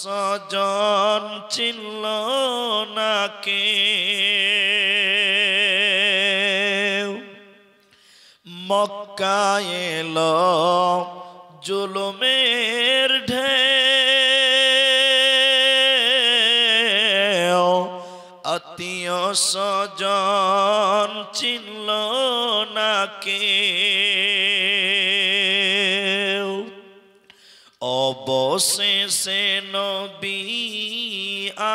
স্বজন চিনল না কেউ। মক্কায় এলো জুলুমের ঢেউ, আত্মীয় স্বজন চিনল না কেউ। অবশেষে নবী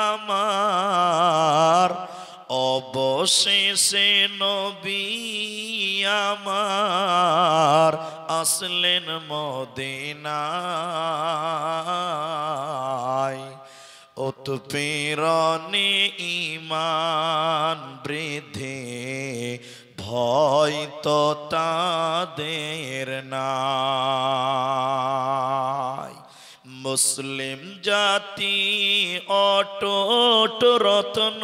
আমার, অবশেষে নবী আমার আসলেন মদিনায়। উৎপীড়নে ঈমান বৃদ্ধি, ভয় তো তাদের নাই। মুসলিম জাতি অটুট রত্ন,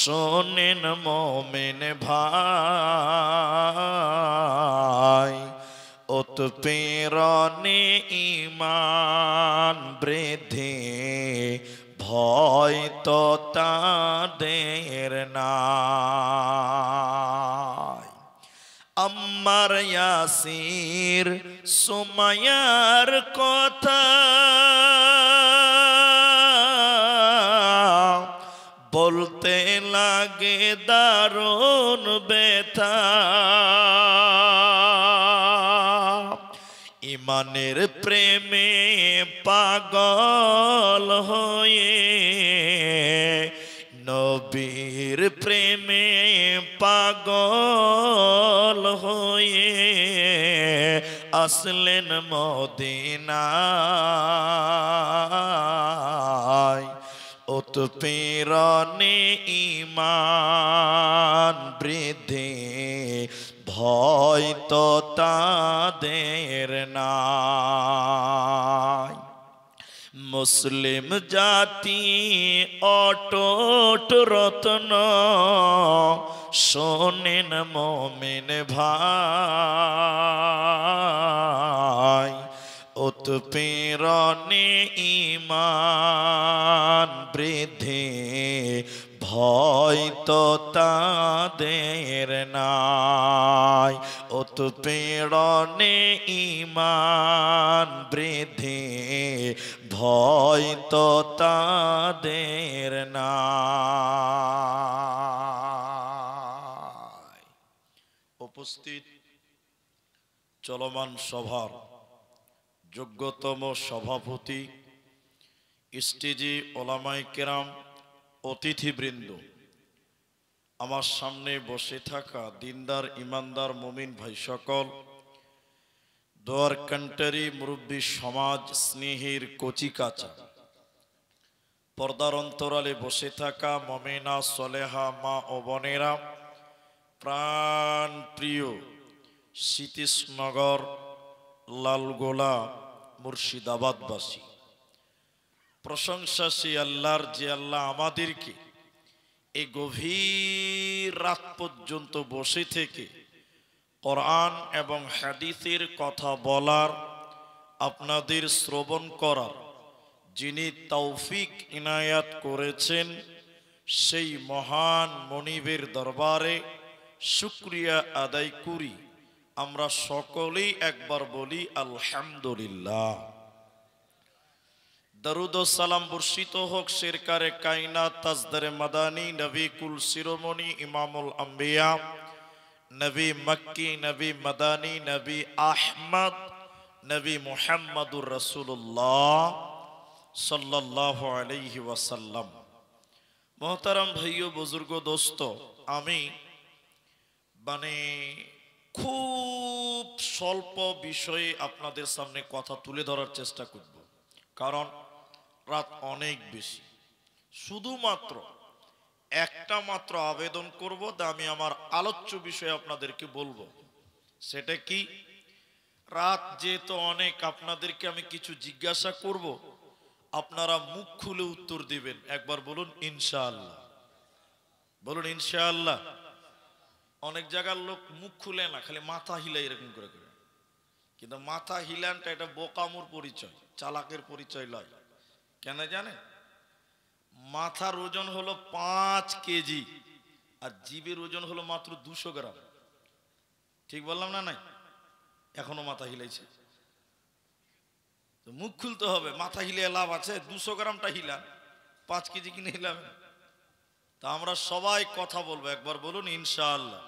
শোনেন মোমেন ভাই। উৎপীড়নে ঈমান বৃদ্ধি, ভয় তো তাদের নাই। আম্মার ইয়াসির সুমাইয়ার কথা বলতে লাগে দারুণ ব্যথা। ইমানের প্রেমে পাগল হয়ে, নবীর প্রেমে পাগল হয়ে আসলেন মদিনায়। উৎপীড়নে ঈমান বৃদ্ধি, ভয় তো তাদের নাই। মুসলিম জাতি অটুট রত্ন, শোনেন মোমেন ভাই। উৎপীড়নে ঈমান বৃদ্ধি, ভয় তো তাদের নাই। উৎপীড়নে ঈমান বৃদ্ধি, ভয় তো তাদের নাই। উপস্থিত চলমান সভার যোগ্যতম সভাপতি, স্টেজে ওলামায়ে কেরাম, অতিথিবৃন্দ, আমার সামনে বসে থাকা দিনদার ইমানদার মুমিন ভাই সকল, দোয়ার কান্টারি মুরব্বী সমাজ, স্নেহের কচিকাচা, পর্দার অন্তরালে বসে থাকা মমিনা সলেহা মা ও বোনেরা, প্রাণ প্রিয় সতীশনগর লালগোলা মুর্শিদাবাদবাসী, প্রশংসা সেই আল্লাহর যে আল্লাহ আমাদেরকে এই গভীর রাত পর্যন্ত বসে থেকে কোরআন এবং হাদিসের কথা বলার, আপনাদের শ্রবণ করার যিনি তৌফিক ইনায়াত করেছেন, সেই মহান মনিবের দরবারে শুকরিয়া আদায় করি। আমরা সকলেই একবার বলি আলহামদুলিল্লাহ। দরুদ ও সালাম বর্ষিত হোক সরকারে কায়নাত তাজদারে মাদানী নবী কুল শিরোমণি ইমামুল আম্বিয়া নবী মক্কি নবী মাদানী নবী আহমদ নবী মুহাম্মদুর রাসূলুল্লাহ সাল্লাল্লাহু আলাইহি ওয়াসাল্লাম। মোহতারাম ভাইও বুজুর্গ দোস্ত, আমি খুব স্বল্প বিষয়ে আপনাদের সামনে কথা তুলে ধরার চেষ্টা করব, কারণ রাত অনেক বেশি। শুধুমাত্র একটা মাত্র আবেদন করব, তা আমি আমার আলোচ্য বিষয়ে আপনাদেরকে বলবো। সেটা কি, রাত যেহেতু অনেক, আপনাদেরকে আমি কিছু জিজ্ঞাসা করব, আপনারা মুখ খুলে উত্তর দিবেন। একবার বলুন ইনশাআল্লাহ, বলুন ইনশাআল্লাহ। অনেক জায়গার লোক মুখ খুলে না, খালি মাথা হিলাই এরকম করে করে। কিন্তু মাথা হিলানটা এটা বোকামুর পরিচয়, চালাকের পরিচয় নয়। কেন জানেন? মাথার ওজন হলো 5 কেজি আর জীবের ওজন হলো মাত্র 200 গ্রাম। ঠিক বললাম না? নাই এখনো মাথা হিলাইছে, তো মুখ খুলতে হবে। মাথা হিলিয়ে লাভ আছে? 200 গ্রামটা হিলান, 5 কেজি কিনে হিলাবেন। তা আমরা সবাই কথা বলবো, একবার বলুন ইনশাআল্লাহ।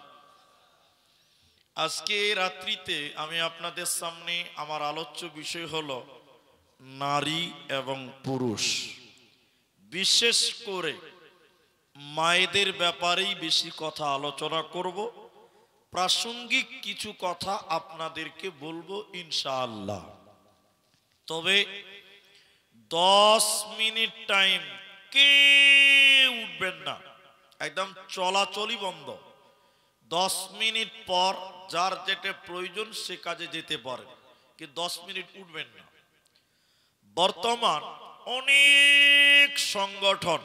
আজকে রাত্রিতে আমি আপনাদের সামনে আমার আলোচ্য বিষয় হলো নারী এবং পুরুষ, বিশেষ করে মায়েদের ব্যাপারেই বেশি কথা আলোচনা করব। প্রাসঙ্গিক কিছু কথা আপনাদেরকে বলবো ইনশাআল্লাহ। তবে 10 মিনিট টাইম কে উঠবেন না, একদম চলাচলই বন্ধ। 10 মিনিট পর যার যেটা প্রয়োজন সে কাজে যেতে পারে, কিন্তু 10 মিনিট উঠবেন না। বর্তমান অনেক সংগঠন,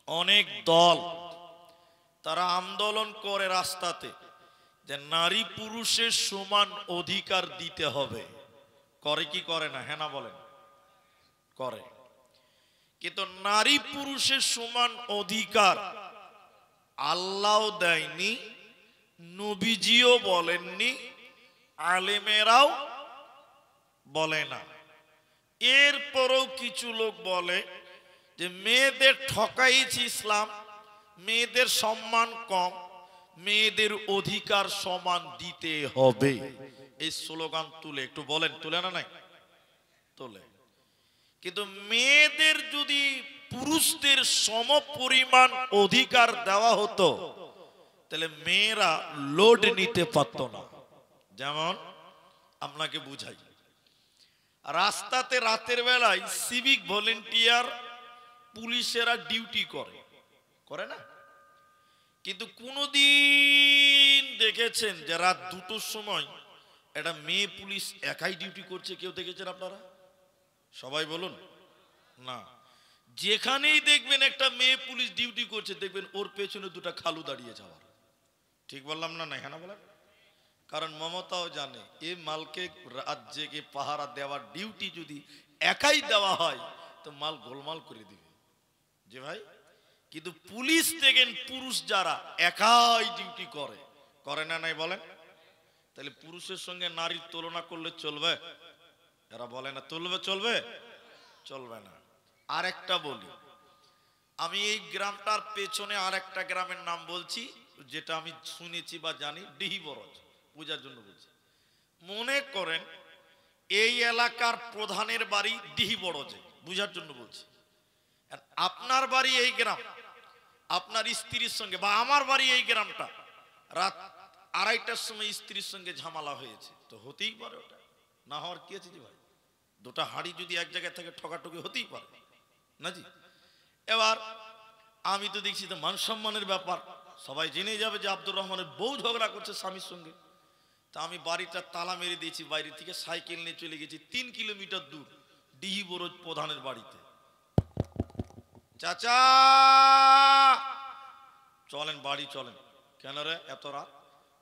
অনেক দল তারা আন্দোলন করে রাস্তাতে যে নারী পুরুষের সমান অধিকার দিতে হবে। করে কি করে না? হ্যাঁ না বলেন? করে। কিন্তু নারী পুরুষের সমান অধিকার আল্লাহও দেয়নি, নবীজিও বলেননি, আলেমেরাও বলে না। এরপরও কিছু লোক বলে যে মেয়েদের ঠকাইছে ইসলাম, মেয়েদের সম্মান কম, মেয়েদের অধিকার সমান দিতে হবে। এই স্লোগান তুলে একটু বলেন, তুলে না? নাই তোলে। কিন্তু মেয়েদের যদি পুরুষদের সম পরিমাণ অধিকার দেওয়া হতো তাহলে মেয়েরা লোড নিতে পারত না। যেমন আপনাকে বুঝাই, রাস্তাতে রাতের বেলায় সিভিক ভলেন্টিয়ার পুলিশেরা ডিউটি করে, করে না? কিন্তু কোনদিন দেখেছেন যে রাত 2টোর সময় একটা মেয়ে পুলিশ একাই ডিউটি করছে? কেউ দেখেছেন আপনারা? সবাই বলুন না। যেখানেই দেখবেন একটা মেয়ে পুলিশ ডিউটি করছে, দেখবেন ওর পেছনে 2টা খালু দাঁড়িয়ে যাওয়ার। ঠিক বললাম না? নাই হ্যাঁ না বলেন? কারণ মমতাও জানে এ মালকে রাজ্যকে পাহারা দেওয়ার ডিউটি যদি একাই দেওয়া হয় তো মাল গোলমাল করে দিবে যে ভাই। কিন্তু পুলিশ দেখেন পুরুষ যারা একাই ডিউটি করে, করে না? নাই বলেন? তাহলে পুরুষের সঙ্গে নারীর তুলনা করলে চলবে? এরা বলে না তুলবে, চলবে? চলবে না। আরেকটা বলি, আমি এই গ্রামটার পেছনে আরেকটা গ্রামের নাম বলছি, যেটা আমি শুনেছি বা জানি, ডিহিবরজ, পূজার জন্য বলছি। মনে করেন এই এলাকার প্রধানের বাড়ি ডিহিবরজে, বুঝার জন্য বলছি। আর আপনার বাড়ি এই গ্রাম, আপনার স্ত্রীর সঙ্গে, বা আমার বাড়ি এই গ্রামটা, রাত 2:30টার সময় স্ত্রীর সঙ্গে ঝামেলা হয়েছে, তো হতেই পারে। ওটা না হওয়ার কি আছে জি ভাই? 2টা হাঁড়ি যদি এক জায়গায় থেকে ঠকাঠকি হতেই পারে না জি। এবার আমি তো দেখছি তো মান সম্মানের ব্যাপার, সবাই জেনে যাবে যে আব্দুর রহমানের বউ ঝগড়া করছে স্বামীর সঙ্গে। তা আমি বাড়িটা তালা মেরে দিয়েছি, বাইরে থেকে সাইকেল নিয়ে চলে গেছি 3 কিলোমিটার দূর ডিহিবরজ প্রধানের বাড়িতে। চাচা চলেন বাড়ি চলেন। কেন রে এত রাত?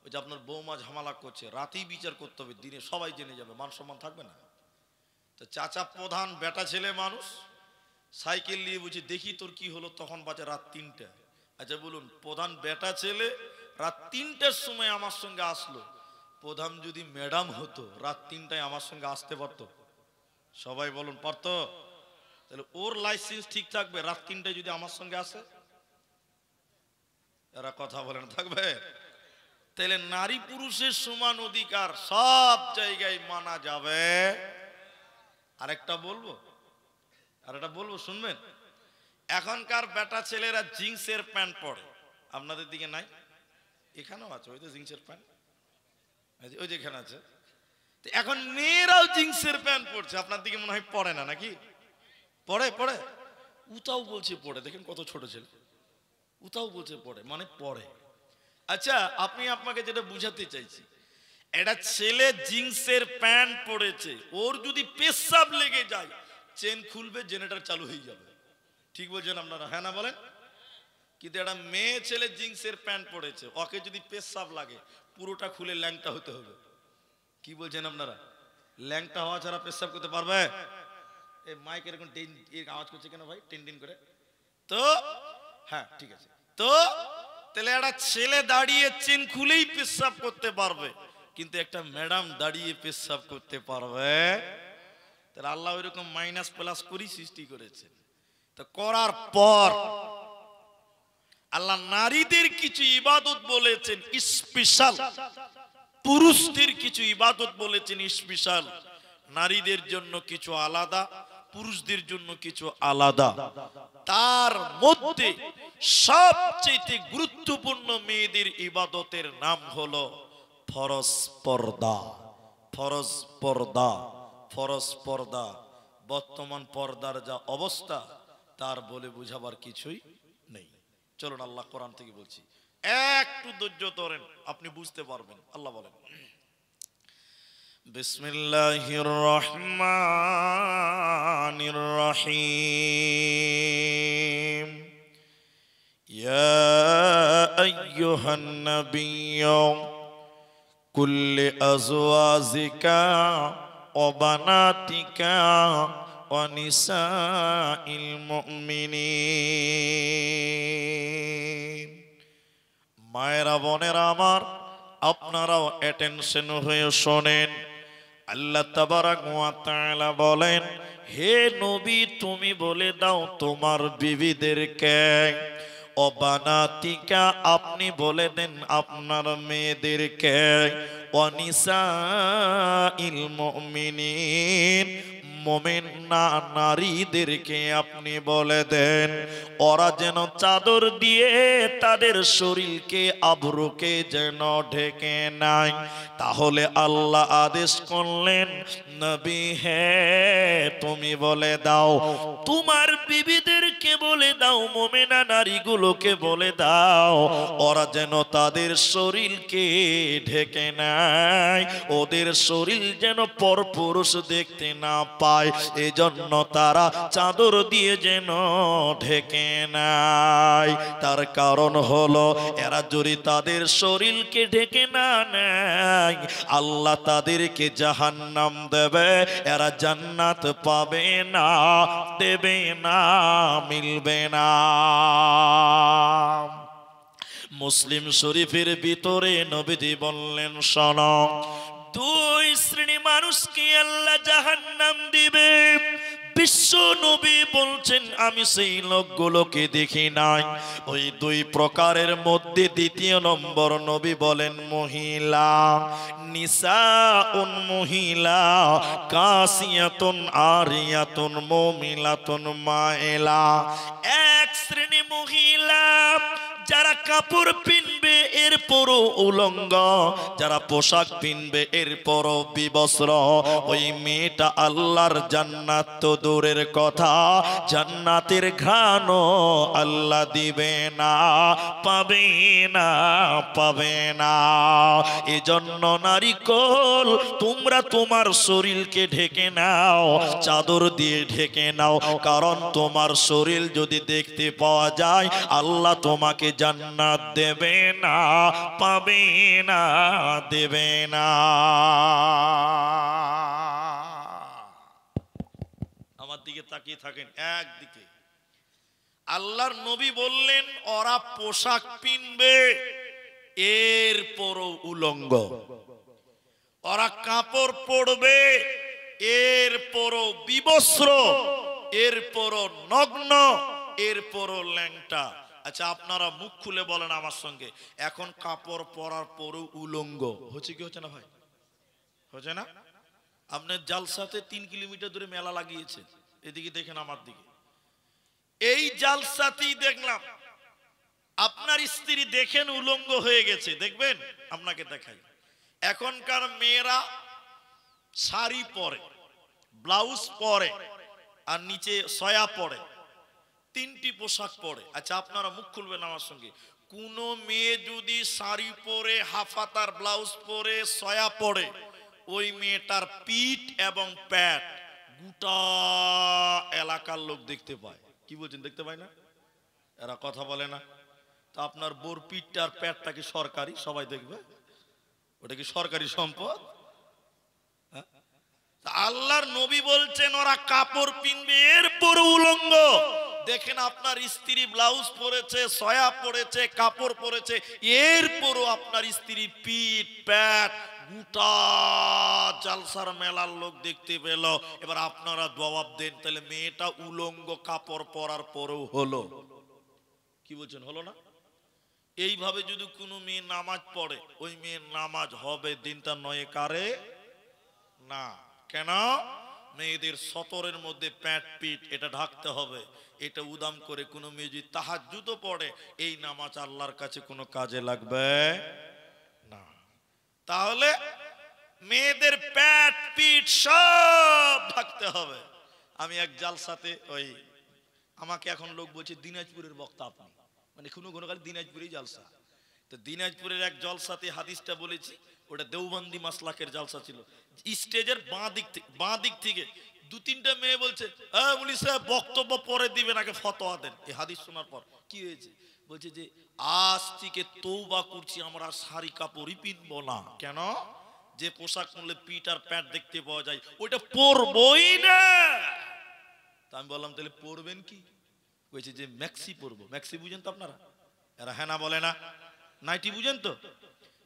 ওই যে আপনার বৌমা ঝামেলা করছে, রাতেই বিচার করতে হবে, দিনে সবাই জেনে যাবে, মান সম্মান থাকবে না। তো চাচা প্রধান বেটা ছেলে মানুষ, সাইকেল নিয়ে বুঝি দেখি তোর কি হলো, তখন বাজে রাত 3টা। আচ্ছা বলুন, প্রধান বেটা ছেলে রাত 3টার সময় আমার সঙ্গে আসলো। প্রধান যদি ম্যাডাম হতো রাত 3টায় আমার সঙ্গে আসতে পারতো? সবাই বলুন পারতো? তাহলে ওর লাইসেন্স ঠিক থাকবে রাত 3টায় যদি আমার সঙ্গে আসে? এরা কথা বলেন থাকবে? তাহলে নারী পুরুষের সমান অধিকার সব জায়গায় মানা যাবে। আরেকটা বলবো, আর এটা বলবো শুনবেন। এখনকার বেটা ছেলেরা জিন্সের প্যান্ট পরে, আপনাদের দিকে নাই? এখানেও আছে, ওই তো জিন্সের প্যান্ট, ওই যে এখানে আছে। এখন মেয়েরাও জিন্সের প্যান্ট পরছে, আপনার দিকে মনে হয় পরে না নাকি? পরে পরে উতাও বলছে পড়ে, দেখেন কত ছোট ছেলে, উতাও বলছে পড়ে, মানে পড়ে। আচ্ছা আপনি, আপনাকে যেটা বুঝাতে চাইছি, একটা ছেলে জিন্সের প্যান্ট পরেছে, ওর যদি পেশাব লেগে যায় চেন খুলবে, জেনারেটর চালু হয়ে যাবে। ঠিক বলছেন আপনারা? হ্যাঁ না বলেন? কিন্তু একটা মেয়ে ছেলে জিন্সের প্যান্ট পরেছে, ওকে যদি পেশাব লাগে পুরোটা খুলে ল্যাংটা হতে হবে। কি বলছেন আপনারা? ল্যাংটা হওয়া ছাড়া পেশাব করতে পারবে? এই মাইক এরকম টিন এর আওয়াজ করছে কেন ভাই, টিন টিন করে? তো হ্যাঁ ঠিক আছে। তো তাহলে একটা ছেলে দাঁড়িয়ে চেন খুলেই পেশাব করতে পারবে, কিন্তু একটা ম্যাডাম দাঁড়িয়ে পেশাব করতে পারবে? তাহলে আল্লাহ ওইরকম মাইনাস প্লাস করি সৃষ্টি করেছে। তো করার পর আল্লাহ নারীদের কিছু ইবাদত বলেছেন স্পেশাল, পুরুষদের কিছু ইবাদত বলেছেন স্পেশাল। নারীদের জন্য কিছু আলাদা, পুরুষদের জন্য কিছু আলাদা। তার মধ্যে সবচেয়ে গুরুত্বপূর্ণ মেয়েদের ইবাদতের নাম হলো ফরজ পর্দা। ফরজ পর্দা, ফরজ পর্দা। বর্তমান পর্দার যা অবস্থা তার বলে বুঝাবার কিছুই নেই। চলুন আল্লাহ কোরআন থেকে বলছি, একটু ধৈর্য ধরেন, আপনি বুঝতে পারবেন। আল্লাহ বলেন, বিসমিল্লাহির রহমানির রহিম। ইয়া আইয়ুহান নাবিয়্যু কুল্লি আজওয়াজিকা ওয়া বানাতিকা ওয়া নিসাইল মুমিনিন। মায়েরা বোনেরা আমার, আপনারাও অ্যাটেনশন হয়ে শোনেন। আল্লাহ তাবারাক ওয়া তাআলা বলেন, হে নবী তুমি বলে দাও তোমার বিবিদেরকে, ও বানাতিকা আপনি বলে দেন আপনার মেয়েদেরকে, ও নিসাইল মুমিনিন মুমিন নারীদেরকে আপনি বলে দেন, ওরা যেন চাদর দিয়ে তাদের শরীরকে আবরুকে যেন ঢেকে নেয়। তাহলে আল্লাহ আদেশ করলেন, নবী হে তুমি বলে দাও তোমার বিবিদেরকে বলে দাও, মুমিনা নারীগুলোকে বলে দাও, ওরা যেন তাদের শরীরকে ঢেকে নেয়, ওদের শরীর যেন পরপুরুষ দেখতে না পায়, এজন্য তারা চাদর দিয়ে যেন ঢেকে নেয়। তার কারণ হলো এরা যদি তাদের শরীরকে ঢেকে না নেয়, আল্লাহ তাদেরকে জাহান্নাম দেবে, এরা জান্নাত পাবে না, দেবে না, মিলবে না। মুসলিম শরীফের ভিতরে নবীজি বললেন, শোনো, দুই শ্রেণী মানুষকে আল্লাহ জাহান্নাম দিবে। বিশ্ব নবী বলছেন আমি সেই লোকগুলোকে দেখি নাই। ওই দুই প্রকারের মধ্যে দ্বিতীয় নম্বর নবী বলেন মহিলা, নিসাউন মহিলা, কাসিয়াতুন আরিয়াতুন মুমিলাতুন মাইলা। এক শ্রেণী মহিলা যারা কাপড় পিনবে এরপরও উলঙ্গ, যারা পোশাক পিনবে এরপরও বিবস্ত্র, ওই মেয়েটা আল্লাহর জান্নাত তো দূরের কথা, জান্নাতের ঘ্রাণও আল্লাহ দিবে না, পাবে না, পাবে না। এজন্য নারীকল তোমরা তোমার শরীরকে ঢেকে নাও, চাদর দিয়ে ঢেকে নাও, কারণ তোমার শরীর যদি দেখতে পাওয়া যায় আল্লাহ তোমাকে জান্নাত দেবে না, পাবে না, দেবে না। আমার দিকে তাকিয়ে থাকেন, একদিকে আল্লাহর নবী বললেন ওরা পোশাক পিনবে এরপরও উলঙ্গ, ওরা কাপড় পরবে এরপরও বিবস্ত্র, এরপরও নগ্ন, এরপরও ল্যাংটা। আচ্ছা আপনারা মুখ খুলে বলেন আমার সঙ্গে, এখন কাপড় পরার পরও উলঙ্গ হচ্ছে কি হচ্ছে না ভাই? হচ্ছে না? আপনার জালসাতে 3 কিলোমিটার দূরে মেলা লাগিয়েছে, এদিকে দেখেন আমার দিকে, এই জালসাতেই দেখলাম আপনার স্ত্রী দেখেন উলঙ্গ হয়ে গেছে, দেখবেন আপনাকে দেখাই। এখনকার মেয়েরা শাড়ি পরে, ব্লাউজ পরে, আর নিচে সয়া পরে, 3টি পোশাক পরে। আচ্ছা আপনারা মুখ খুলবেন আমার সঙ্গে, কোন মেয়ে যদি শাড়ি পরে, হাফাতার ব্লাউজ পরে, সয়া পরে, ওই মেয়েটার পিঠ এবং প্যাট গোটা এলাকার লোক দেখতে পায়। কি বলছেন, দেখতে পায় না? এরা কথা বলে না। তো আপনার বোর পিঠটা আর প্যাটটা কি সরকারি? সবাই দেখবে? ওটা কি সরকারি সম্পদ? আল্লাহর নবী বলছেন ওরা কাপড় পিনবে এরপর উলঙ্গ। দেখেন আপনার স্ত্রী ব্লাউজ পরেছে, সয়া পরেছে, কাপড় পরেছে, এরপরও আপনার স্ত্রী পিঠ প্যাট গোটা জালসার মেলার লোক দেখতে পেল। এবার আপনারা জবাব দেন, তাহলে মেয়েটা উলঙ্গ কাপড় পরার পরেও হলো, কি বলছেন হলো না? এইভাবে যদি কোনো মেয়ে নামাজ পড়ে, ওই মেয়ের নামাজ হবে, দিনটা নয় কারে না। কেন? মেয়েদের সতরের মধ্যে প্যাট পিঠ এটা ঢাকতে হবে। এটা উদাম করে কোনো মেয়ে যদি তাহাজ্জুদও পড়ে, এই নামাজ আল্লাহর কাছে কোনো কাজে লাগবে না। তাহলে মেয়েদের প্যাট পিঠ সব ঢাকতে হবে। আমি এক জালসাতে, ওই আমাকে এখন লোক বলছে দিনাজপুরের বক্তা আপনি, মানে কোনো কোনো কালে দিনাজপুরেই জালসা। তো দিনাজপুরের এক জলসাতে হাদিসটা বলেছি, ওটা দেওবন্দি মাসলাকের জালসা ছিল। স্টেজের বাঁ দিক থেকে দু তিনটা মেয়ে বলছে, মুলি সাহেব বক্তব্য পরে দিবেন, আগে ফতোয়া দেন। এই হাদিস শোনার পর কি হয়েছে? বলছে যে আজ থেকে তওবা করছি, আমরা শাড়ি কাপড়ই পিনবো না। কেন? যে পোশাক পরলে পিঠ আর প্যান্ট দেখতে পাওয়া যায় ওইটা পরবই না। তা আমি বললাম তাহলে পরবেন কি? বলছে যে ম্যাক্সি পরবো। ম্যাক্সি বুঝেন তো আপনারা? এরা হ্যাঁ না বলে না? নাইটি বুঝেন তো?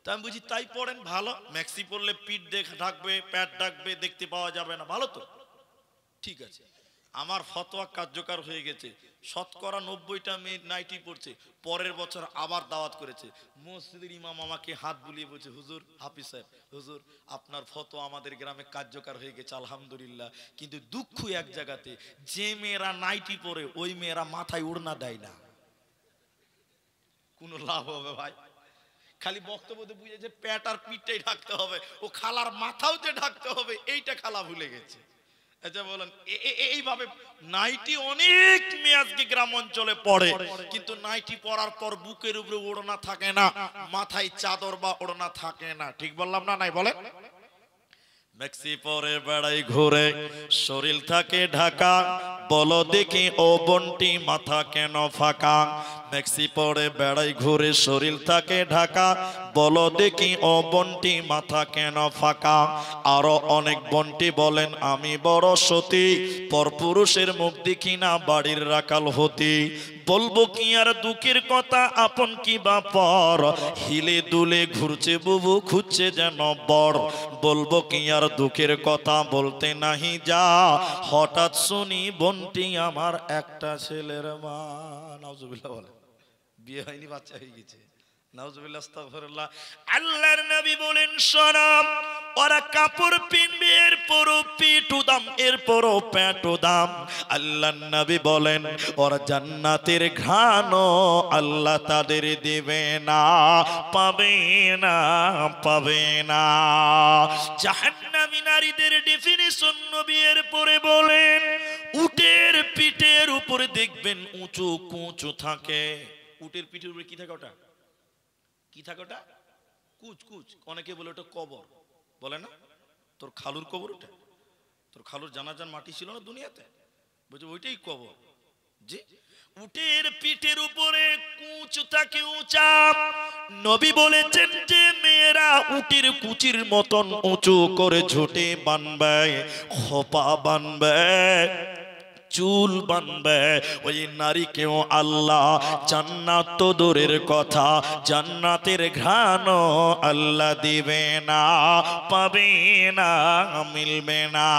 তা আমি বুঝি তাই পড়েন, ভালো। ম্যাক্সি পরলে পিঠ ঢাকবে, প্যাট ঢাকবে, দেখতে পাওয়া যাবে না, ভালো তো, ঠিক আছে। আমার ফতোয়া কার্যকর হয়ে গেছে। শতকরা 90টা মেয়ে নাইটি পড়ছে। পরের বছর আবার দাওয়াত করেছে। মসজিদের ইমাম আমাকে হাত বুলিয়ে বলছে, হুজুর, হাফিজ সাহেব, হুজুর আপনার ফতোয়া আমাদের গ্রামে কার্যকর হয়ে গেছে, আলহামদুলিল্লাহ। কিন্তু দুঃখ এক জায়গাতে, যে মেয়েরা নাইটি পরে ওই মেয়েরা মাথায় ওড়না দেয় না। কোনো লাভ হবে ভাই? খালি বক্তব্য বুঝেছে প্যাট আর পিঠটাই ঢাকতে হবে, ও খালার মাথাও যে ঢাকতে হবে এইটা খালা ভুলে গেছে। আচ্ছা বলেন, এইভাবে নাইটি অনেক মেয়ে আজকে গ্রাম অঞ্চলে পড়ে, কিন্তু নাইটি পরার পর বুকের উপরে ওড়না থাকে না, মাথায় চাদর বা ওড়না থাকে না। ঠিক বললাম না? নাই বলেন? ম্যাক্সি পরে বেড়াই ঘুরে, শরীর থাকে ঢাকা, বলো দেখি ও বন্টি মাথা কেন ফাঁকা। ম্যাক্সি পরে বেড়াই ঘুরে, শরীর থাকে ঢাকা, বলো দেখি ও বন্টি মাথা কেন ফাঁকা। আরো অনেক বন্টি বলেন আমি বড় সতী, পরপুরুষের মুখ দেখি না বাড়ির রাখাল হতি। বলবো কি আর দুঃখের কথা, আপন কি বা পর, হিলে দুলে ঘুরছে বুবু খুঁজছে যেন বর। বলবো কি আর দুঃখের কথা, বলতে নাহি যা, হঠাৎ শুনি বন্টি আমার একটা ছেলের মা। নাউজুবিল্লাহ বলে, বিয়ে হয়নি, বাচ্চা হয়ে গেছে। নাউজুবিল্লাহ, আস্তাগফিরুল্লাহ। আল্লাহর নবী বলেন শোনাম, ওরা কাপড় পিনবে এরপরও পিঠ উদাম, এরপরও প্যাট উদাম। আল্লাহর নবী বলেন ওরা জান্নাতের ঘ্রাণও আল্লাহ তাদের দিবে না, পাবে না, পাবে না। জাহান্নামী নারীদের ডেফিনিশন নবী এরপরে বলেন, উটের পিঠের উপরে দেখবেন উঁচু কুঁচু থাকে। উটের পিঠের উপরে কি থাকে? ওটা কি থাকে? ওটা কুচ কুচ। অনেকে বলে ওটা কবর, বলে না? তোর খালুর কবর ওটা, তোর খালুর জানাজার মাটি ছিল না দুনিয়াতে, বলছে ওইটাই কবর। জি, উটের পিঠের উপরে কুচ থাকে উঁচা। নবী বলেছেন যে মেয়েরা উটের কুচির মতন উঁচু করে ঝুঁটে বানবে, খোপা বানবে, চুল বানবে, ওই নারীকেও আল্লাহ জান্নাত তো দূরের কথা, জান্নাতের ঘ্রাণও আল্লাহ দিবে না, পাবে না, মিলবে না।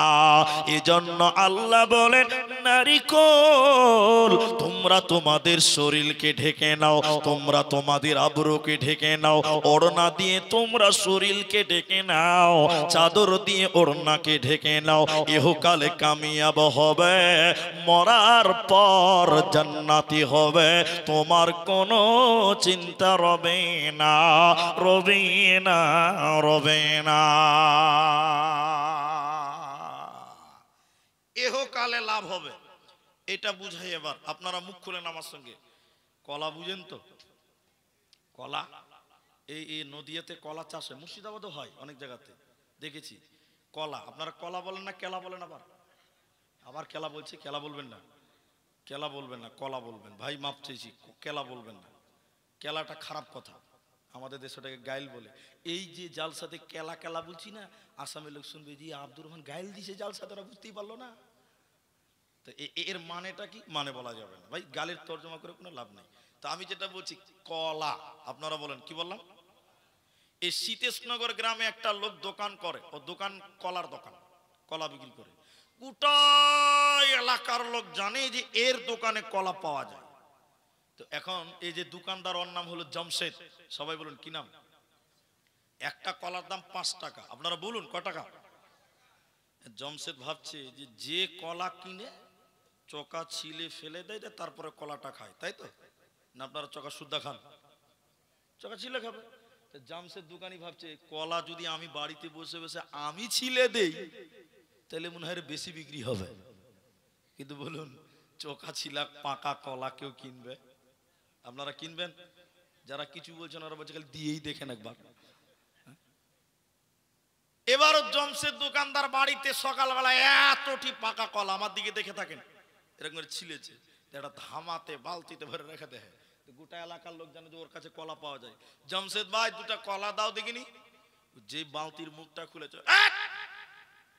এজন্য আল্লাহ বলেন নারী কোল, তোমরা তোমাদের শরীরকে ঢেকে নাও, তোমরা তোমাদের আবরুকে ঢেকে নাও, ওড়না দিয়ে তোমরা শরীরকে ঢেকে নাও, চাদর দিয়ে ওড়নাকে ঢেকে নাও। ইহকালে কামিয়াব হবে, মরার পর জান্নাতি হবে, তোমার কোনো চিন্তা রবে না, রবে না, রবে না। ইহকালে লাভ হবে, এটা বুঝাই। এবার আপনারা মুখ খুলেন আমার সঙ্গে। কলা বুঝেন তো? কলা, এই নদিয়াতে কলা চাষ হয়, মুর্শিদাবাদও হয়, অনেক জায়গাতে দেখেছি। কলা, আপনারা কলা বলেন না কেলা বলেন? আবার আবার কেলা বলছে, কেলা বলবেন না, কেলা বলবেন না, কলা বলবেন। ভাই মাপ চেয়েছি, কেলা বলবেন না, কেলাটা খারাপ কথা। আমাদের দেশে ওটাকে গাইল বলে। এই যে জালসাতে কেলা কেলা বলছি না, আসামের লোক শুনবে যে আব্দুর রহমান গাইল দিছে জালসাতে, ওরা বুঝতেই পারলো না। তো এর মানেটা কি, মানে বলা যাবে না ভাই, গালের তর্জমা করে কোনো লাভ নেই। তো আমি যেটা বলছি কলা, আপনারা বলেন কি বললাম। এই সীতেশনগর গ্রামে একটা লোক দোকান করে, ও দোকান কলার দোকান, কলা বিক্রি করে। গোটা এলাকার লোক জানে যে এর দোকানে কলা পাওয়া যায়। তো এখন এই যে দোকানদার, ওর নাম হলো জমশেদ। সবাই বলুন কি নাম। একটা কলার দাম 5 টাকা, আপনারা বলুন ক টাকা। জমশেদ ভাবছে যে যে কলা কিনে চোকা ছিলে ফেলে দেয়, তারপরে কলাটা খায়, তাই তো না? আপনারা চোকা সুদ্ধা খান, চোকা ছিলে খাবে। জামশেদ দোকানি ভাবছে কলা যদি আমি বাড়িতে বসে বসে আমি ছিলে দেই, তাহলে মনে হয় বেশি বিক্রি হবে। কিন্তু বলুন চোকা ছিলা পাকা কলা কেউ কিনবে? আপনারা কিনবেন? যারা কিছু বলছেন ওরা বলছে খালি দিয়েই দেখেন একবার। এবারও জমশেদ দোকানদার বাড়িতে সকালবেলা এতটি পাকা কলা, আমার দিকে দেখে থাকেন, এরকম করে ছিলেছে, একটা ধামাতে বালতিতে ভরে রেখে দেয়। গোটা এলাকার লোক জানে যে ওর কাছে কলা পাওয়া যায়। জমশেদ ভাই 2টা কলা দাও দেখিনি। যে বালতির মুখটা খুলেছে,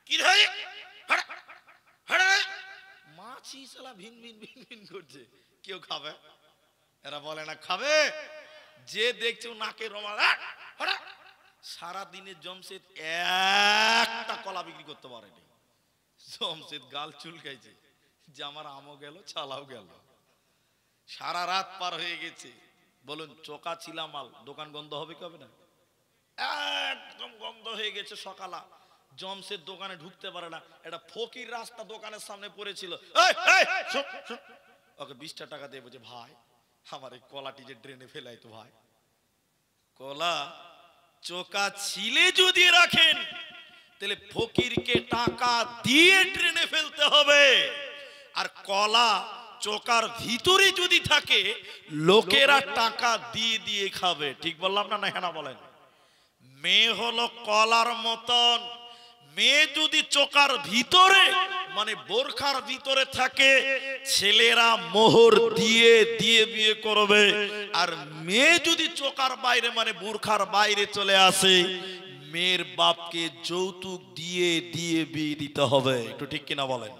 কি রে মাছি শালা ভিন ভিন ভিন ভিন করছে, কেউ খাবে? এরা বলে না খাবে। যে দেখছে নাকে রোমাল, সারা দিনে জমশেদ একটা কলা বিক্রি করতে পারেনি। জমশেদ গাল চুলকাইছে যে আমার আমও গেল চালাও গেল। সারা রাত পার হয়ে গেছে। বলুন চোকা ছিলা মাল, দোকান গন্ধ হবে কি হবে না? একদম গন্ধ হয়ে গেছে। সকালা জমশেদ দোকানে ঢুকতে পারে না। একটা ফকির রাস্তা দোকানের সামনে পড়েছিল, ওকে 20টা টাকা দিয়ে বলছে ভাই আমার এই কলাটি যে ড্রেনে ফেলাই তো ভাই। কলা চোকা ছিলে যদি রাখেন তাহলে ফকিরকে টাকা দিয়ে ড্রেনে ফেলতে হবে। আর কলা চোকার ভিতরে যদি থাকে লোকেরা টাকা দিয়ে দিয়ে খাবে। ঠিক বললাম না? না হ্যাঁ বলেন। মেয়ে হলো কলার মতন, মেয়ে যদি চোকার ভিতরে মানে বোরখার ভিতরে থাকে ছেলেরা মোহর দিয়ে দিয়ে বিয়ে করবে। আর মেয়ে যদি চোকার বাইরে মানে বোরখার বাইরে চলে আসে, মেয়ের বাপকে যৌতুক দিয়ে দিয়ে বিয়ে দিতে হবে। একটু ঠিক কিনা বলেন?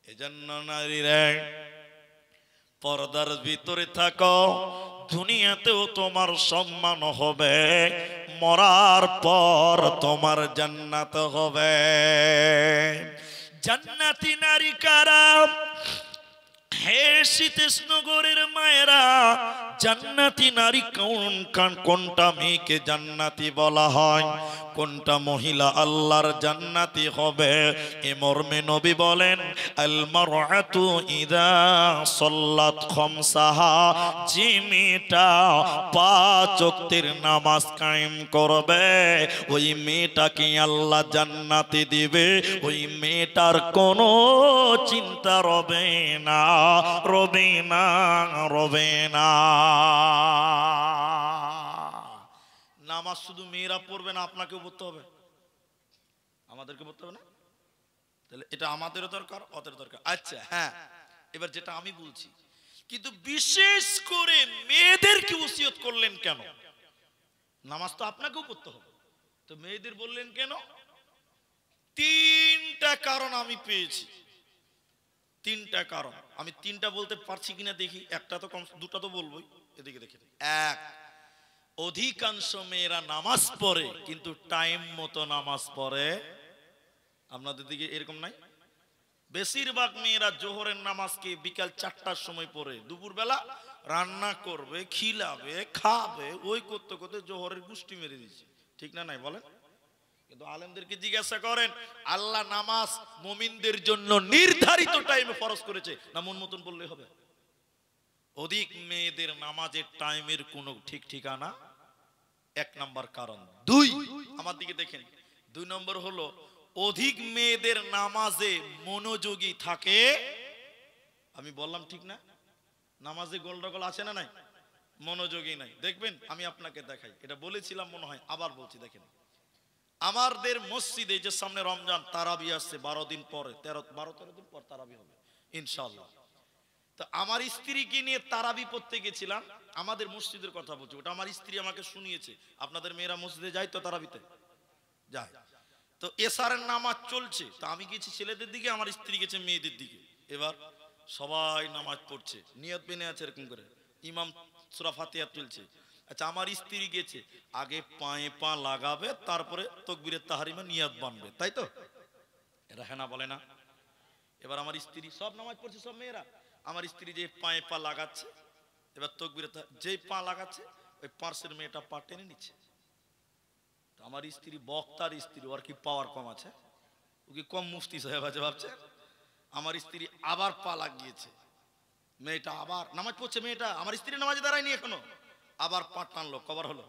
এজন্য নারীরা পর্দার ভিতরে থাকো, দুনিয়াতেও তোমার সম্মান হবে, মরার পর তোমার জান্নাত হবে। জান্নাতি নারী কারা? হে সীতেশনগরের মায়েরা, জান্নাতি নারী কোনটা মেয়েকে জান্নাতি বলা হয়, কোনটা মহিলা আল্লাহর জান্নাতি হবে, এ মর্মে নবী বলেন আল মারআতু ইযা সাল্লাত খামসাহা, যে মেয়েটা 5 ওয়াক্তের নামাজ কায়েম করবে ওই মেয়েটাকে আল্লাহ জান্নাতে দিবে। ওই মেয়েটার কোনো চিন্তা রবে না, রবে না, রবে না। নামাজ শুধু মেয়েরা পড়বে না, আপনাকেও পড়তে হবে, আমাদেরকে পড়তে হবে না? তাহলে এটা আমাদেরও দরকার, ওদের দরকার। আচ্ছা হ্যাঁ, এবার যেটা আমি বলছি, কিন্তু বিশেষ করে মেয়েদেরকে ওসিয়ত করলেন কেন? নামাজ তো আপনাকেও পড়তে হবে, তো মেয়েদের বললেন কেন? 3টা কারণ আমি পেয়েছি। 3টা কারণ। আমি 3টা বলতে পারছি কিনা দেখি, একটা তো কম, 2টা তো বলবোই। এদিকে দেখে, 1, অধিকাংশ মেয়েরা নামাজ পড়ে কিন্তু টাইম মতো নামাজ পড়ে। আপনাদের দিকে এরকম নাই? বেশিরভাগ মেয়েরা জোহরের নামাজকে বিকাল 4টার সময় পড়ে, দুপুরবেলা রান্না করবে, খিলাবে, খাবে, ওই করতে করতে জোহরের গুষ্টি মেরে দিচ্ছে। ঠিক না নাই বলেন? কিন্তু আলেমদেরকে জিজ্ঞাসা করেন, আল্লাহ নামাজ মুমিনদের জন্য নির্ধারিত টাইমে ফরজ করেছে না মন মতন বললে হবে? অধিক মেয়েদের নামাজের টাইমের কোনো ঠিক ঠিকানা। 1 নাম্বার কারণ। 2, আমার দিকে দেখেন, 2 নম্বর হলো অধিক মেয়েদের নামাজে মনোযোগী থাকে। আমি বললাম ঠিক না? নামাজে গোলডগোল আছে না নাই? মনোযোগী নাই। দেখবেন আমি আপনাকে দেখাই, এটা বলেছিলাম মনে হয়, আবার বলছি। দেখেন আমাদের মসজিদে যে সামনে রমজান তারাবি আসছে 12 দিন পরে, 12-13 দিন পর তারাবি হবে ইনশাআল্লাহ। তো আমার স্ত্রীকে নিয়ে তারাবি পড়তে গেছিলাম, আমাদের মসজিদের কথা বলছি, ওটা আমার স্ত্রী আমাকে শুনিয়েছে। আপনাদের মেয়েরা মসজিদে যায় তো তারাবিতে? যায়। তো এশারের নামাজ চলছে, তো আমি গেছি ছেলেদের দিকে, আমার স্ত্রী গেছে মেয়েদের দিকে। এবার সবাই নামাজ পড়ছে, নিয়ত বেনে আছে এরকম করে, ইমাম সূরা ফাতিহা তুলছে। আচ্ছা, আমার স্ত্রী গেছে আগে পায়ে পা লাগাবে, তারপরে তাকবীরে তাহরিমা নিয়ত বানবে, তাই তো? এরা হ্যাঁ না বলে না? এবার আমার স্ত্রী, সব নামাজ পড়ছে সব মেয়েরা, আমার স্ত্রী যে পায়ে পা লাগাচ্ছে, এবার তাকবীরে যেই পা লাগাচ্ছে ওই পার্শ্বের মেয়েটা পা টেনে নিচ্ছে। আমার স্ত্রী বক্তার স্ত্রী, ওর কি পাওয়ার কম আছে? ও কি কম মুফতি সাহেব আছে ভাবছে? আমার স্ত্রী আবার পা লাগিয়েছে, মেয়েটা আবার নামাজ পড়ছে, মেয়েটা আমার স্ত্রী নামাজে দাঁড়ায়নি এখনো, আবার পা টানলো, কবার হলো?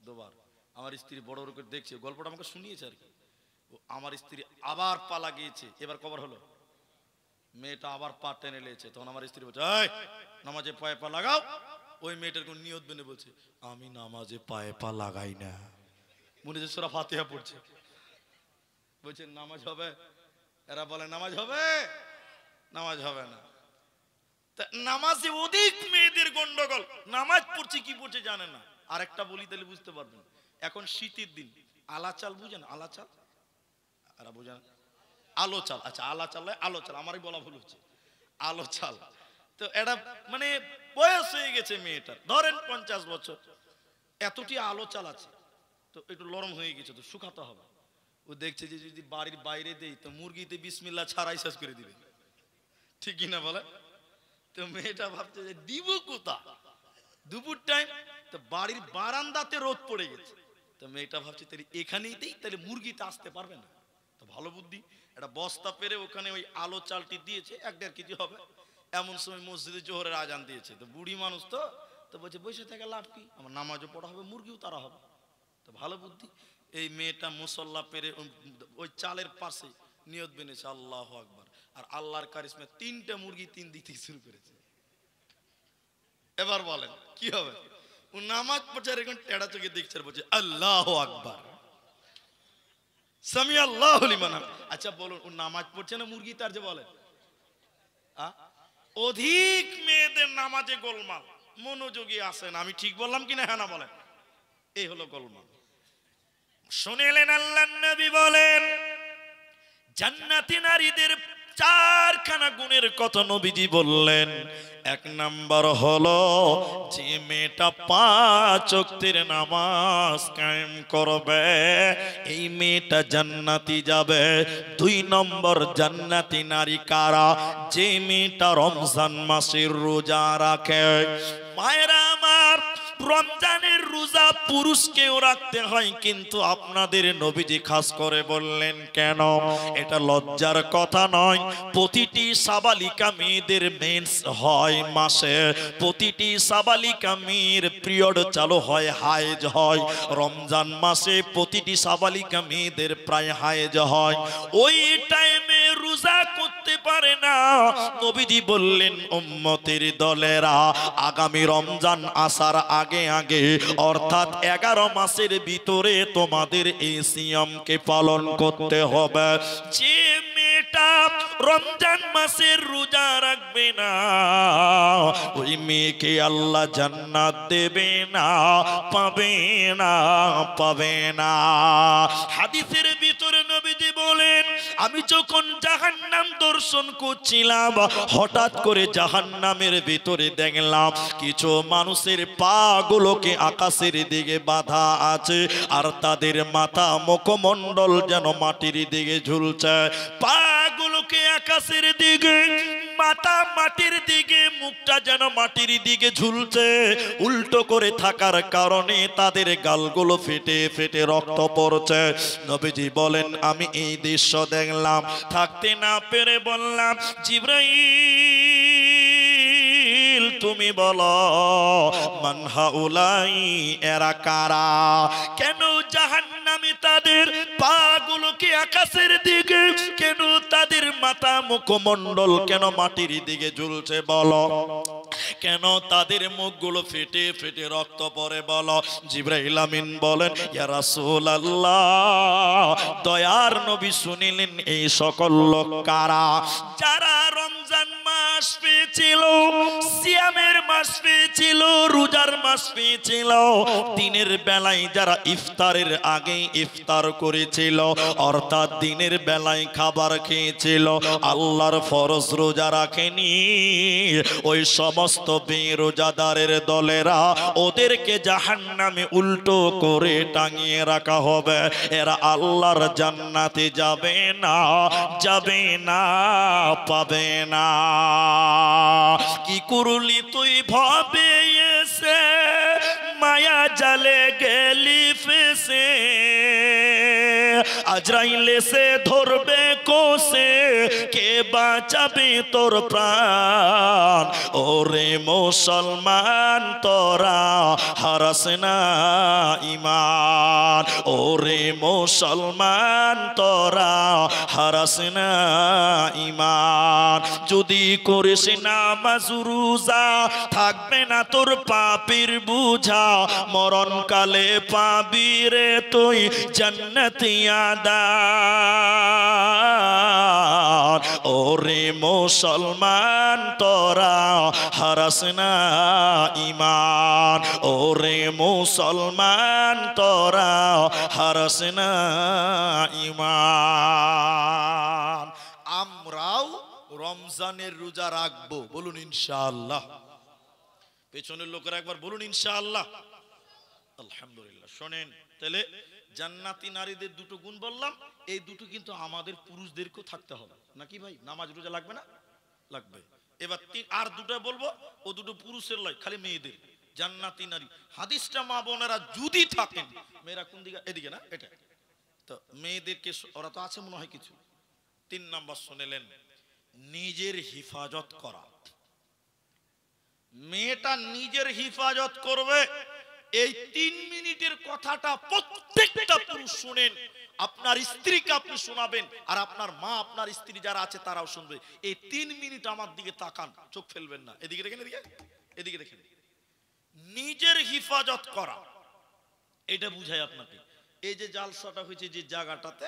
দুবার। আমার স্ত্রী বড় বড় করে দেখছে, গল্পটা আমাকে শুনিয়েছে আর কি। আমার স্ত্রী আবার পা লাগিয়েছে, এবার কবার হলো? মেয়েটা আবার পা টেনে নিয়েছে। তখন আমার স্ত্রী বলছে, এই নামাজে পায়ে পা লাগাও। ওই মেয়েটার কোন নিয়ত বেনে বলছে, আমি নামাজে পায়ে পা লাগাই না, মনে হচ্ছে সূরা ফাতিহা পড়ছে। বলছে নামাজ হবে? এরা বলে নামাজ হবে, নামাজ হবে না। নামাজে অধিক মেয়েদের গন্ডগোল, নামাজ পড়ছে কি পড়ছে জানে না। আর একটা বলি তাহলে বুঝতে পারবেন, এখন শীতের দিন আলা চাল বুঝেন? আলা চাল এরা বুঝেন? আলো চাল, আচ্ছা আলা চাল আলো চাল, আমারই বলা ভুল হচ্ছে, আলো চাল। তো এটা মানে বয়স হয়ে গেছে মেয়েটার, ধরেন 50 বছর, এতটি আলো চাল আছে, তো একটু নরম হয়ে গেছে, তো শুকাতে হবে। ও দেখছে যে যদি বাড়ির বাইরে দেই তো মুরগিতে বিসমিল্লাহ ছাড়াই শেষ করে দিবে, ঠিক কিনা বলে? তো মেয়েটা ভাবছে যে দিব কোথা, দুপুর টাইম, তো বাড়ির বারান্দাতে রোদ পড়ে গেছে। তো মেয়েটা ভাবছে তাহলে এখানেই দেই, তাহলে মুরগিতে আসতে পারবে না। তো ভালো বুদ্ধি, একটা বস্তা পেরে ওখানে ওই আলো চালটি দিয়েছে, 1-1.5 কেজি হবে। এমন সময় মসজিদে জোহরের আজান দিয়েছে, তো বুড়ি মানুষ তো, তো বলছে বসে থেকে লাভ কি, আমার নামাজও পড়া হবে, মুরগিও তারা হবে। তো ভালো বুদ্ধি, এই মেয়েটা মুসল্লা পেরে ওই চালের পাশে নিয়ত বেনেছে আল্লাহু আকবার, আর আল্লাহর কারিশমা 3টা মুরগি 3 দিক থেকে শুরু করেছে। এবার বলেন কি হবে? ও নামাজ পড়ছে এখন টেড়া চোখে দেখছে, বলছে আল্লাহু আকবার, সামি আল্লাহু লিমান হামিদ। আচ্ছা বলুন, ও নামাজ পড়ছে না মুরগি তার যে বলেন? অধিক মেয়েদের নামাজে গোলমাল, মনোযোগী আসেন, আমি ঠিক বললাম কিনা হ্যাঁ না বলেন? এই হলো গোলমাল। শুনেলেন আল্লাহর নবী বলেন, জান্নাতি নারীদের 4খানা গুণের কথা নবীজি বললেন। 1 নাম্বার হলো যে মেয়েটা 5 ওয়াক্তের নামাজ কায়েম করবে, এই মেয়েটা জান্নাতি যাবে। 2 নম্বর জান্নাতি নারী কারা? যে মেয়েটা রমজান মাসের রোজা রাখে। মায়েরা আমার, রমজানের রোজা পুরুষকেও রাখতে হয়, কিন্তু আপনাদের নবীজি খাস করে বললেন কেন? এটা লজ্জার কথা নয়। প্রতিটি সাবালিকা মেয়েদের মেন্স হয় মাসে, প্রতিটি সাবালিকা মেয়ের পিরিয়ড চালু হয়, হায়েজ হয়। রমজান মাসে প্রতিটি সাবালিকা মেয়েদের প্রায় হায়েজ হয়। ওই টাইমে রোজা করতে পারে না। নবীজি বললেন উম্মতের দলেরা আগামী রমজান আসার আগে আগে, অর্থাৎ 11 মাসের ভিতরে তোমাদের এই সিয়ামকে পালন করতে হবে। যে মেয়েটা রমজান মাসের রোজা রাখবে না, ওই মেয়েকে আল্লাহ জান্নাত দেবে না, পাবে না, পাবে না। হাদিসের ভিতরে নবীজি বলেন, আমি যখন জাহান্নাম দর্শন করছিলাম, হঠাৎ করে জাহান্নামের ভিতরে দেখলাম কিছু মানুষের পা গুলোকে আকাশের দিকে বাঁধা আছে, আর তাদের মাথা মুখমণ্ডল যেন মাটির দিকে ঝুলছে। পা গুলোকে আকাশের দিকে, মাথা মাটির দিকে, মুখটা যেন মাটির দিকে ঝুলছে। উল্টো করে থাকার কারণে তাদের গালগুলো ফেটে ফেটে রক্ত পড়ছে। নবীজি বলেন, আমি এই দৃশ্য দেখলাম, থাকতে না পেরে বললাম, জিবরাইল তুমি বলো মান হাউলাই, এরা কারা? কেন জাহান্নামে তাদের পা গুলোকে আকাশের দিকে, কেন তাদের মাথা মুখমণ্ডল কেন মাটির দিকে ঝুলছে বলো? কেন তাদের মুখগুলো ফেটে ফেটে রক্ত পড়ে বলো? জিবরাইল আমিন বলেন, ইয়া রাসূলুল্লাহ, দয়ার নবী শুনিলেন এই সকল লোক কারা? যারা রমজান মাস মাস পেয়েছিল, সিয়ামের মাস পেয়েছিল, রোজার মাস পেয়েছিল। দিনের বেলায় যারা ইফতারের আগে ইফতার করেছিল, অর্থাৎ দিনের বেলায় খাবার খেয়েছিল, আল্লাহর ফরজ রোজা রাখেনি, ওই সমস্ত বেরোজাদারের দলেরা ওদেরকে জাহান্নামে উল্টো করে টাঙিয়ে রাখা হবে। এরা আল্লাহর জান্নাতে যাবে না, যাবে না, পাবে না। কি করলি তুই ভাবে এসে, মায়া জালে গেলি ফেসে, আজরাইলে সে ধরবে কোসে, কে বাঁচাবে তোর প্রাণ? ওরে মুসলমান তোরা হারাস না ঈমান, ওরে মুসলমান তোরা হারাস না ঈমান। যদি করিস নামাজ রোজা, থাকবে না তোর পাপের বুঝা, মরণকালে পাবি রে তুই জান্নাতি আদান। ওরে মুসলমান তোরা হারাস না ঈমান, ওরে মুসলমান তোরা হারাস না ঈমান। আমরাও রমজানের রোজা রাখবো, বলুন ইনশাআল্লাহ। পেছনের লোকেরা একবার বলুন ইনশাআল্লাহ। আলহামদুলিল্লাহ। শোনেন তাহলে, জান্নাতি নারীদের দুটো গুণ বললাম, এই দুটো কিন্তু আমাদের পুরুষদেরকেও থাকতে হবে নাকি ভাই? নামাজ রোজা লাগবে না? লাগবে। এবার আর দুটো বলবো, ও দুটো পুরুষের লয়, খালি মেয়েদের। জান্নাতি নারী হাদিসটা মা বোনেরা যদি থাকেন, মেয়েরা কোন দিকে? এদিকে না, এটা তো মেয়েদেরকে ওরা তো আছে মনে হয় কিছু। 3 নাম্বার শুনেলেন, নিজের হিফাজত করা। মেয়েটা নিজের হিফাজত করবে। এই 3 মিনিটের কথাটা প্রত্যেকটা পুরুষ শুনেন। আপনার স্ত্রীকে আপনি শোনাবেন, আর আপনার মা, আপনার স্ত্রী যারা আছে তারাও শুনবে। এই 3 মিনিট আমার দিকে তাকান, চোখ ফেলবেন না। এদিকে দেখেন, এদিকে, এদিকে দেখেন। নিজের হিফাজত করা, এটা বুঝাই আপনাকে। এই যে জালসাটা হয়েছে যে জায়গাটাতে,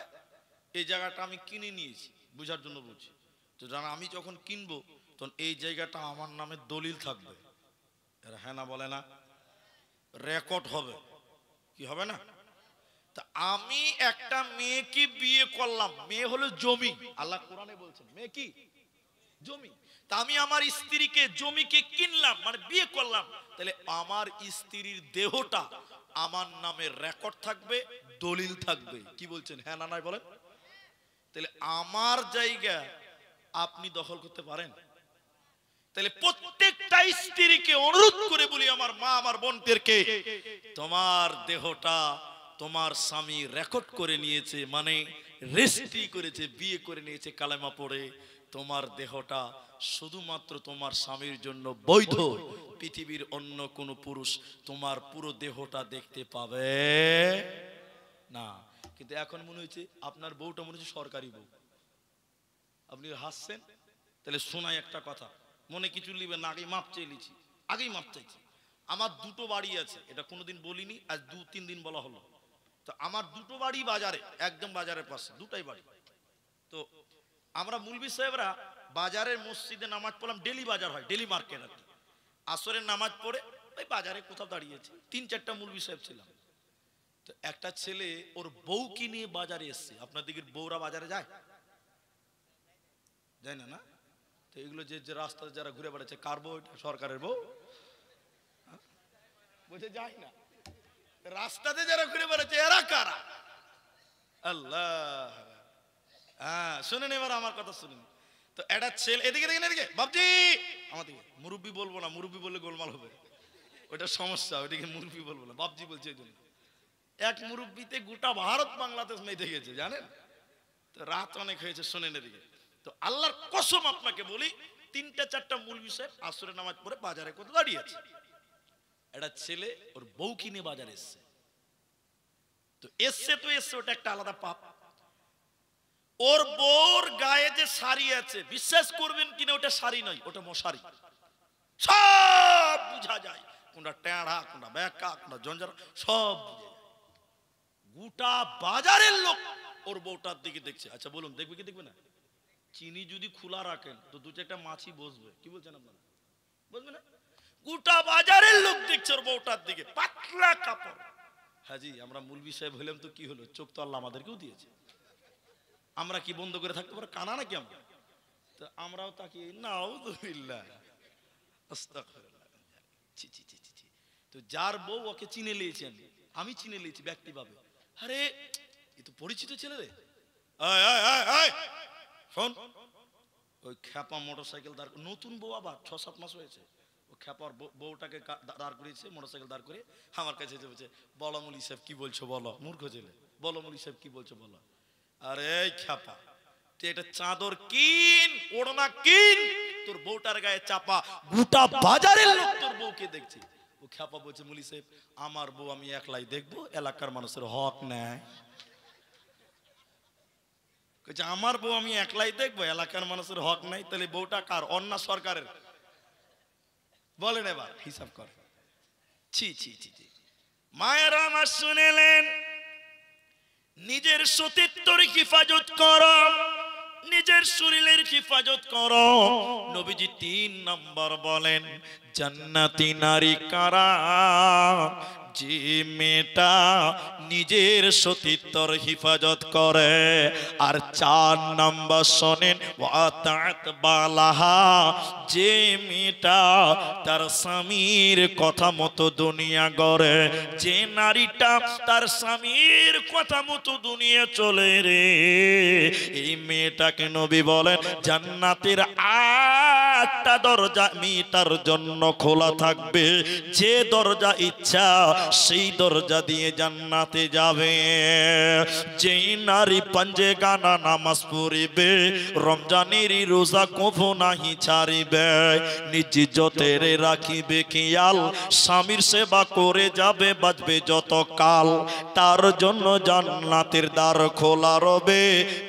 এই জায়গাটা আমি কিনে নিয়েছি, বুঝার জন্য বলছি। তো জানা, আমি যখন কিনবো তখন এই জায়গাটা আমার নামে দলিল থাকবে। এরা হ্যাঁ না বলে না? রেকর্ড হবে, কি হবে না? তা আমি একটা মেয়েকে বিয়ে করলাম, মেয়ে হলো জমি। আল্লাহ কোরআনে বলছেন মেয়ে কি? জমি। তা আমি আমার স্ত্রীকে জমিকে কিনলাম, মানে বিয়ে করলাম, তাহলে আমার স্ত্রীর দেহটা আমার নামে রেকর্ড থাকবে, দলিল থাকবে। কি বলছেন হ্যাঁ না নাই বলেন? তাহলে আমার জায়গা আপনি দখল করতে পারেন? তাহলে প্রত্যেকটা স্ত্রীকে অনুরোধ করে বলি, আমার মা, আমার বোনদেরকে, তোমার দেহটা তোমার স্বামী রেকর্ড করে নিয়েছে, মানে রেজিস্ট্রি করেছে, বিয়ে করে নিয়েছে কালেমা পড়ে। তোমার দেহটা শুধুমাত্র তোমার স্বামীর জন্য বৈধ। পৃথিবীর অন্য কোন পুরুষ তোমার পুরো দেহটা দেখতে পাবে না। কিন্তু এখন মনে হচ্ছে আপনার বউটা মনে হচ্ছে সরকারি বউ। আপনি হাসছেন, তাহলে শোনাই একটা কথা, মনে কিছু নিবেন না। আগেই মাপ চেয়ে নিয়েছি, আগেই মাপ চাইছি। আমার 2টো বাড়ি আছে, এটা কোনোদিন বলিনি, আজ 2-3 দিন বলা হলো। তো আমার 2টো বাড়ি বাজারে, একদম বাজারের পাশে 2টাই বাড়ি। তো আমরা মুলবি সাহেবরা বাজারের মসজিদে নামাজ পড়লাম, ডেলি বাজার হয়, ডেলি মার্কেট আর কি। আসরের নামাজ পড়ে ওই বাজারে কোথাও দাঁড়িয়েছি, 3-4টা মুলবি সাহেব ছিলাম। তো একটা ছেলে ওর বউকে নিয়ে বাজারে এসছে। আপনার দিকের বউরা বাজারে যায়? যায় না, না? তো এগুলো যে রাস্তায় যারা ঘুরে বেড়াচ্ছে, কার বউ? সরকারের বউ? বুঝে যায় না। রাস্তাতে যারা ঘুরে বেড়াচ্ছে এরা কারা? আল্লাহ। হ্যাঁ, শুনেন এবার আমার কথা শুনেন। তো একটা ছেলে, এদিকে দেখেন, এদিকে বাবজি, আমার দিকে। মুরব্বি বলবো না, মুরব্বি বললে গোলমাল হবে, ওইটা সমস্যা। ওইদিকে মুরব্বি বলবো না, বাবজি বলছে। এই জন্য এক মুরব্বিতে গোটা ভারত বাংলাদেশ মেতে গেছে, জানেন? তো রাত অনেক হয়েছে, শোনেন এদিকে। তো আল্লাহর কসম আপনাকে বলি, 3-4টা মুলবি সাহেব আসরের নামাজ পড়ে বাজারে কোথাও দাঁড়িয়ে আছে। একটা ছেলে ওর বউ কিনে বাজারে এসছে। তো এসছে তো এসছে, ওটা একটা আলাদা পাপ। ওর বউর গায়ে যে শাড়ি আছে, বিশ্বাস করবেন কিনা, ওটা শাড়ি নয়, ওটা মশারি। সব বুঝা যায়, কোনটা টেঁড়া, কোনটা বেঁকা, কোনটা জঞ্জার, সব গোটা বাজারের লোক ওর বউটার দিকে দেখছে। আচ্ছা বলুন, দেখবে কি দেখবে না? চিনি যদি খোলা রাখেন তো দু চারটা মাছি বসবে, কি বলছেন আপনারা? বসবে না? গোটা বাজারের লোক দেখছে ওর বউটার দিকে, পাতলা কাপড়। হাজি আমরা মৌলভী সাহেব হইলাম তো কি হলো, চোখ তো আল্লাহ আমাদেরকেও দিয়েছে, আমরা কি বন্ধ করে থাকতে পারো? কানা নাকি আমরা? তো আমরাও তাকে নাউযুবিল্লাহ আস্তাগফিরুল্লাহ। ছি ছি ছি ছি। তো যার বউ ওকে চিনে নিয়েছেন, আমি চিনে নিয়েছি ব্যক্তিভাবে। আরে এ তো পরিচিত ছেলে রে। শোন, ওই খ্যাপা মোটরসাইকেল দাঁড়, নতুন বউ আবার 6-7 মাস হয়েছে, ও খ্যাপার বউটাকে দাঁড় করিয়েছে, মোটরসাইকেল দাঁড় করে আমার কাছে এসে বলছে, বলো মৌলভী সাহেব কি বলছো বলো। মূর্খ ছেলে, বলো মৌলভী সাহেব কি বলছো বলো। আরে খ্যাপা, তুই এটা চাদর কিন, ওড়না কিন, তোর বউটার গায়ে চাপা, গোটা বাজারের লোক তোর বউকে দেখছে। ও খ্যাপা বলছে, মৌলভী সাহেব আমার বউ আমি একলাই দেখবো, এলাকার মানুষের হক নেয়। আমার বউ আমি একলাই দেখবো, এলাকার মানুষের হক নাই? তাহলে বউটা কার? অন্য সরকারের? বলেন এবার হিসাব কর। ছি ছি ছি ছি। মায়েরা আমার শুনেলেন, নিজের সতীত্বর হিফাজত করো, নিজের শরীরের হিফাজত করো। নবীজি 3 নাম্বার বলেন, জান্নাতি নারী কারা? যে মেয়েটা নিজের সতীত্বর হিফাজত করে। আর 4 নাম্বার শোনেন, ওয়াতাত বালাহা, যে মেয়েটা তার স্বামীর কথা মতো দুনিয়া গড়ে, যে নারীটা তার স্বামীর কথা মতো দুনিয়া চলে রে, এই মেয়েটাকে নবী বলেন জান্নাতের 8টা দরজা মেয়েটার জন্য খোলা থাকবে। যে দরজা ইচ্ছা সেই দরজা দিয়ে জান্নাতে যাবে। যেই নারী পাঞ্জে গানা নামাজ পড়িবে, রমজানের রোজা কভু নাহি ছাড়িবে, নিজ ইজ্জতের রাখিবে খেয়াল, স্বামীর সেবা করে যাবে বাঁচবে যত কাল, তার জন্য জান্নাতের দ্বার খোলা রবে।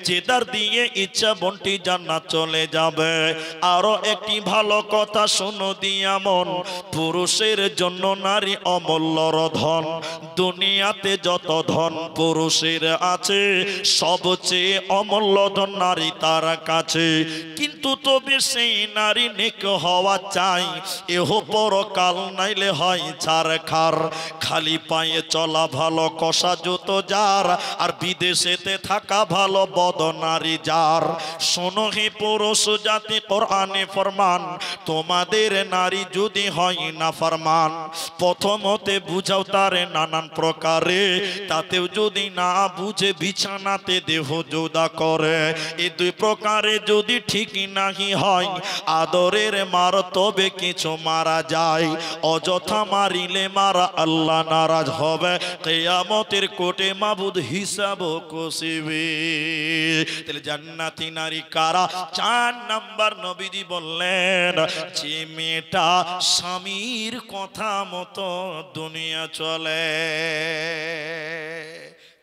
যে দ্বার দিয়ে ইচ্ছা বন্টি জান্নাত চলে যাবে। আরো একটি ভালো কথা শোনো দিয়া মন, পুরুষের জন্য নারী অমূল্য ধন। দুনিয়াতে যত ধন পুরুষের আছে, সবচেয়ে অমূল্য ধন নারী তার কাছে। কিন্তু তবে সেই নারী নেক হওয়া চাই, এহ পরকাল নাইলে হয় ছারখার। খালি পায়ে চলা ভালো কষা জুতো যার, আর বিদেশেতে থাকা ভালো বদ নারী যার। শোনো হে পুরুষ জাতি, কোরআনে ফরমান, তোমাদের নারী যদি হয় না ফরমান, প্রথমতে বুঝাও তারে নানান প্রকারে, তাতেও যদি না বুঝে বিছানাতে দেহ জোদা করে। এই 2 প্রকারে যদি ঠিক নাহি হয়, আদরের মার তবে কিছু মারা যায়, অযথা মারিলে মারা আল্লাহ নারাজ হবে, কিয়ামতের কোর্টে মাবুদ হিসাব কষিবে। তাহলে জান্নাতি নারী কারা? 4 নাম্বার নবীজি বললেন, যে মেয়েটা স্বামীর কথা মতো দুনিয়া চলে।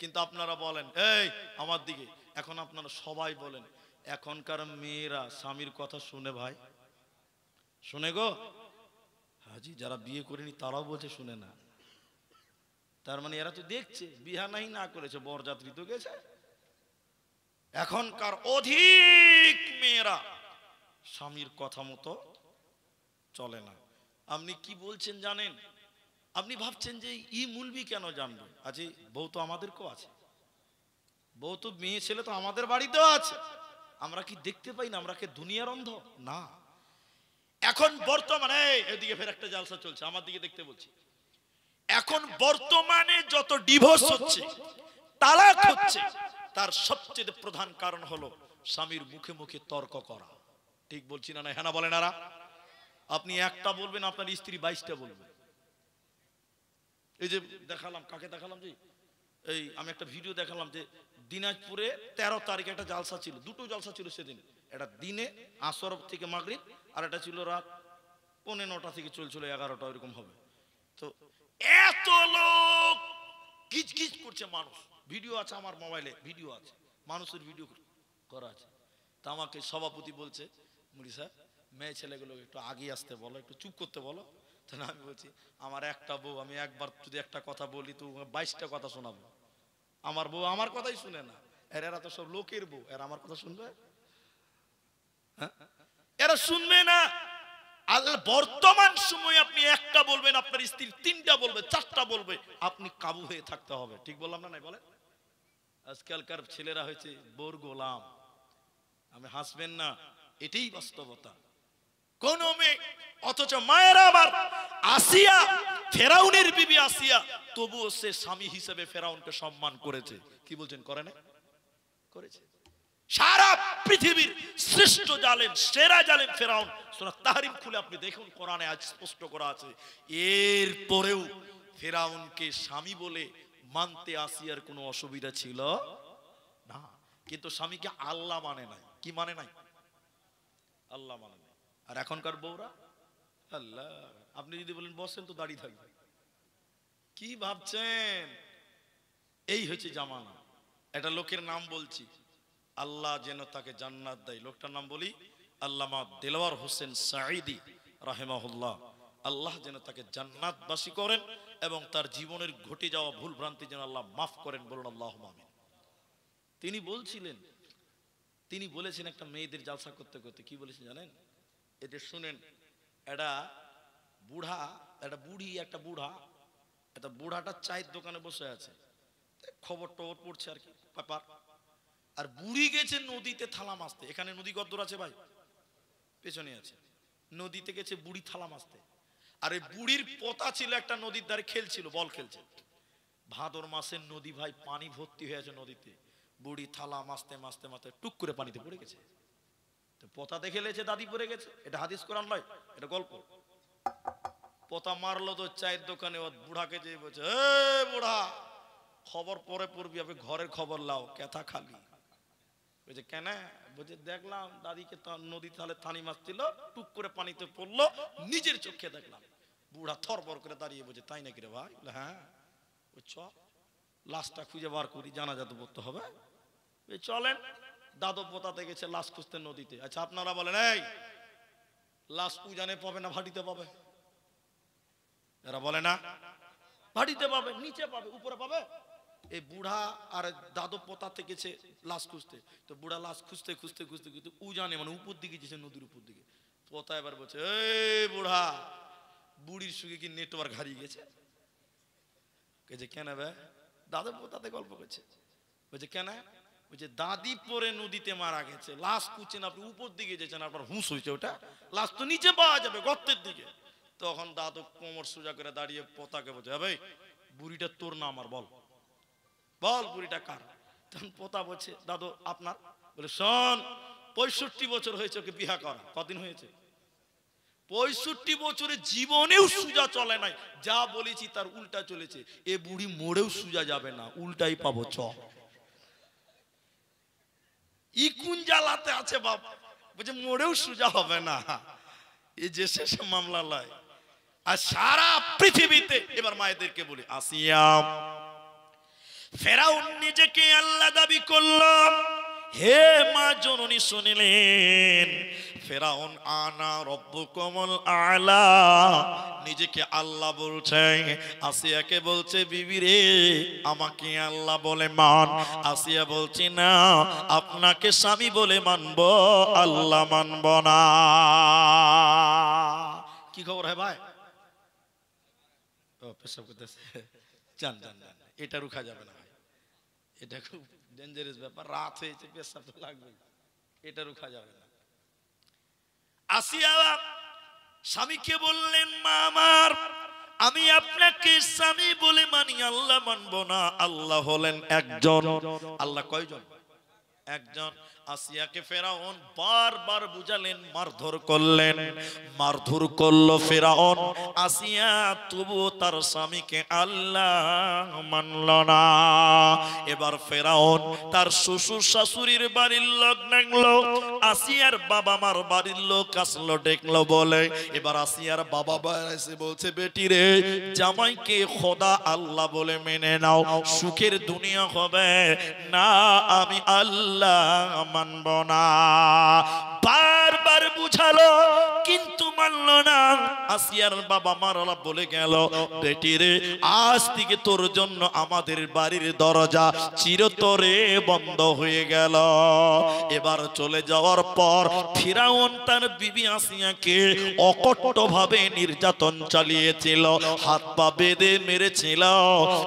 কিন্তু আপনারা বলেন, এই আমার দিকে এখন আপনারা সবাই বলেন, এখনকার মেয়েরা স্বামীর কথা শুনে? ভাই শুনে গো? হাজি যারা বিয়ে করেনি তারাও বলছে শুনে না। তার মানে এরা তো দেখছে, বিয়া নাই না করেছে, বরযাত্রী তো গেছে। এখনকার অধিক মেয়েরা স্বামীর কথা মতো চলে না। আপনি কি বলছেন জানেন? আপনি ভাবছেন যে ই মুলবি কেন জানবে? আজি বউ তো আমাদেরকেও আছে, বউ তো মেয়ে ছেলে তো আমাদের বাড়িতেও আছে। আমরা কি দেখতে পাই না? আমরা কি দুনিয়ার অন্ধ? না। এখন বর্তমানে এদিকে ফের একটা জালসা চলছে, আমার দিকে দেখতে বলছি। এখন বর্তমানে যত ডিভোর্স হচ্ছে, তালাক হচ্ছে, তার সবচেয়ে প্রধান কারণ হলো স্বামীর মুখে মুখে তর্ক করা। ঠিক বলছি না? হ্যাঁ না বলেন? আরা আপনি একটা বলবেন, আপনার স্ত্রী 22টা বলবে। এই যে দেখালাম, কাকে দেখালাম, যে এই আমি একটা ভিডিও দেখালাম যে দিনাজপুরে 13 তারিখে একটা জালসা ছিল, 2টো জালসা ছিল সেদিন। এটা দিনে আসর থেকে মাগরিব, আর এটা ছিল রাত 9:45 থেকে চলছিল 11টা এরকম হবে। তো এত লোক গিজ গিজ করছে মানুষ, ভিডিও আছে আমার মোবাইলে, ভিডিও আছে, মানুষের ভিডিও করা আছে। তা আমাকে সভাপতি বলছে, মুড়ি স্যার মেয়ে ছেলেগুলো একটু আগে আসতে বলো, একটু চুপ করতে বলো। তাহলে আমি বলছি, আমার একটা বউ, আমি একবার যদি একটা কথা বলি তো 22টা কথা শোনাবো। আমার বউ আমার কথাই শুনে না, এরা তো সব লোকের বউ, এরা আমার কথা শুনবে? হ্যাঁ? এরা শুনবে না। বর্তমান সময়ে আপনি একটা বলবেন, আপনার স্ত্রী তিনটা বলবে, চারটা বলবে, আপনি কাবু হয়ে থাকতে হবে। ঠিক বললাম না? নাই বলেন? আজকালকার ছেলেরা হয়েছে বোর গোলাম। আমি হাসবেন না, এটাই বাস্তবতা। কোন মেয়ে, অথচ মায়েরা আবার আসিয়া, ফেরাউনের বিবি আসিয়া, তবুও সে স্বামী হিসেবে ফেরাউনকে সম্মান করেছে। কি বলছেন? করে না? করেছে। সারা পৃথিবীর শ্রেষ্ঠ জালেম, সেরা জালেম ফেরাউন। সূরা তাহরিম খুলে আপনি দেখুন, কোরআনে আজ স্পষ্ট করা আছে। এর পরেও ফেরাউনকে স্বামী বলে মানতে আসিয়ার কোনো অসুবিধা ছিল না। কিন্তু স্বামীকে আল্লাহ মানে নাই। কি মানে নাই? আল্লাহ মানে নাই। আর এখনকার বউরা আল্লাহ, আপনি যদি বলেন বসেন তো দাঁড়িয়ে থাকবে। কি ভাবছেন? এই হচ্ছে জামানা। একটা লোকের নাম বলছি, আল্লাহ যেন তাকে জান্নাত দেয়। লোকটার নাম বলি, আল্লামা দেলোয়ার হোসেন সাঈদী রাহিমাহুল্লাহ। আল্লাহ যেন তাকে জান্নাতবাসী করেন এবং তার জীবনের ঘটে যাওয়া ভুল ভ্রান্তি যেন আল্লাহ মাফ করেন। বলুন আল্লাহুম্মা আমিন। তিনি বলছিলেন, তিনি বলেছেন একটা মেয়েদের জালসা করতে করতে, কি বলেছেন জানেন? এতে শুনেন। একটা বুড়া, একটা বুড়ি, একটা বুড়া, একটা বুড়াটা চায়ের দোকানে বসে আছে, খবর টবর পড়ছে আর কি, পেপার। আর বুড়ি গেছে নদীতে থালা মাছতে। এখানে নদী গদ্দর আছে ভাই, পেছনে আছে। নদীতে গেছে বুড়ি থালা মাছতে। আর এই বুড়ির পোতা ছিল একটা নদীর ধারে, খেলছিল, বল খেলছে। ভাদর মাসের নদী ভাই, পানি ভর্তি হয়ে আছে নদীতে। বুড়ি থালা মাছতে মাছতে মাছতে টুক করে পানিতে পড়ে গেছে। তো পোতা দেখে লেছে দাদি পড়ে গেছে। এটা হাদিস কোরআন নয়, এটা গল্প। পোতা মারলো তো চায়ের দোকানে, ও বুড়াকে যে বলছে, এ বুড়া, খবর পরে পড়বি, আপনি ঘরের খবর লাও, কেথা খালি। বলছে কেন? বলছে দেখলাম দাদিকে নদী তাহলে থানি মাছ ছিল, টুক করে পানিতে পড়লো, নিজের চোখে দেখলাম। বুড়া থরবর করে দাঁড়িয়ে বলছে, তাই নাকি রে ভাই? হ্যাঁ। চ লাশটা খুঁজে বার করি, জানাজা তো পড়তে হবে। চলেন। দাদু পোতাতে গেছে লাশ খুঁজতে নদীতে। আচ্ছা আপনারা বলেন, এই লাশ উজানে পাবে না ভাটিতে পাবে? এরা বলে না ভাটিতে পাবে, নিচে পাবে, উপরে পাবে? এই বুড়া আর দাদু পোতাতে গেছে লাশ খুঁজতে। তো বুড়া লাশ খুঁজতে খুঁজতে খুঁজতে খুঁজতে উজানে, মানে উপর দিকে গেছে, নদীর উপর দিকে। পোতা এবার বলছে, এই বুড়া, বুড়ির সঙ্গে কি নেটওয়ার্ক হারিয়ে গেছে? কেন বে? দাদু পোতাতে গল্প করছে। বলছে কেন? বলছে দাদি পরে নদীতে মারা গেছে, লাশ খুঁজছেন আপনি, উপর দিকে যেছেন, আপনার হুঁশ হয়েছে, ওটা লাশ তো নিচে পাওয়া যাবে, গর্তের দিকে। তখন দাদু কোমর সোজা করে দাঁড়িয়ে পোতাকে বলছে, ভাই বুড়িটা তোর না আমার? বল বল বুড়িটা কার? তখন পোতা বলছে, দাদু আপনার। বলে শোন, 65 বছর হয়েছে ওকে বিয়া করা। কদিন হয়েছে? 65 বছরে জীবনেও সুজা চলে নাই। যা বলেছি তার উল্টা চলেছে। এ বুড়ি মরেও সুজা যাবে না, উল্টাই পাবো। চ ই কোন জ্বালাতে আছে বাপ? বলছে মরেও সুজা হবে না। এই যে শেষে মামলা লয়। আর সারা পৃথিবীতে, এবার মায়েদেরকে বলি, আসিয়া ফেরাউন নিজেকে আল্লাহ দাবি করলো। হে মা জননী শুনিলেন, ফেরাউন আনা রব্বুকুমুল আলা, নিজেকে আল্লাহ বলছে। আসিয়াকে বলছে, বিবি রে আমাকে আল্লাহ বলে মান। আসিয়া বলছে না, আপনাকে স্বামী বলে মানব, আল্লাহ মানব না। কি খবর হয় ভাই? ও পেশাব করতেছে, জান জান জান, এটা রুখা যাবে না ভাই, এটা খুব ডেঞ্জারাস ব্যাপার। রাত হয়েছে, পেশাব তো লাগবে, এটা রুখা যাবে না। আসিয়া স্বামীকে বললেন, মা আমার, আমি আপনাকে স্বামী বলে মানি, আল্লাহ মানবো না। আল্লাহ হলেন একজন। আল্লাহ কয়জন? একজন। আসিয়াকে ফেরাউন বারবার বুঝালেন, মারধর করলেন, মারধর করলো ফেরাউন। আসিয়া তবু তার স্বামীকে আল্লাহ মানল না। এবার ফেরাউন তার শ্বশুর শাশুড়ির বাড়ির লোক ডাকলো, আসিয়ার বাবা মার বাড়ির লোক আসলো, ডেকলো বলে। এবার আসিয়ার বাবা এসে বলছে, বেটি রে, জামাইকে খোদা আল্লাহ বলে মেনে নাও, সুখের দুনিয়া হবে না, আমি আল্লাহ মানব না। বারবার বুঝালো, কিন্তু মানল না। আসিয়ার বাবা মারা বলে গেল, বেটি রে, আজ থেকে তোর জন্য আমাদের বাড়ির দরজা চিরতরে বন্ধ হয়ে গেল। এবার চলে যাওয়ার পর ফিরাউন তার বিবি আসিয়াকে অকট্টভাবে নির্যাতন চালিয়েছিল, হাত পা বেঁধে মেরেছিল।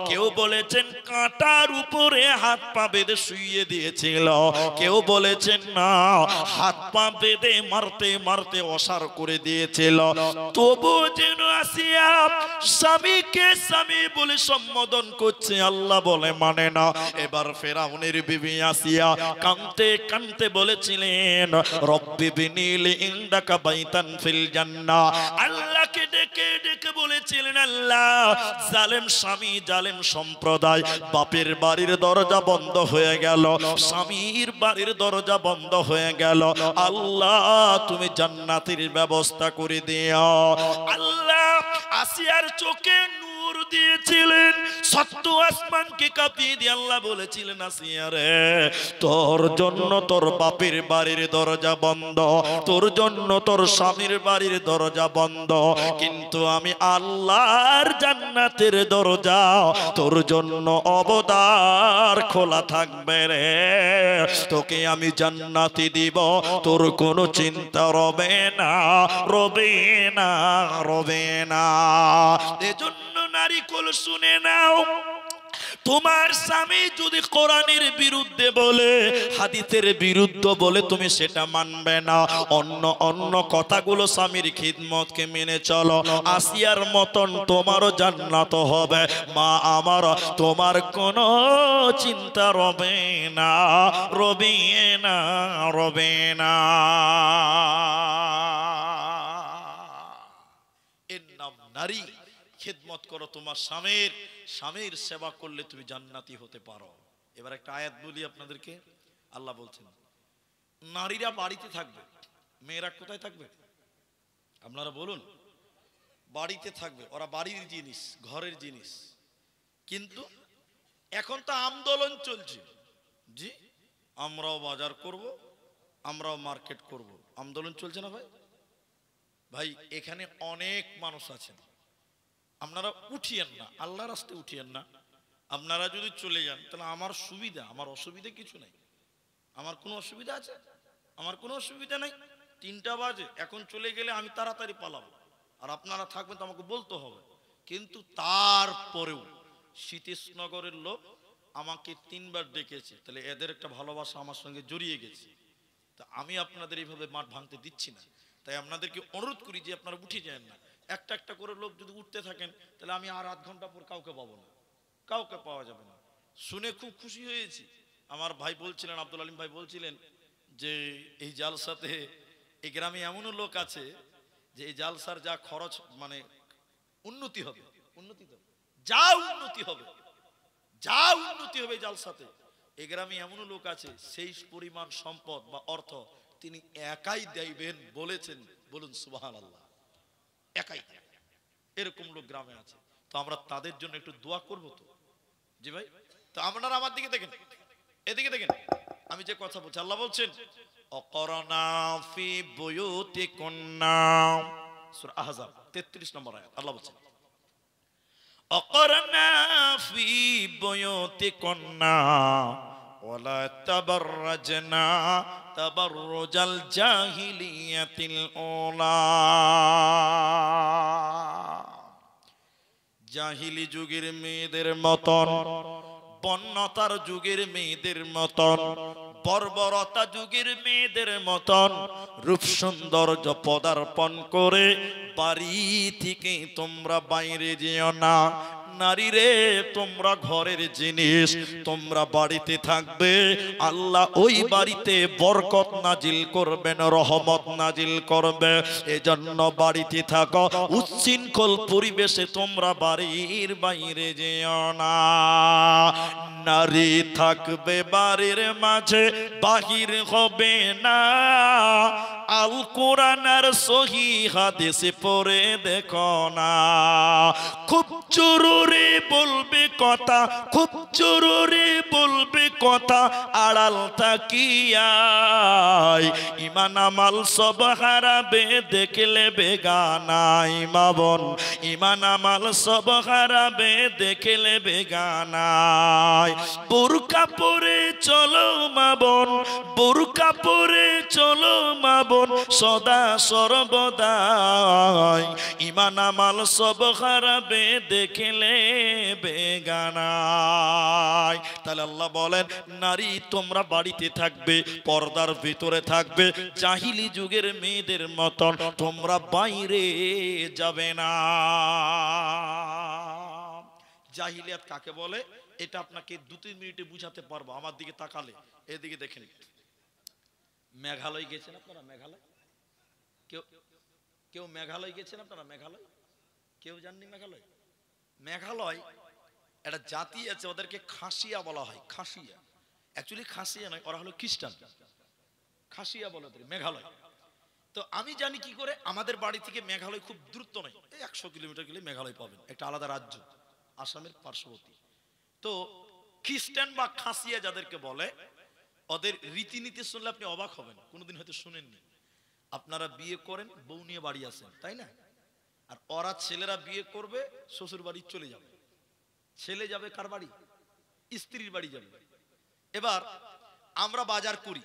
কেউ বলেছেন কাঁটার উপরে হাত পা বেঁধে শুইয়ে দিয়েছিল, কেউ বলেছেন না, হাত পা বেঁধে মারতে মারতে অসার করে দিয়েছিল। তবু যেন আসিয়া স্বামীকে স্বামী বলে সম্বোধন করছে, আল্লাহ বলে মানে না। এবার ফেরাউনের বিবি আসিয়া কাঁদতে কাঁদতে বলেছিলেন, রব্বি বিনিলি ইনদাকা বাইতান ফিল জান্নাহ। আল্লাহকে ডেকে ডেকে বলেছিলেন, আল্লাহ, জালেম স্বামী জালেম সম্প্রদায়, বাপের বাড়ির দরজা বন্ধ হয়ে গেল, স্বামীর বাড়ির দরজা বন্ধ হয়ে গেল, আল্লাহ তুমি জান্নাতের ব্যবস্থা করে দিও। আল্লাহ আসিয়ার চোখে নূর দিয়েছিলেন, সত্য আসমানকে কাঁপিয়ে দিয়ে আল্লাহ বলেছিলেন, আসিয়া রে, তোর জন্য তোর বাপের বাড়ির দরজা বন্ধ, তোর জন্য তোর স্বামীর বাড়ির দরজা বন্ধ, কিন্তু আমি আল্লাহর জান্নাতের দরজা তোর জন্য অবদার খোলা থাকবে রে। তোকে আমি জান্নাতি দিব, তোর কোনো চিন্তা রবে না, রবে না, রবে না। এজন্য নারী কুল শুনে নাও, তোমার স্বামী যদি কোরআনের বিরুদ্ধে বলে, হাদিসের বিরুদ্ধে বলে, তুমি সেটা মানবে না। অন্য অন্য কথাগুলো স্বামীর খিদমতকে মেনে চলো, আসিয়ার মতন তোমারও জান্নাত হবে। মা আমার, তোমার কোনো চিন্তা রবে না, রবে না, রবে না। এর নাম নারী। খিদমত করো তোমার স্বামীর, স্বামীর সেবা করলে তুমি জান্নাতি হতে পারো। এবার একটা আয়াত বলি আপনাদেরকে। আল্লাহ বলছেন, নারীরা বাড়িতে থাকবে, মেয়েরা কোথায় থাকবে? আপনারা বলুন। বাড়িতে থাকবে, ওরা বাড়ির জিনিস, ঘরের জিনিস। কিন্তু এখন তো আন্দোলন চলছে, জি, আমরাও বাজার করব, আমরাও মার্কেট করব, আন্দোলন চলছে না ভাই? ভাই এখানে অনেক মানুষ আছেন, আপনারা উঠিয়েন না, আল্লাহর রাস্তায় উঠিয়েন না। আপনারা যদি চলে যান তাহলে আমার সুবিধা, আমার অসুবিধা কিছু নেই। আমার কোনো অসুবিধা আছে? আমার কোনো অসুবিধা নেই। 3টা বাজে, এখন চলে গেলে আমি তাড়াতাড়ি পালাবো, আর আপনারা থাকবেন তো আমাকে বলতে হবে। কিন্তু তারপরেও শীতেশনগরের লোক আমাকে 3বার ডেকেছে, তাহলে এদের একটা ভালোবাসা আমার সঙ্গে জড়িয়ে গেছে। তা আমি আপনাদের এইভাবে মাঠ ভাঙতে দিচ্ছি না। তাই আপনাদেরকে অনুরোধ করি যে আপনারা উঠে যান না। একটা একটা করে লোক যদি উঠতে থাকেন তাহলে আমি আর আধ ঘন্টা পর কাউকে পাবো না, কাউকে পাওয়া যাবে না। শুনে খুব খুশি হয়েছি। আমার ভাই বলছিলেন, আব্দুল আলিম ভাই বলছিলেন যে এই জালসাতে এই গ্রামে এমনও লোক আছে যে এই জালসার যা খরচ, মানে উন্নতি হবে, উন্নতি তো যা উন্নতি হবে, যা উন্নতি হবে জালসাতে, এই গ্রামে এমনও লোক আছে সেই পরিমাণ সম্পদ বা অর্থ তিনি একাই দেবেন বলেছেন। বলুন সুবহানাল্লাহ। একাই, এরকম লোক গ্রামে আছে। তো আমরা তাদের জন্য একটু দোয়া করব তো, জি ভাই। তো আপনারা আমার দিকে দেখেন, এদিকে দেখেন, আমি যে কথা বলছি, আল্লাহ বলছেন, অকরনা ফি বুয়ুতিকুন্না, সূরা আহজাব 33 নম্বর আয়াত। আল্লাহ বলছেন, অকরনা ফি বুয়ুতিকুন্না ওয়ালা তাবাররাজনা তাবাররুজাল জাহিলিয়াতিল উলা। জাহিলি যুগের মেয়েদের মতন, বন্যতার যুগের মেয়েদের মতন, বর্বরতা যুগের মেয়েদের মতন রূপ সৌন্দর্য পদার্পণ করে বাড়ি থেকে তোমরা বাইরে যেও না। নারী রে, তোমরা ঘরের জিনিস, তোমরা বাড়িতে থাকবে, আল্লাহ ওই বাড়িতে বরকত নাজিল করবেন, রহমত নাজিল করবে। এজন্য বাড়িতে থাকো, উচ্ছৃঙ্খল পরিবেশে তোমরা বাড়ির বাইরে যেও না। নারী থাকবে বাড়ির মাঝে, বাহির হবে না, আল কোরআন আর সহি হাদিসে পড়ে দেখো না। খুব জরুরি বলবে কথা, খুব জরুরি বলবে কথা, আড়াল তাকিয়ায় ইমান আমাল সব হারাবে দেখলে বেগানাই মাবন, ইমান আমাল সব হারাবে দেখলে বেগানাই। বোরকা পরে চলো মাবন, বোরকা পরে চলো মাবন, সদা সর্বদাই ইমান আমাল সব হারাবে দেখলে বেগানাই। তাহলে আল্লাহ বলেন, নারী তোমরা বাড়িতে থাকবে, পর্দার ভিতরে থাকবে, জাহিলি যুগের মেয়েদের মতন তোমরা বাইরে যাবে না। জাহিলিয়াত কাকে বলে এটা আপনাকে 2-3 মিনিটে বুঝাতে পারবো। আমার দিকে তাকালে, এদিকে দেখেন। মেঘালয় গেছেন আপনারা? মেঘালয় কেউ কেউ মেঘালয় গেছেন আপনারা? মেঘালয় কেউ জাননি? মেঘালয়, মেঘালয় একটা জাতি আছে, ওদেরকে খাসিয়া বলা হয়। খাসিয়া, অ্যাকচুয়ালি খাসিয়া নয়, ওরা হলো খ্রিস্টান। খাসিয়া বলে ওদের মেঘালয়। তো আমি জানি কি করে, আমাদের বাড়ি থেকে মেঘালয় খুব দূরত্ব নয়, এই 100 কিলোমিটার গেলে মেঘালয় পাবেন, একটা আলাদা রাজ্য, আসামের পার্শ্ববর্তী। তো খ্রিস্টান বা খাসিয়া যাদেরকে বলে, ওদের রীতিনীতি শুনলে আপনি অবাক হবেন, কোনোদিন হয়তো শুনেননি। আপনারা বিয়ে করেন, বউ নিয়ে বাড়ি আসেন, তাই না? আর ওরা ছেলেরা বিয়ে করবে, শ্বশুর বাড়ি চলে যাবে। ছেলে যাবে কার বাড়ি? স্ত্রীর বাড়ি যাবে। এবার আমরা বাজার করি,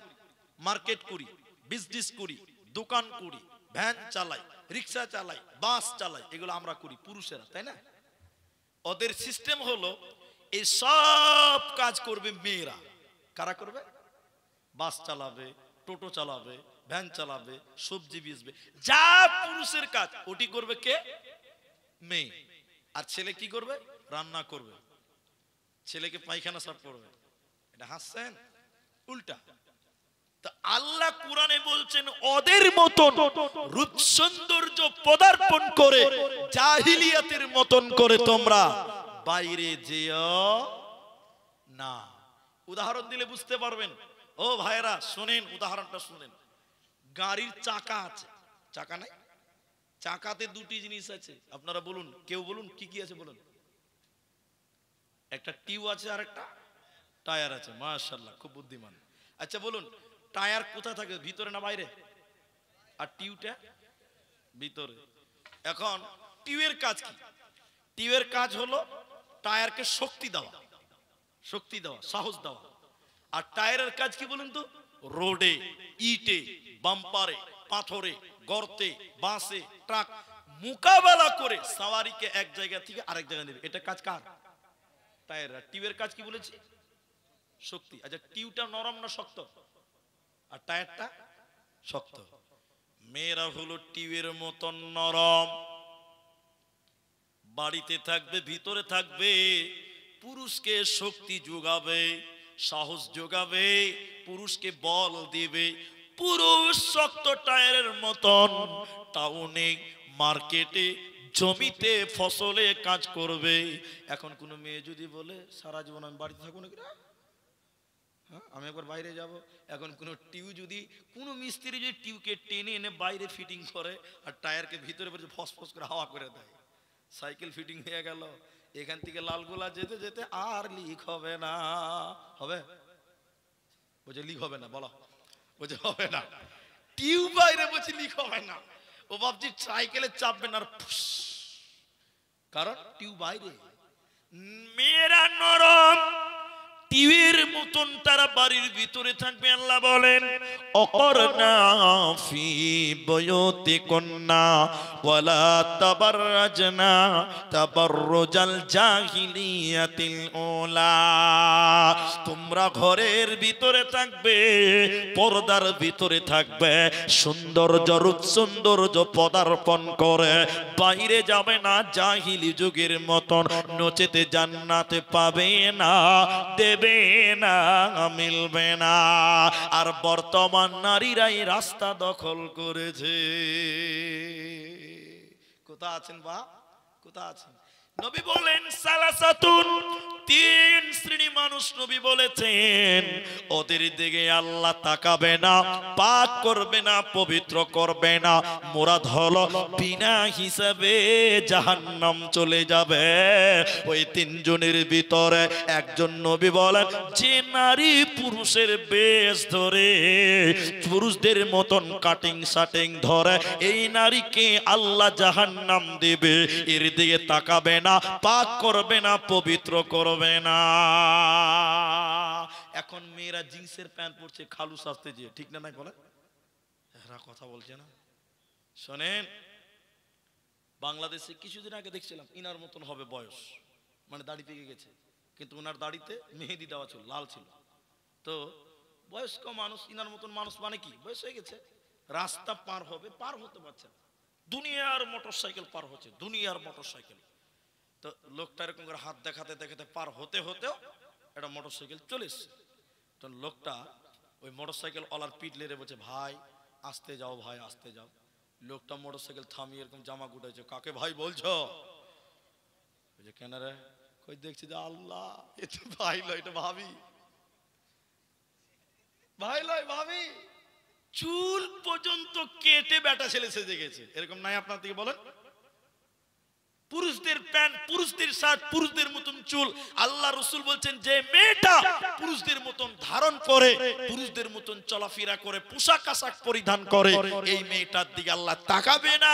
মার্কেট করি, বিজনেস করি, দোকান করি, ভ্যান চালাই, রিক্সা চালাই, বাস চালাই, এগুলো আমরা করি পুরুষেরা, তাই না? ওদের সিস্টেম হলো এই সব কাজ করবে মেয়েরা। কারা করবে? বাস চালাবে, টোটো চালাবে, ভ্যান চালাবে, সবজি বেচবে, যা পুরুষের কাজ ওটি করবে কে? মেয়ে। আর ছেলে কি করবে? রান্না করবে, ছেলেকে পায়খানা সাফ করবে। এটা হাসছেন? উল্টা। তা আল্লাহ কোরআনে বলছেন, ওদের মতন রূপ সৌন্দর্য পদার্পণ করে জাহিলিয়াতের মতন করে তোমরা বাইরে যেও না। উদাহরণ দিলে বুঝতে পারবেন। ও ভাইরা শুনেন, উদাহরণটা শুনেন। গাড়ির চাকা আছে, চাকা নাই? চাকাতে দুটি জিনিস আছে, আপনারা বলুন, কেউ বলুন কি কি আছে বলুন। একটা টিউব আছে আর একটা টায়ার আছে। মাশাআল্লাহ, খুব বুদ্ধিমান। আচ্ছা বলুন, টায়ার কোথায় থাকে, ভিতরে না বাইরে? আর টিউবটা ভিতরে। এখন টিউবের কাজ কি? টিউবের কাজ হলো টায়ারকে শক্তি দেওয়া, শক্তি দেওয়া, সাহস দেওয়া। আর টায়ারের কাজ কি বলুন তো? রোডে, ইটে, বাম্পারে, পাথরে, গর্তে, বাসে, ট্রাক মোকাবেলা করে সাওয়ারিকে এক জায়গা থেকে আরেক জায়গায় নেবে। এটা কাজ কার? টায়ার। টিউবের কাজ কি বলেছি? শক্তি। আচ্ছা, টিউবটা নরম না শক্ত? আর টায়ারটা শক্ত। মেয়েরা হলো টিউবের মতন নরম, বাড়িতে থাকবে, ভিতরে থাকবে, পুরুষকে শক্তি যোগাবে, সাহস যোগাবে, পুরুষকে বল দিবে। পুরুষ শক্ত টায়ারের মতন টাউনে, মার্কেটে, জমিতে, ফসলে কাজ করবে। এখন কোন মেয়ে যদি বলে সারা জীবন আমি বাড়িতে থাকবো নাকি, আমি একবার বাইরে যাব, এখন কোন টিউ যদি, কোন মিস্ত্রি যদি টিউকে টেনে এনে বাইরে ফিটিং করে আর টায়ারকে ভিতরে ফসফস করে হাওয়া করে দেয়, সাইকেল ফিটিং হয়ে গেল, এখান থেকে লালগোলা যেতে যেতে আর লিক হবে না। হবে? বলছে লিক হবে না, বলো। বলছে হবে না, টিউব বাইরে বলছে লিক হবে না। ও ভাবছি সাইকেলে চাপবে না, কারণ টিউব বাইরে। মেয়েরা নরম, টিউবের মতন তারা বাড়ির ভিতরে থাকবে। আল্লাহ বলেন, অকরনা ফি বুয়ুতিকুন্না ওয়ালা তাবাররাজনা তাবাররুজাল জাহিলিয়াতিল উলা। তোমরা ঘরের ভিতরে থাকবে, পর্দার ভিতরে থাকবে, সৌন্দর্য, রূপ সৌন্দর্য পদার্পণ করে বাইরে যাবে না জাহিলি যুগের মতন, নচেতে জান্নাতে পাবে না, দেবে না, মিলবে না। আর বর্তমান নারীরাই রাস্তা দখল করেছে। কোথা আছেন বা কোথা আছেন? নবী বলেন সালাসাতুন, তিন শ্রেণী মানুষ নবী বলেছেন ওদের দিকে আল্লাহ তাকাবে না, পাক করবে না, পবিত্র করবে না, মুরাদ হলো বিনা হিসাবে জাহান্নাম চলে যাবে। ওই তিনজনের ভিতরে একজন নবী বলেন যে নারী পুরুষের বেশ ধরে, পুরুষদের মতন কাটিং শাটিং ধরে, এই নারীকে আল্লাহ জাহান্নাম দেবে। এর দিকে তাকাবে না, পাক করবে না, পবিত্র করবে না। এখন মেয়েরা জিন্সের প্যান্ট পরছে খালু সাজতে গিয়ে, ঠিক না নাই বলে? এরা কথা বলছে না। শোনেন, বাংলাদেশে কিছুদিন আগে দেখছিলাম ইনার মতন হবে বয়স, মানে দাড়ি পেকে গেছে, কিন্তু ওনার দাড়িতে মেহেদি দেওয়া ছিল, লাল ছিল। তো বয়স্ক মানুষ, ইনার মতন মানুষ মানে কি বয়স হয়ে গেছে, রাস্তা পার হবে, পার হতে পারছে না, দুনিয়ার মোটর সাইকেল পার হচ্ছে, দুনিয়ার মোটর সাইকেল। তো লোকটা এরকম করে হাত দেখাতে দেখাতে পার হতে হতেও একটা মোটর সাইকেল চলে এসছে। তো লোকটা ওই মোটর সাইকেল ওলার পিঠ লেরে বলছে, ভাই আসতে যাও, ভাই আসতে যাও। লোকটা মোটর সাইকেল থামিয়ে এরকম জামা গুটাইছে, কাকে ভাই বলছো? কেন রে? কই দেখছি যে আল্লাহ, এটা ভাই লয়, এটা ভাবি, ভাই লয় ভাবি। চুল পর্যন্ত কেটে বেটা ছেলে সেজে গেছে, এরকম নাই আপনার দিকে বলেন? পুরুষদের প্যান্ট, পুরুষদের শার্ট, পুরুষদের মতন চুল। আল্লাহ রসুল বলছেন যে মেয়েটা পুরুষদের মতন ধারণ করে, পুরুষদের মতন চলাফেরা করে, পোশাক আশাক পরিধান করে, এই মেয়েটার দিকে আল্লাহ তাকাবে না,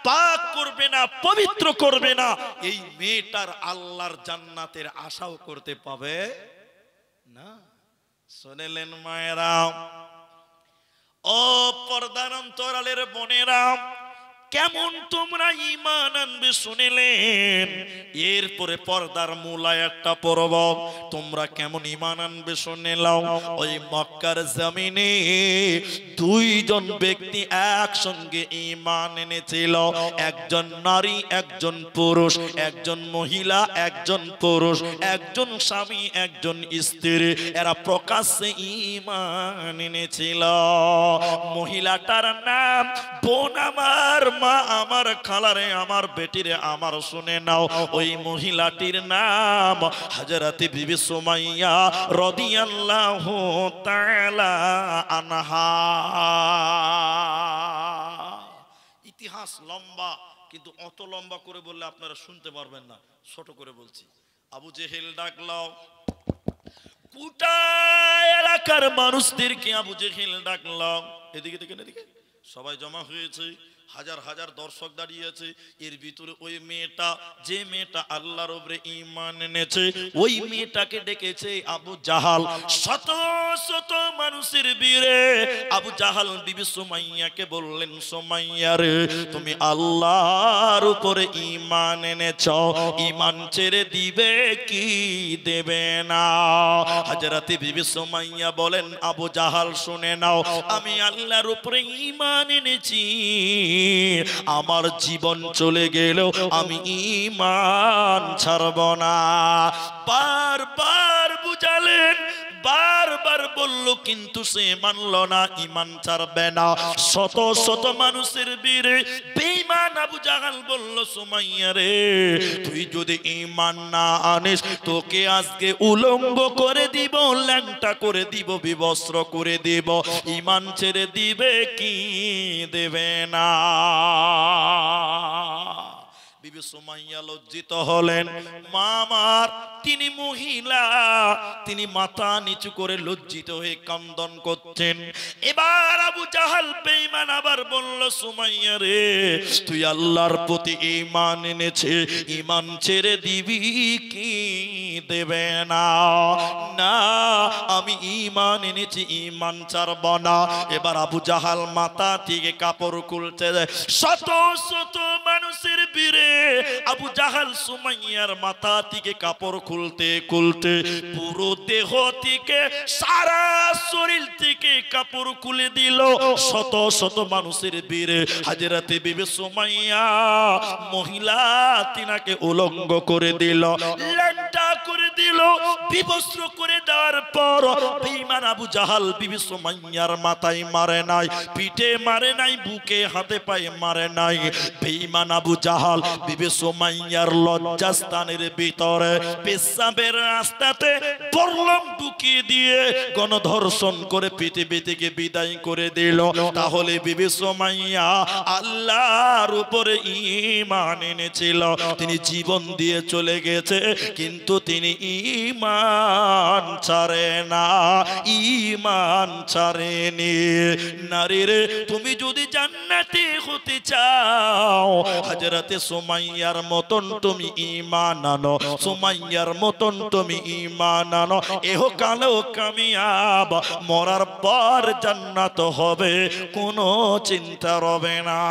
পাক করবে না, পবিত্র করবে না। এই মেয়েটার আল্লাহর জান্নাতের আশাও করতে পাবে না। শুনেলেন মায়েরা, ও পর্দার অন্তরালের বোনেরা, কেমন তোমরা ঈমান আনবে শুনিলেন। এরপরে পর্দার মূলায় একটা পর্ব, তোমরা কেমন ঈমান আনবে শুনে নাও। ওই মক্কার জমিনে দুইজন ব্যক্তি একসঙ্গে ঈমান এনেছিল, একজন নারী একজন পুরুষ, একজন মহিলা একজন পুরুষ, একজন স্বামী একজন স্ত্রী। এরা প্রকাশ্যে ঈমান এনেছিল। মহিলাটার নাম বোন আমার, মা আমার, খালারে আমার, বেটিরে আমার, শুনে নাও। ওই মহিলাটির নাম হযরতে বিবি সুমাইয়া রাদিয়াল্লাহু তাআলা আনহা। ইতিহাস লম্বা, কিন্তু অত লম্বা করে বললে আপনারা শুনতে পারবেন না, ছোট করে বলছি। আবু জেহেল ডাকলাও, গোটা এলাকার মানুষদেরকে আবু জেহেল ডাকলাম, এদিকে দেখেন, এদিকে সবাই জমা হয়েছে, হাজার হাজার দর্শক দাঁড়িয়ে আছে। এর ভিতরে ওই মেয়েটা, যে মেয়েটা আল্লাহর উপরে ঈমান এনেছে, ওই মেয়েটাকে ডেকেছে আবু জাহাল। শত শত মানুষের ভিড়ে আবু জাহাল বিবি সুমাইয়াকে বললেন, সুমাইয়া রে, তুমি আল্লাহর উপরে ঈমান এনেছো, ঈমান ছেড়ে দিবে কি দেবে না? হযরতে বিবি সুমাইয়া বলেন, আবু জাহাল শুনে নাও, আমি আল্লাহর উপরে ঈমান এনেছি, আমার জীবন চলে গেলেও আমি ঈমান ছাড়ব না। বারবার বুঝালেন, বারবার বলল, কিন্তু সে মানল না, ঈমান ছাড়বে না। শত শত মানুষের ভিড়ে বেঈমান আবু জাহাল বলল, সুমাইয়া রে, তুই যদি ঈমান না আনিস, তোকে আজকে উলঙ্গ করে দিব, ল্যাংটা করে দিব, বিবস্ত্র করে দিব। ঈমান ছেড়ে দিবে কি দেবে না? বিবি সুমাইয়া লজ্জিত হলেন। মা আমার, তিনি মহিলা, তিনি মাথা নিচু করে লজ্জিত হয়ে কান্দন করছেন। এবার আবু জাহাল বেঈমান আবার বলল, সুমাইয়া রে, তুই আল্লাহর প্রতি ঈমান এনেছে, ঈমান ছেড়ে দিবি কি দেবে না? না, আমি ঈমান এনেছি, ঈমান ছাড়ব না। এবার আবু জাহাল মাথা থেকে কাপড় খুলতে যায়। শত শত মানুষের ভিড়ে আবু জাহাল সুমাইয়ার মাথা থেকে কাপড় খুলতে খুলতে পুরো দেহ থেকে, সারা শরীর থেকে কাপড় খুলে দিল। শত শত মানুষের ভিড়ে হযরতে বিবি সুমাইয়া মহিলা তিনাকে উলঙ্গ করে দিল, ল্যাংটা করে দিল। বিবস্ত্র করে দেওয়ার পর বেঈমান আবু জাহাল বিবি সুমাইয়ার মাথায় মারে নাই, পিঠে মারে নাই, বুকে হাতে পায়ে মারে নাই। বেঈমান আবু জাহাল বিবি সুমাইয়ার লজ্জাস্থানের ভিতরে পেশাবের রাস্তাতে বললাম ঢুকিয়ে দিয়ে গণধর্ষণ করে পৃথিবী থেকে বিদায় করে দিল। তাহলে বিবি সুমাইয়া আল্লাহর উপরে ঈমান এনেছিল, তিনি জীবন দিয়ে চলে গেছে, কিন্তু তিনি ঈমান ছাড়ে না, ঈমান ছাড়েনি। নারীরে, তুমি যদি জান্নাতি হতে চাও, হযরতে সুমাইয়ার মতন তুমি ঈমান আনো, সুমাইয়ার মতন তুমি ঈমান আনো। ইহকালেও কামিয়াব, মরার পর জান্নাত হবে, কোনো চিন্তা রবে না।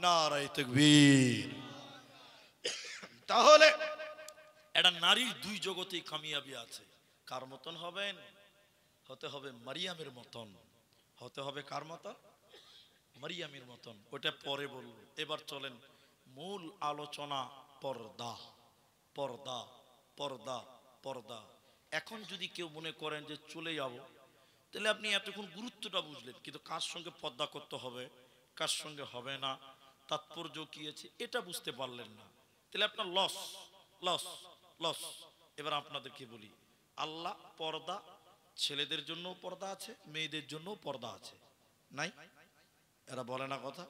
নারায়ে তাকবীর। তাহলে এটা নারীর দুই জগতেই কামিয়াবি আছে। কার মতন হবেন? হতে হবে মারিয়ামের মতন। হতে হবে কার মতন? মারিয়ামের মতন। ওটা পরে বলবো। এবার চলেন মূল আলোচনা, পর্দা। পর্দা, পর্দা, পর্দা। এখন যদি কেউ মনে করেন যে চলে যাব, তাহলে আপনি এতক্ষণ গুরুত্বটা বুঝলেন, কিন্তু কার সঙ্গে পর্দা করতে হবে, কার সঙ্গে হবে না, তাৎপর্য কি আছে, এটা বুঝতে পারলেন না। তাহলে আপনার লস, লস, লস। এবার আপনাদেরকে বলি, আল্লাহ পর্দা, ছেলেদের জন্য পর্দা আছে, মেয়েদের জন্য পর্দা আছে, নাই? এরা বলে না কথা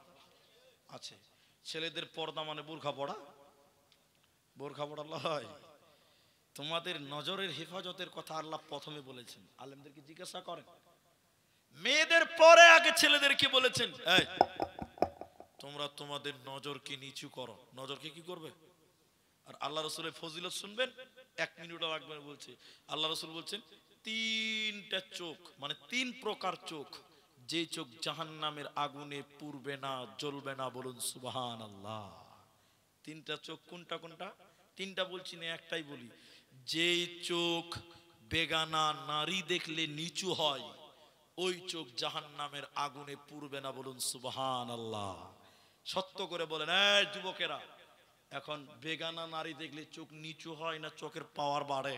আছে। ছেলেদের পর্দা মানে বোরখা পড়া, বোরখা পড়া লয়। তোমাদের নজরের হেফাজতের কথা আল্লাহ প্রথমে বলেছেন, আলেমদেরকে জিজ্ঞাসা করেন। মেয়েদের পরে আগে ছেলেদেরকে বলেছেন, এই তোমরা তোমাদের নজরকে নিচু করো। নজরকে কি করবে? আর আল্লাহ রসুলের ফজিলত শুনবেন, 1 মিনিট লাগবে বলছে। আল্লাহ রসুল বলছেন, 3টা চোখ, মানে 3 প্রকার চোখ, যে চোখ জাহান্নামের আগুনে পুড়বে না, জ্বলবে না। বলুন সুবহানাল্লাহ। 3টা চোখ কোনটা কোনটা? 3টা বলছি না, একটাই বলি। যেই চোখ বেগানা নারী দেখলে নিচু হয়, ওই চোখ জাহান্নামের আগুনে পুড়বে না। বলুন সুবহানাল্লাহ। সত্য করে বলেন, এই যুবকেরা, এখন বেগানা নারী দেখলে চোখ নিচু হয় না চোখের পাওয়ার বাড়ে?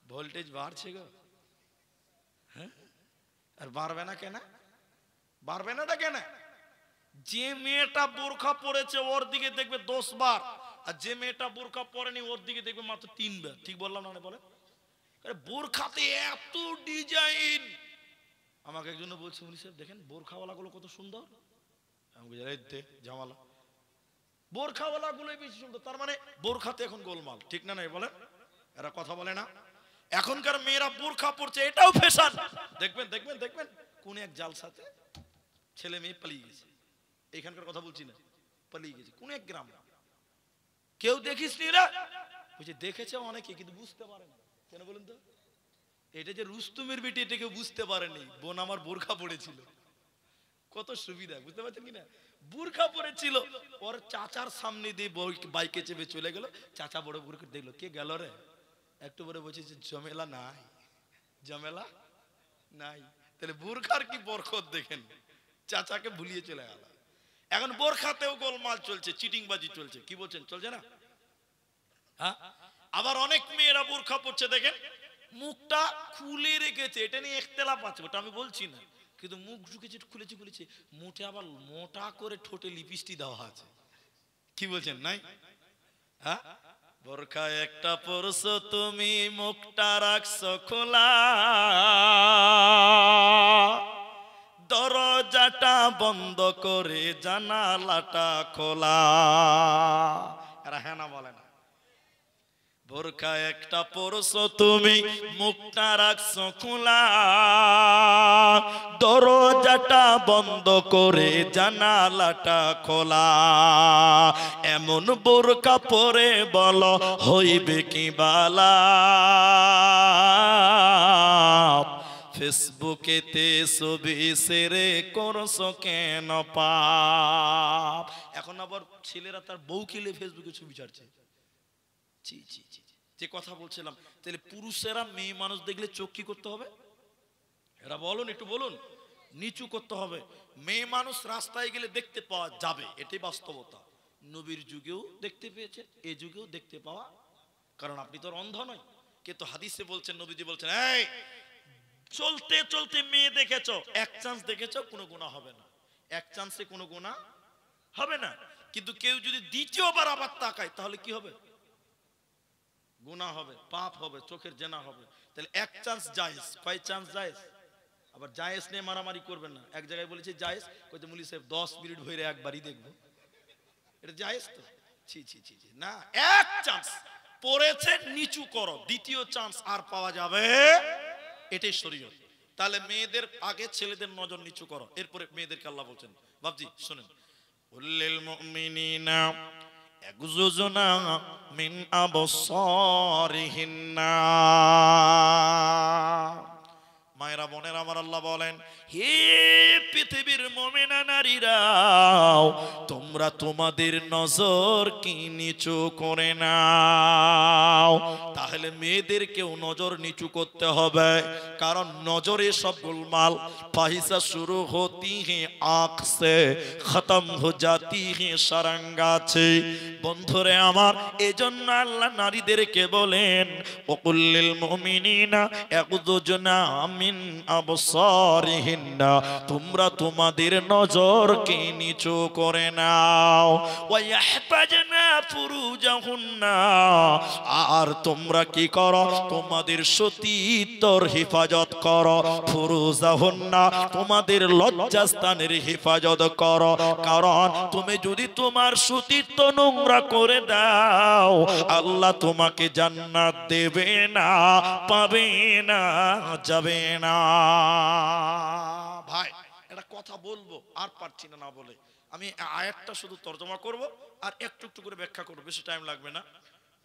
ভোল্টেজ বাড়ছে গো। হ্যাঁ, আর বাড়বে না কেন? বাড়বে না কেন? যে মেয়েটা বোরখা পরেছে ওর দিকে দেখবে 10 বার, আর যে মেয়েটা বোরখা পরেনি ওর দিকে দেখবে মাত্র 3 বার। ঠিক বললাম না? বলে বোরখাতে এত ডিজাইন। আমাকে একজন বলছে, উনি সাহেব দেখেন বোরখাওয়ালা গুলো কত সুন্দর। আমি বলছি, এই দে জামালা, বোরখাওয়ালা গুলোই বেশি সুন্দর। তার মানে বোরখাতে এখন গোলমাল। ঠিক না? নাই বলেন? এরা কথা বলে না? এখনকার মেয়েরা বোরখা পরছে, এটাও ফ্যাশন। দেখবেন দেখবেন দেখবেন কোন এক জালসাতে ছেলে মেয়ে পালিয়ে গেছে। এখানকার কথা বলছি না, পালিয়ে গেছে কোন এক গ্রাম। কেউ দেখিস নি রে? বলছে দেখেছে অনেকে, কিন্তু বুঝতে পারে না। কেন বলুন তো? এটা যে রুস্তুমের বেটি, এটা কেউ বুঝতে পারেনি। বোন আমার বোরখা পড়েছিল, কত সুবিধা, বুঝতে পারছেন কিনা? বোরখা পরেছিল, ওর চাচার সামনে দিয়ে বাইকে চেপে চলে গেল। চাচা বড় বোরখা দেখলো, কে গেল রে? একটু বড় বলছে যে ঝামেলা নাই, ঝামেলা নাই। তাহলে বোরখার কি বরকত দেখেন, চাচাকে ভুলিয়ে চলে গেল। এখন বোরখাতেও গোলমাল চলছে, চিটিংবাজি চলছে। কি বলছেন, চলছে না? হ্যাঁ, আবার অনেক মেয়েরা বোরখা পরছে, দেখেন মুখটা খুলে রেখেছে। এটা নিয়ে ইখতিলাফ আছে, ওটা আমি বলছি না, কিন্তু মুখ ঢুকেছে, খুলেছে খুলেছে, মুঠে আবার মোটা করে ঠোঁটে লিপস্টিক দেওয়া আছে। কি বলছেন, নাই? হ্যাঁ, বোরখা একটা পরছো তুমি, মুখটা রাখছো খোলা, দরজাটা বন্ধ করে জানালাটা খোলা। এরা হ্যাঁ না বলে না? বোরখা একটা পরছো তুমি, মুখটা রাখছো খোলা, দরজাটা বন্ধ করে জানালাটা খোলা। এমন বোরখা পরে বলো হইবে কি বালা, ফেসবুকেতে ছবি শেয়ার করছো কেন পাপ। এখন আবার ছেলেরা তার বউকে নিয়ে ফেসবুকে ছবি ছাড়ছে। জি জি জি, যে কথা বলছিলাম, তাহলে পুরুষেরা মেয়ে মানুষ দেখলে চোখ কি করতে হবে? এরা বলুন, একটু বলুন। নিচু করতে হবে। মেয়ে মানুষ রাস্তায় গেলে দেখতে পাওয়া যাবে, এটাই বাস্তবতা। নবীর যুগেও দেখতে পেয়েছেন, এই যুগেও দেখতে পাওয়া, কারণ আপনি তো অন্ধ নয়। কিন্তু হাদিসে বলছেন, নবীজি বলছেন, এই চলতে চলতে মেয়ে দেখেছো, এক চান্স দেখেছো, কোনো গুনাহ হবে না, এক চান্সে কোনো গুনাহ হবে না। কিন্তু কেউ যদি দ্বিতীয়বার আবার তাকায় তাহলে কি হবে? গুনাহ হবে, পাপ হবে, চোখের জেনা হবে। তাহলে এক চান্স জায়েজ, কয় চান্স জায়েজ? আবার জায়েজ নিয়ে মারামারি করবেন না। এক জায়গায় বলেছে জায়েজ, কইতে মুলি সাহেব 10 মিনিট ধরে একবারই দেখবো, এটা জায়েজ তো? ছি ছি ছি ছি, না, এক চান্স পড়েছে, নিচু করো, দ্বিতীয় চান্স আর পাওয়া যাবে, এটাই শরীয়ত। তাহলে মেয়েদের আগে ছেলেদের নজর নিচু করো, এরপরে মেয়েদেরকে আল্লাহ বলছেন। বাবজি শুনেন, উল্লিল মুমিনিনা ইয়াগুযুনা মিন আবসারিহিন্না। মায়েরা বোনেরা আমার, আল্লাহ বলেন, হে পৃথিবীর মুমিনা নারীরাও, তোমরা তোমাদের নজর কি নিচু করে নাও। তাহলে মেয়েদেরকেও নজর নিচু করতে হবে, কারণ নজরে সব গোলমাল। ফাহিসা শুরু হতি হে আঁখ সে, খতম হো জাতি হে সারাঙ্গাছে। বন্ধুরে আমার, এজন্য আল্লাহ নারীদেরকে বলেন, ওকুল্লিল মুমিনিনা ইয়াগুযুনা মিন আবসারিহিন্না, তোমরা তোমাদের নজরকে নিচু করে নাও। ওয়া ইয়াহফাজনা ফুরুজাহুন্না, আর তোমরা কি করো? তোমাদের সতীত্বর হেফাজত করো। ফুরুজাহুন্না, তোমাদের লজ্জাস্থানের হেফাজত করো। কারণ তুমি যদি তোমার সতীত্ব নোংরা করে দাও, আল্লাহ তোমাকে জান্নাত দেবে না, পাবে না, যাবে না। ভাই একটা কথা বলবো, আর পারছি না না বলে, আমি আয়াতটা শুধু তর্জমা করব আর একটু একটু করে ব্যাখ্যা করবো, বেশি টাইম লাগবে না।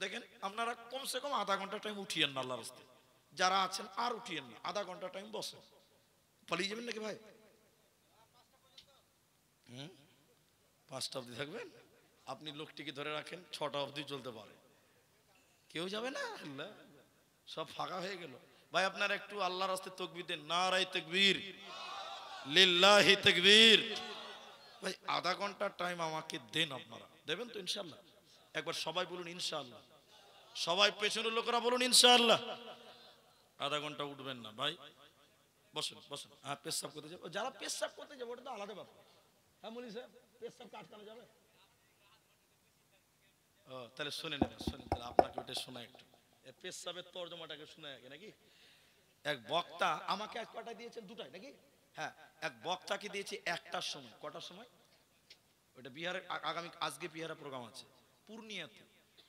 দেখেন, আপনারা কমসে কম আধা ঘন্টা টাইম উঠিয়েন না আল্লাহর রাস্তায়, যারা আছেন আর উঠিয়েন না, আধা ঘন্টা টাইম বসেন। পালিয়ে যাবেন নাকি ভাই? 5টা অবধি থাকবেন? আপনি লোকটিকে ধরে রাখেন, 6টা অবধি চলতে পারে, কেউ যাবে না, সব ফাঁকা হয়ে গেল। ভাই আপনারা একটু আল্লাহর রাস্তায় তাকবীর দেন, নারায়ে তাকবীর, লিল্লাহি তাকবীর। ভাই আধা ঘন্টা টাইম আমাকে দেন, আপনারা দেবেন তো ইনশাআল্লাহ? একবার সবাই বলুন ইনশাআল্লাহ, সবাই পেছনের লোকেরা বলুন ইনশাআল্লাহ। আধা ঘন্টা উঠবেন না ভাই, বসেন বসেন। হ্যাঁ, পেশাব করতে যাবো, যারা পেশাব করতে যাবো ওটা তো আলাদা ব্যাপার। হ্যাঁ মুলি সাহেব, পেশাব আটকানো যাবে? ও তাহলে শুনে নেন, শুনেন, তাহলে আপনাকে ওটা শোনা একটু, পেশাবের তর্জমাটাকে শোনা আগে নাকি। এক বক্তা আমাকে এক কটা দিয়েছেন, 2টায় নাকি? হ্যাঁ, এক বক্তাকে দিয়েছি 1টার সময়। কটার সময়? ওটা বিহারের আগামী, আজকে বিহারে প্রোগ্রাম আছে পূর্ণিয়াতে।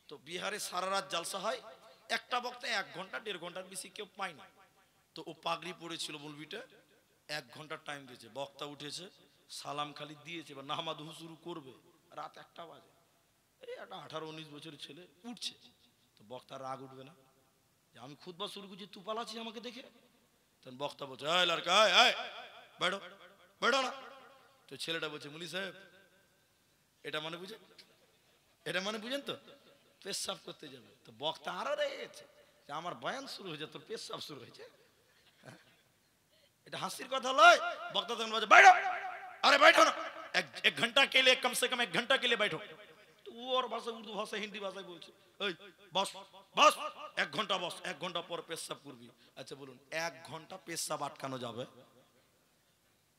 তো বিহারে সারা রাত জালসা হয়, একটা বক্তা 1 ঘন্টা 1.5 ঘন্টার বেশি কেউ পায় না। তো ও পাগড়ি পড়েছিল মৌলবীটা, 1 ঘন্টার টাইম দিয়েছে, বক্তা উঠেছে, সালাম খালি দিয়েছে, এবার নামাজ শুরু করবে, রাত 1টা বাজে। এই একটা 18-19 বছরের ছেলে উঠছে, তো বক্তার রাগ উঠবে না যে আমি খুতবা শুরু করছি, তুই পালাচ্ছিস আমাকে দেখে? তখন বক্তা বলছে, এই লড়কা এই বেড়ো বেড়ো না। তো ছেলেটা বলছে, মুলি সাহেব এটা মানে বুঝেন, এটা মানে বুঝেন তো, পেশাব করতে যাবে। তো বক্তা আরো রেগে গেছে যে আমার বয়ান শুরু হয়েছে, তোর পেশাব শুরু হয়েছে, এটা হাসির কথা লয়। বক্তা তখন বলছে, बैठो, अरे बैठो ना, एक घंटा के लिए, कम से कम 1 घंटा के लिए बैठो। तो वो और भाषा, उर्दू भाषा, हिंदी भाषाয় বলছে, এই বস বস, 1 ঘন্টা বস, 1 ঘন্টা পর পেশাব করবি। আচ্ছা বলুন, 1 ঘন্টা পেশাব আটকানো যাবে?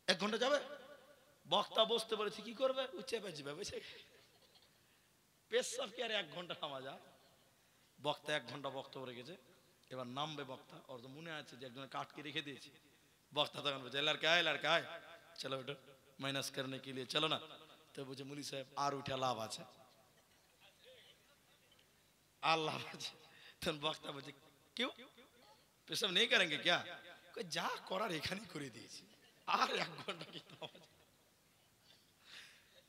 1 ঘন্টা যাবে? বক্তা বসতে বলেছে, কি করবে? উচ্চে পেঁচবে, বুঝছে? পেশাব কি আর 1 ঘন্টা থামা যায়? বক্তা 1 ঘন্টা বক্তব্য রেখেছে, এবার নামবে বক্তা, ওর তো মনে আছে যে একজনের কাটকে রেখে দিয়েছে। বক্তা তখন বলছে, लड़का है लड़का है, चलो बेटो माइनस करने के लिए चलो ना। तो बोले, मुली साहब আর উঠা লাভ আছে? আল্লাহ আছে। তখন বক্তা বলছে, क्यों পেশাব नहीं करेंगे क्या? কই যা করার এখানেই করে দিয়েছি, আর 1 ঘন্টা কি থামা যায়?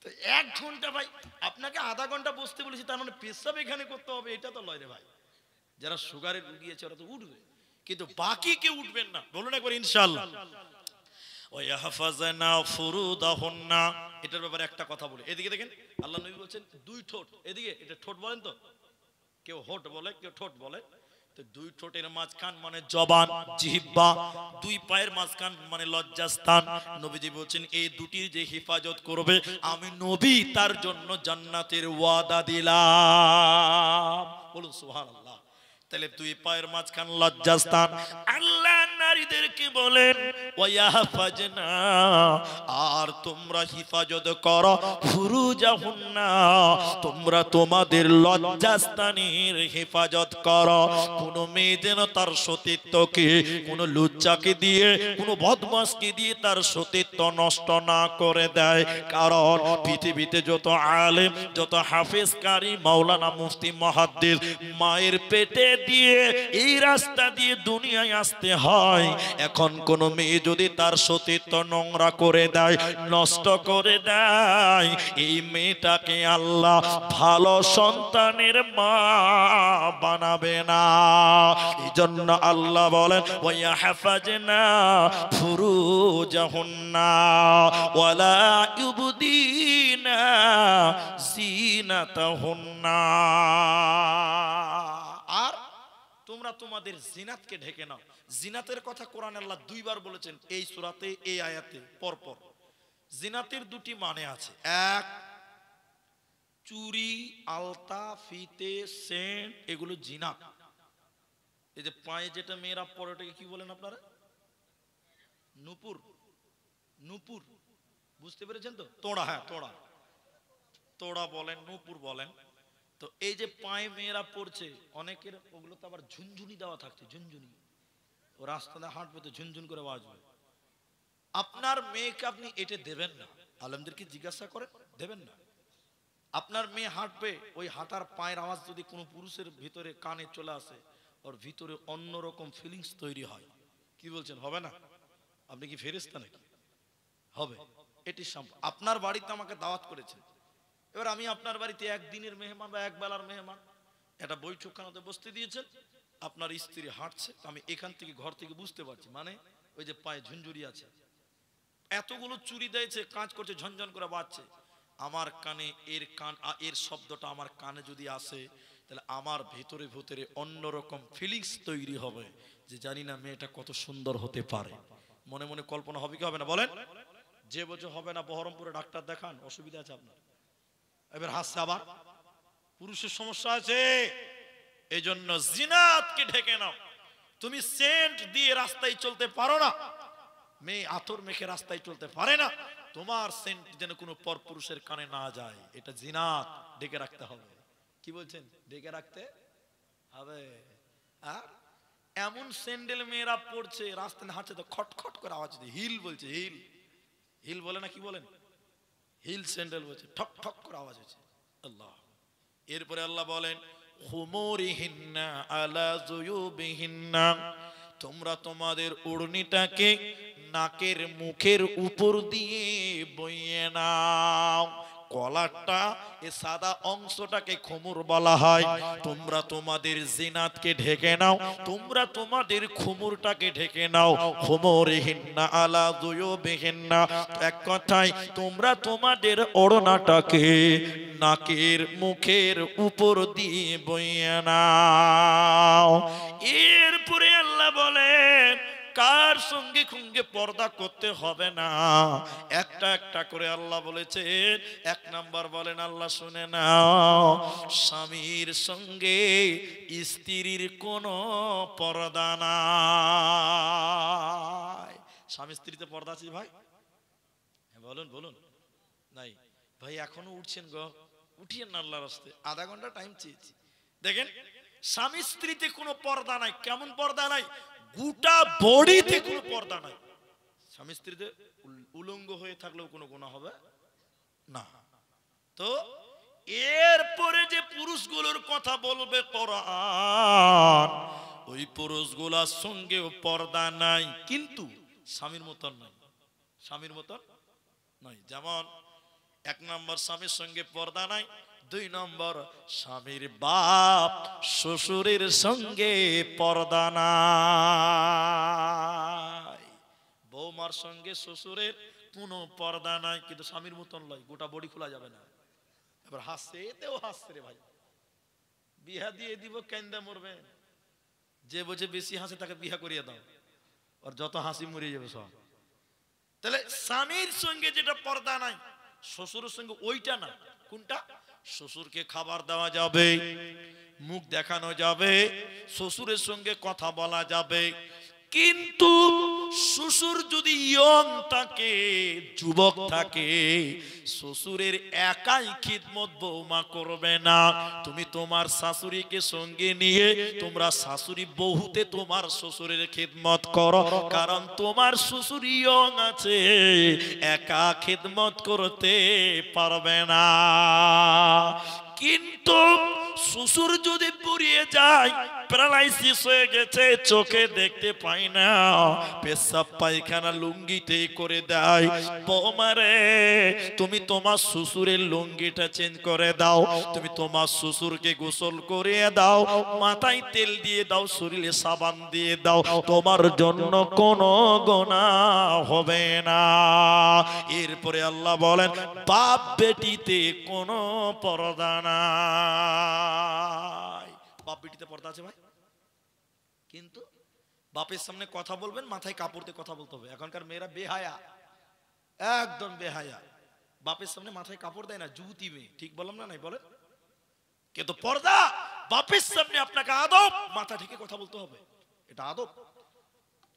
তো 1 ঘন্টা ভাই, আপনাকে আধা ঘন্টা বসতে বলেছি, তার মানে পেশাব এখানে করতে হবে, এটা তো লয় রে ভাই। যারা সুগারের রোগী আছে ওরা তো উঠবে, কিন্তু বাকি কেউ উঠবেন না। বলুন একবার ইনশাআল্লাহ। ওয়াহফাজনা ফুরুদাহুন্না, এটার ব্যাপারে একটা কথা বলি। এদিকে দেখেন, আল্লাহ নবী বলেন 2 ঠোঁট, এদিকে এটা ঠোঁট বলেন তো, কেউ হোট বলে, কেউ ঠোঁট বলে। তো দুই ঠোঁটের মাঝখান মানে জবান জিহ্বা, দুই পায়ের মাঝখান মানে লজ্জাস্থান। নবীজি বলছেন এই দুটির যে হেফাজত করবে আমি নবী তার জন্য জান্নাতের ওয়াদা দিলাম। বলুন সুবহানাল্লাহ। তাহলে দুই পায়ের মাঝখান লজ্জাস্থান। আল্লাহ নারীদেরকে বলেন ওয়াহফাজনা, আর তোমরা হিফাজত করো ফুরুজাহুন্না, তোমরা তোমাদের লজ্জাস্থানের হেফাজত করো। কোন মেয়ে যেন তার সতীত্বকে কোন লুচ্চাকে দিয়ে কোন বদমাশকে দিয়ে তার সতীত্ব নষ্ট না করে দেয়। কারণ পৃথিবীতে যত আলেম, যত হাফেজ, কারি, মাওলানা, মুফতি, মুহাদ্দিস মায়ের পেটে দিয়ে এই রাস্তা দিয়ে দুনিয়ায় আসতে হয়। এখন কোন মেয়ে যদি তার সতীত্ব নোংরা করে দেয়, নষ্ট করে দেয়, এই মেয়েটাকে আল্লাহ ভালো সন্তানের মা বানাবে না। এই জন্য আল্লাহ বলেন ওয়াহফাজনা ফুরুজাহুন্না ওয়ালা ইউবদিনা জিনাতাহুন্না, আর তোমরা তোমাদের জিনাতকে ঢেকে নাও। জিনাতের কথা কোরআনে আল্লাহ দুইবার বলেছেন এই সূরাতে, এই আয়াতে পরপর। জিনাতের দুটি মানে আছে। এক, চুরি, আলতা, ফিতে, সেন্ট, এগুলো জিনাত। এই যে পায়ে যেটা মেয়েরা পরে ওটাকে কি বলেন আপনারা? নুপুর। নুপুর বুঝতে পেরেছেন তো? তোড়া, হ্যাঁ তোড়া, তোড়া বলেন, নুপুর বলেন। তো এই যে পায়ে মেয়েরা পড়ছে, অনেকের ওগুলো তো আবার ঝুনঝুনি দেওয়া থাকছে, ঝুনঝুনি। ও রাস্তাতে হাঁটবে তো ঝুনঝুন করে বাজবে। আপনার মেয়েকে আপনি এটা দেবেন না। আলেমদেরকে জিজ্ঞাসা করেন, দেবেন না। আপনার মেয়ে হাঁটবে, ওই হাঁটার পায়ের আওয়াজ যদি কোনো পুরুষের ভিতরে কানে চলে আসে, ওর ভিতরে অন্যরকম ফিলিংস তৈরি হয়। কি বলছেন, হবে না? আপনি কি ফেরেশতা নাকি? হবে। এটি সম্ভব। আপনার বাড়িতে আমাকে দাওয়াত করেছেন, এবার আমি আপনার বাড়িতে একদিনের মেহমান বা এক বেলার মেহমান, একটা বৈঠকখানাতে বসতে দিয়েছেন, আপনার স্ত্রী হাঁটছে, আমি এখান থেকে ঘর থেকে বুঝতে পারছি, মানে ওই যে পায়ে ঝুনঝুরি আছে, এতগুলো চুরি দিয়েছে, কাজ করছে, ঝনঝন করে বাজছে, আমার কানে এর শব্দটা আমার কানে যদি আসে, তাহলে আমার ভেতরে ভেতরে অন্যরকম ফিলিংস তৈরি হবে যে জানি না মেয়েটা কত সুন্দর হতে পারে। মনে মনে কল্পনা হবে কি হবে না বলেন? যে বছর হবে না বহরমপুরে ডাক্তার দেখান, অসুবিধা আছে আপনার। এবার হাসছে, আবার পুরুষের সমস্যা আছে। এই জন্য জিনাতকে ঢেকে নাও। তুমি সেন্ট দিয়ে রাস্তায় চলতে পারো না, মেয়ে আতর মেখে রাস্তায় চলতে পারে না, তোমার সেন্ট যেন কোনো পরপুরুষের কানে না যায়, এটা জিনাত, ঢেকে রাখতে হবে। কি বলছেন? ঢেকে রাখতে হবে। আর এমন স্যান্ডেল মেয়েরা পড়ছে, রাস্তায় হাঁটছে তো খটখট করে আওয়াজ দিয়ে, হিল বলছে, হিল, হিল বলে না, কি বলেন? হিল স্যান্ডেল বলছে, ঠক ঠক করে আওয়াজ হচ্ছে। আল্লাহ। এরপরে আল্লাহ বলেন খুমুরিহিন্না আলা জুয়ুবিহিন্না, তোমরা তোমাদের ওড়নিটাকে নাকের মুখের উপর দিয়ে বইয়ে নাও। কলারটা, এ সাদা অংশটাকে খুমুর বলা হয়। তোমরা তোমাদের জিনাতকে ঢেকে নাও, তোমরা তোমাদের খুমুরটাকে ঢেকে নাও। খুমুরিহিন্না আলা জুয়ুবিহিন্না, এক কথায় তোমরা তোমাদের ওড়নাটাকে নাকের মুখের উপর দিয়ে বইয়ে নাও। এরপরে আল্লাহ বলেন কার সঙ্গে সঙ্গে পর্দা করতে হবে না, একটা একটা করে আল্লাহ বলেছেন। এক নাম্বার বলেন, আল্লাহ শুনে নাও, স্বামীর সঙ্গে স্ত্রীর কোনো পর্দা নাই। স্বামী স্ত্রীতে পর্দা আছে ভাই? বলুন বলুন। নাই ভাই, এখনো উঠছেন গো, উঠিয়েন না আল্লাহর রাস্তে, আধা ঘন্টা টাইম চেয়েছি। দেখেন স্বামী স্ত্রীতে কোনো পর্দা নাই। কেমন পর্দা নাই? গোটা বডিতে কোনো পর্দা নাই। স্বামী স্ত্রীতে উলঙ্গ হয়ে থাকলেও কোনো গুনাহ হবে না। তো এরপরে যে পুরুষগুলোর কথা বলবে কোরআন, ওই পুরুষগুলোর সঙ্গেও পর্দা নাই, কিন্তু স্বামীর মতন নাই, স্বামীর মতন নাই। যেমন এক নম্বর স্বামীর সঙ্গে পর্দা নাই, দুই নম্বর স্বামীর বাপ শ্বশুরের সঙ্গে পর্দা নাই। বৌমার সঙ্গে শ্বশুরের কোনো পর্দা নাই, কিন্তু স্বামীর মতন লয়, গোটা বডি খোলা যাবে না। এবার হাসছে, এতেও হাসছে রে ভাই, বিহা দিয়ে দিব কেন্দা মরবে। যে বলছে বেশি হাসে তাকে বিয়ে করিয়ে দাও, আর যত হাসি মরে যাবে সব। তাহলে স্বামীর সঙ্গে যেটা পর্দা নাই, শ্বশুরের সঙ্গে ওইটা না। কোনটা? শ্বশুরকে খাবার দেওয়া যাবে, মুখ দেখানো যাবে, শ্বশুরের সঙ্গে কথা বলা যাবে, কিন্তু শ্বশুর যদি ইয়ং থাকে, যুবক থাকে, শ্বশুরের একাই খিদমত বৌমা করবে না। তুমি তোমার শাশুড়িকে সঙ্গে নিয়ে তোমরা শাশুড়ি বহুতে তোমার শ্বশুরের খিদমত করো, কারণ তোমার শ্বশুর ইয়ং আছে, একা খিদমত করতে পারবে না। কিন্তু শ্বশুর যদি পুড়িয়ে যায়, প্যারালাইসিস হয়ে গেছে, চোখে দেখতে পায় না, পেশাব পায়খানা লুঙ্গিতে করে দেয়, বৌমারে তুমি তোমার শ্বশুরের লুঙ্গিটা চেঞ্জ করে দাও, তুমি তোমার শ্বশুরকে গোসল করিয়ে দাও, মাথায় তেল দিয়ে দাও, শরীরে সাবান দিয়ে দাও, তোমার জন্য কোনো গুনাহ হবে না। এরপরে আল্লাহ বলেন বাপ বেটিতে কোনো পর্দা নাই। বাপ বেটিতে পর্দা আছে ভাই, কিন্তু বাপের সামনে কথা বলবেন মাথায় কাপড় দিয়ে কথা বলতে হবে। এখনকার মেয়েরা বেহায়া, একদম বেহায়া, বাপের সামনে মাথায় কাপড় দেয় না, যুবতী মেয়ে। ঠিক বললাম না? নাই বলেন? কিন্তু পর্দা, বাপের সামনে আপনাকে আদব, মাথা ঢেকে কথা বলতে হবে। এটা আদব,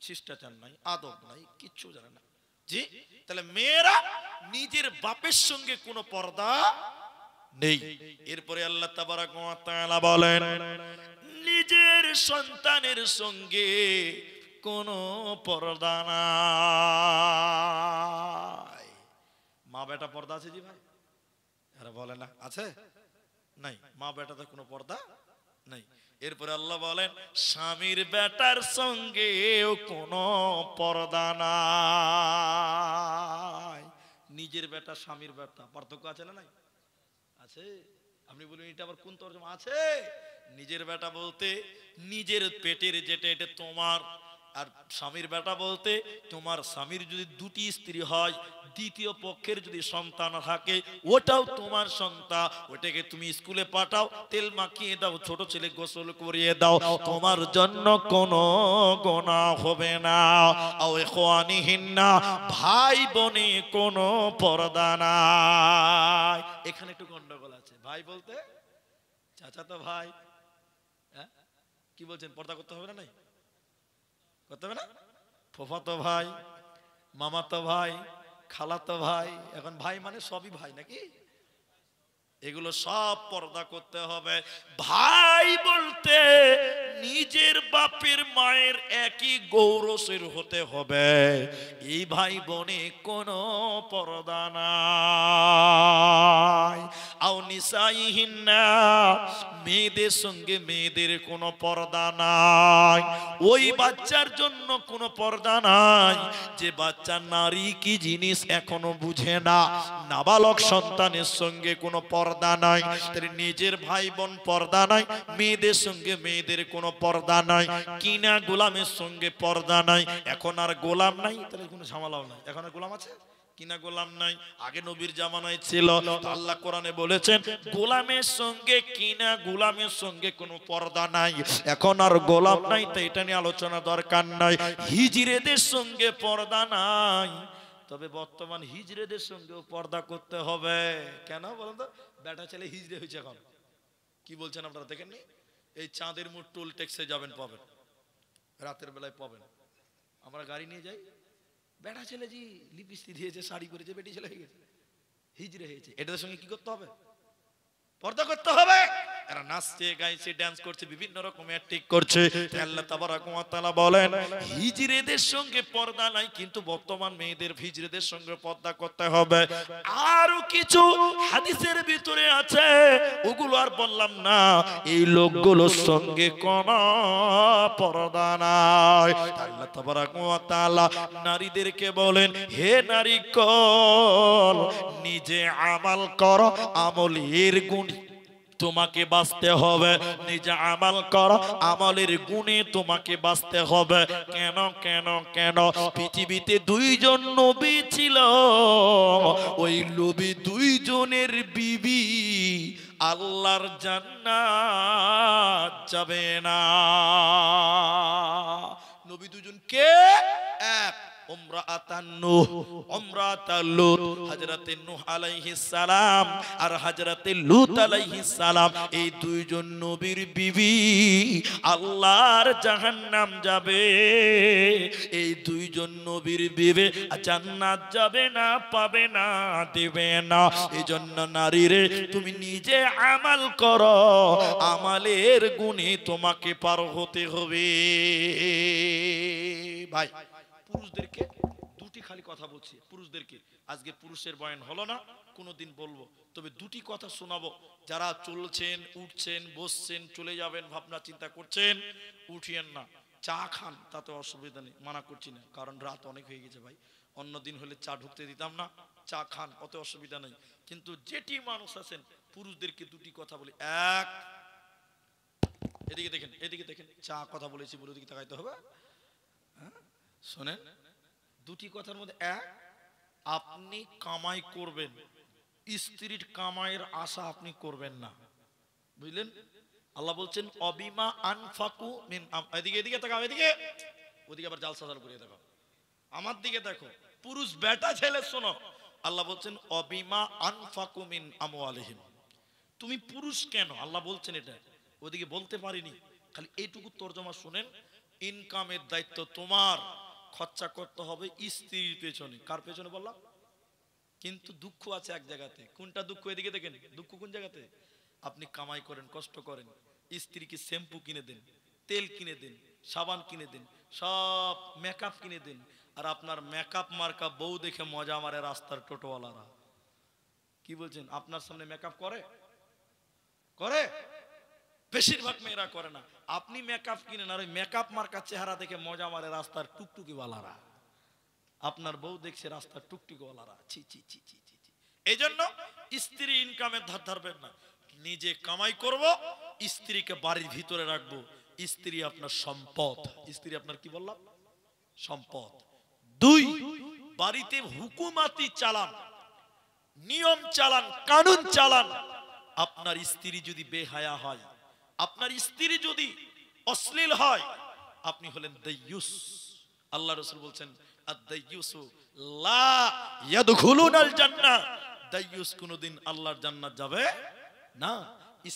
শিষ্টাচার নাই, আদব নাই, কিচ্ছু জানে না। জি, তাহলে মেয়েরা নিজের বাপের সঙ্গে কোনো পর্দা নেই। এরপরে আল্লাহ তাবারাক ওয়া তাআলা বলেন নিজের সন্তানের সঙ্গে কোনো পর্দা নাই। মা বেটা পর্দা আছে জি ভাই? আরে বলে না আছে? নাই, মা বেটাতে কোনো পর্দা নাই। এরপরে আল্লাহ বলেন স্বামীর বেটার সঙ্গেও কোনো পর্দা নাই। নিজের বেটা স্বামীর বেটা পার্থক্য আছে না? নাই? আছে। আপনি বলুন এটা আবার কোন তরজমা? আছে। নিজের বেটা বলতে নিজের পেটের যেটা, এটা তোমার। আর স্বামীর বেটা বলতে তোমার স্বামীর যদি দুটি স্ত্রী হয়, দ্বিতীয় পক্ষের যদি সন্তান থাকে, ওটাও তোমার সন্তান, ওটাকে তুমি স্কুলে পাঠাও, তেল মাখিয়ে দাও, ছোট ছেলে গোসল করিয়ে দাও, তোমার জন্য কোনো গুনাহ হবে না। আও ইখওয়ানিহিন্না, ভাই বোনে কোনো পর্দা নাই। এখানে একটু গন্ডগোল আছে। ভাই বলতে চাচাতো ভাই, হ্যাঁ কি বলছেন? পর্দা করতে হবে না? নাই করতে হবে না? ফুফাতো ভাই, মামাতো ভাই, খালাতো ভাই, এখন ভাই মানে সবই ভাই নাকি? এগুলো সব পর্দা করতে হবে। ভাই বলতে নিজের বাপের মায়ের একই গৌরসের হতে হবে। এই ভাই বোনে কোনো পর্দা নাই। আও নিসাইহিন্না, মেয়েদের সঙ্গে মেয়েদের কোনো পর্দা নাই। ওই বাচ্চার জন্য কোনো পর্দা নাই যে বাচ্চা নারী কি জিনিস এখনো বুঝে না। নাবালক সন্তানের সঙ্গে কোনো পর্দা নাই। তার নিজের ভাই বোন পর্দা নাই, মেয়েদের সঙ্গে মেয়েদের কোনো পর্দা নাই, কিনা গোলামের সঙ্গে পর্দা নাই। এখন আর গোলাম নাই, তাহলে কোনো ঝামেলাও নাই। এখন আর গোলাম আছে? কিনা গোলাম নাই। আগে নবীর জামানায় ছিল। আল্লাহ কোরআনে বলেছেন গোলামের সঙ্গে কিনা গোলামের সঙ্গে কোনো পর্দা নাই। এখন আর গোলাম নাই, তাই এটা নিয়ে আলোচনা দরকার নাই। হিজড়েদের সঙ্গে পর্দা নাই, তবে বর্তমান হিজড়েদের সঙ্গেও পর্দা করতে হবে। কেন বলেন তো? বেটা ছেলে হিজড়ে হয়েছে এখন। কি বলছেন আপনারা দেখেননি? এই চাঁদের মুঠ টোল ট্যাক্সে যাবেন, পাবেন, রাতের বেলায় পাবেন। আমরা গাড়ি নিয়ে যাই, বেটা ছেলে জি লিপস্টিক দিয়েছে, শাড়ি পরেছে, বেটি ছেলে হয়ে গেছে, হিজড়ে হয়েছে। এটার সঙ্গে কি করতে হবে? পর্দা করতে হবে। এরা নাচছে, গাইছে, ডান্স করছে, বিভিন্ন রকম অ্যাক্টিং করছে। আল্লাহ তাবারাক ওয়া তাআলা বলেন হিজড়েদের সঙ্গে পর্দা নাই, কিন্তু বর্তমান মেয়েদের হিজড়েদের সঙ্গে পর্দা করতে হবে। আরো কিছু হাদিসের ভিতরে আছে, ওগুলো আর বললাম না। এই লোকগুলোর সঙ্গে কোনো পর্দা নাই। আল্লাহ তাবারাক ওয়া তাআলা নারীদেরকে বলেন হে নারীগণ, নিজে আমাল করো, আমলের গুণ তোমাকে বাঁচতে হবে। নিজে আমাল করো, আমলের গুণে তোমাকে বাঁচতে হবে। কেন কেন কেন? পৃথিবীতে দুইজন নবী ছিল, ওই নবী দুইজনের বিবি আল্লাহর জান্নাত যাবে না। নবী দুজন কে? এক উমরাতান নূহ, উমরাতাল লূত, হযরতে নূহ আলাইহিস সালাম আর হযরতে লূত আলাইহিস সালাম, এই দুইজন নবীর বিবি আল্লাহর জাহান্নাম যাবে। এই দুইজন নবীর বিবি জান্নাত যাবে না, পাবে না, দিবে না। এজন্য নারীরে তুমি নিজে আমল করো, আমলের গুণে তোমাকে পার হতে হবে। ভাই পুরুষদেরকে দুটি খালি কথা বলছি, পুরুষদেরকে আজকে পুরুষের বয়ান হলো না, কোনোদিন বলবো, তবে দুটি কথা শোনাবো। যারা চলছেন, উঠছেন, বসছেন, চলে যাবেন ভাবনা চিন্তা করছেন, উঠিয়েন না। চা খান, তাতে অসুবিধা নেই, মানা করছি না, কারণ রাত অনেক হয়ে গেছে ভাই। অন্যদিন হলে চা ঢুকতে দিতাম না, চা খান, অত অসুবিধা নেই। কিন্তু যেটি মানুষ আছেন পুরুষদেরকে দুটি কথা বলি। এক, এদিকে দেখেন, এদিকে দেখেন, চা কথা বলেছি বলে ওদিকে তাকাইতে হবে। শোনেন, দুটি কথার মধ্যে এক, আপনি কামাই করবেন, স্ত্রীর কামাইয়ের আশা আপনি করবেন না, বুঝলেন? আল্লাহ বলছেন অবিমা আনফাকু মিন, এদিকে এদিকে তাকাও, এদিকে ওদিকে আবার জালসা জাল করে দেখো, আমার দিকে দেখো, পুরুষ বেটা ছেলে শোনো। আল্লাহ বলছেন অবিমা আনফাকু মিন আমওয়ালিহিম। তুমি পুরুষ কেন আল্লাহ বলছেন এটা, ওদিকে বলতে পারিনি, খালি এইটুকু তর্জমা শুনেন। ইনকামের দায়িত্ব তোমার, খরচা করতে হবে স্ত্রীর পেছনে। কার পেছনে বললাম? কিন্তু দুঃখ আছে এক জায়গাতে। কোনটা দুঃখ? এদিকে দেখেন, দুঃখ কোন জায়গাতে? আপনি কামাই করেন, কষ্ট করেন, স্ত্রীকে শ্যাম্পু কিনে দেন, তেল কিনে দেন, সাবান কিনে দেন, সব মেকআপ কিনে দেন, আর আপনার মেকআপ মার্কা বউ দেখে মজা মারে রাস্তার টোটোওয়ালারা। কি বলছেন? আপনার সামনে মেকআপ করে? করে? বেশিরভাগ মেয়েরা করে না। আপনি মেকআপ কিনেন, আর ওই মেকআপ মার্কা চেহারা দেখে মজা মারে রাস্তার টুকটুকিওয়ালারা। আপনার বউ দেখছে রাস্তার টুকটুকিওয়ালারা, ছি ছি ছি ছি ছি। এই জন্য স্ত্রী ইনকামের ধার ধারবেন না, নিজে কামাই করব, স্ত্রীকে বাড়ির ভিতরে রাখবো। স্ত্রী আপনার সম্পদ। স্ত্রী আপনার কি বললাম? সম্পদ। দুই, বাড়িতে হুকুমাতি চালান, নিয়ম চালান, কানুন চালান। আপনার স্ত্রী যদি বেহায়া হয়, আপনার স্ত্রী যদি অশ্লীল হয়, আপনি হলেন দাইয়ুস। আল্লাহ রাসূল বলছেন আদ-দাইয়ুসু লা ইয়াদখুলুনাল জান্নাহ, দাইয়ুস কোনদিন আল্লাহর জান্নাত যাবে না।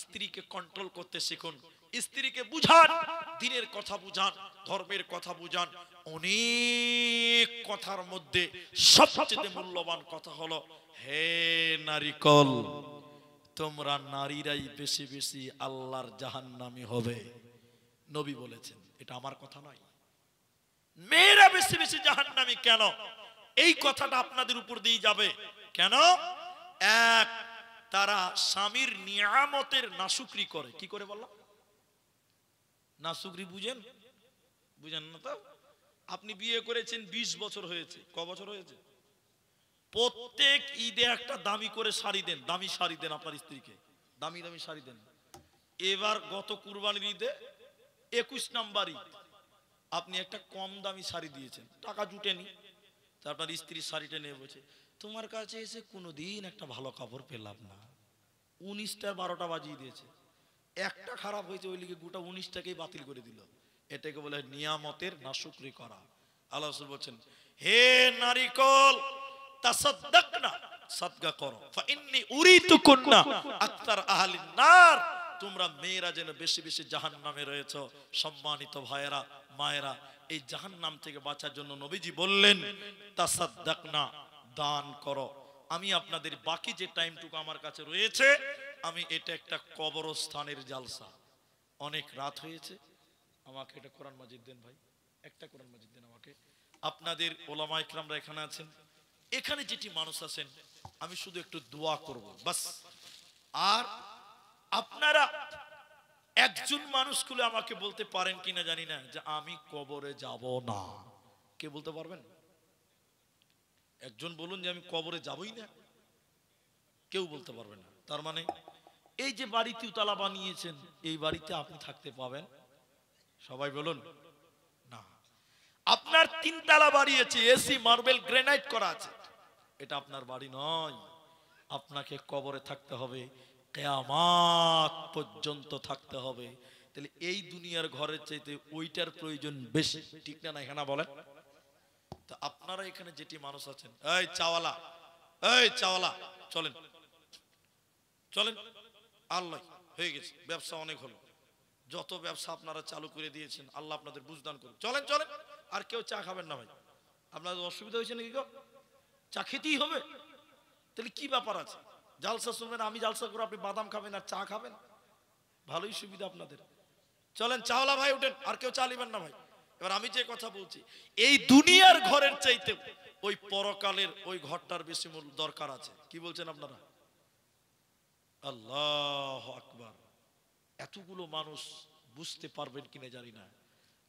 স্ত্রীকে কন্ট্রোল করতে শিখুন, স্ত্রীকে বুঝান, দ্বীনের কথা বুঝান, ধর্মের কথা বুঝান। অনেক কথার মধ্যে সবচেয়ে মূল্যবান কথা হলো, হে নারীকল, তোমরা নারীরাই বেশি বেশি আল্লাহর জাহান্নামী হবে। নবী বলেছেন, এটা আমার কথা নয়। মেয়েরা বেশি বেশি জাহান্নামী কেন? এই কথাটা আপনাদের উপর দিয়ে যাবে। কেন? এক, তারা স্বামীর নিয়ামতের নাশুকরি করে। কি করে বললাম? নাশুকরি বুঝেন? বুঝেন না তো? আপনি বিয়ে করেছেন 20 বছর হয়েছে, ক বছর হয়েছে? প্রত্যেক ঈদে একটা দামি করে শাড়ি দেন, দামি শাড়ি দেন আপনার স্ত্রীকে, দামি দামি শাড়ি দেন। এবার গত কুরবানির ঈদে 21 নাম্বার ঈদ, আপনি একটা কম দামি শাড়ি দিয়েছেন, টাকা জুটেনি। আপনার স্ত্রী শাড়িটা নিয়ে বলছে, তোমার কাছে এসে কোনোদিন একটা ভালো কাপড় পেলাম না। 19টা 12টা বাজিয়ে দিয়েছে, একটা খারাপ হয়েছে, ওই লিগে গোটা 19টাকেই বাতিল করে দিল। এটাকে বলে নিয়ামতের নাশুকরি করা। আল্লাহ রাসূল বলছেন, হে নারীকল, তাসাদদাকনা, সাদকা করো, ফাইন্নী উরিতুকুন্না আকতার আহলিন নার, তোমরা মেয়েরা যেন বেশি বেশি জাহান্নামে রয়েছো। সম্মানিত ভাইয়েরা, মায়েরা, এই জাহান্নাম থেকে বাঁচার জন্য নবীজি বললেন তাসাদদাকনা, দান করো। আমি আপনাদের বাকি যে টাইমটুকু আমার কাছে রয়েছে, আমি এটা একটা কবরস্থানের জালসা, অনেক রাত হয়েছে, আমাকে এটা কোরআন মাজিদ দেন ভাই, একটা কোরআন মাজিদ দেন আমাকে। আপনাদের ওলামা ইকরামরা এখানে আছেন, এখানে যেটি মানুষ আছেন, আমি শুধু একটু দোয়া করব বাস। আর আপনারা একজন মানুষ খুলে আমাকে বলতে পারেন কিনা জানি না যে আমি কবরে যাব না। কে বলতে পারবেন? একজন বলুন যে আমি কবরে যাবই না। কেউ বলতে পারবে না। তার মানে এই যে বাড়ি তিনতলা বানিয়েছেন, এই বাড়িতে আপনি থাকতে পাবেন? সবাই বলুন না। আপনার 3 তলা বাড়ি আছে, এসি, মার্বেল, গ্রানাইট করা আছে, এটা আপনার বাড়ি নয়। আপনাকে কবরে থাকতে হবে, কিয়ামত পর্যন্ত থাকতে হবে। তাহলে এই দুনিয়ার ঘরের চাইতে ওইটার প্রয়োজন বেশি, ঠিক না? না এখানে বলেন তো। আপনারা এখানে যেটি মানুষ আছেন, এই চাওয়ালা, এই চাওয়ালা, চলেন চলেন, আল্লাহ হয়ে গেছে, ব্যবসা অনেক হলো। যত ব্যবসা আপনারা চালু করে দিয়েছেন আল্লাহ আপনাদের বুঝদান করুন। চলেন চলেন, আর কেউ চা খাবেন না ভাই, আপনাদের অসুবিধা হয়েছে নাকি? গো চা খেতেই হবে, তাহলে কি ব্যাপার আছে? জালসা শুনবেন, আমি জালসা করে আপনি বাদাম খাবেন আর চা খাবেন, ভালোই সুবিধা আপনাদের। চলেন চাওলা ভাই উঠেন, আর কেউ চা নিবেন না ভাই। এবার আমি যে কথা বলছি, এই দুনিয়ার ঘরের চাইতে ওই পরকালের ওই ঘরটার বেশি মূল দরকার আছে। কি বলছেন আপনারা? আল্লাহ আকবার। এতগুলো মানুষ বুঝতে পারবেন কিনা জানি না।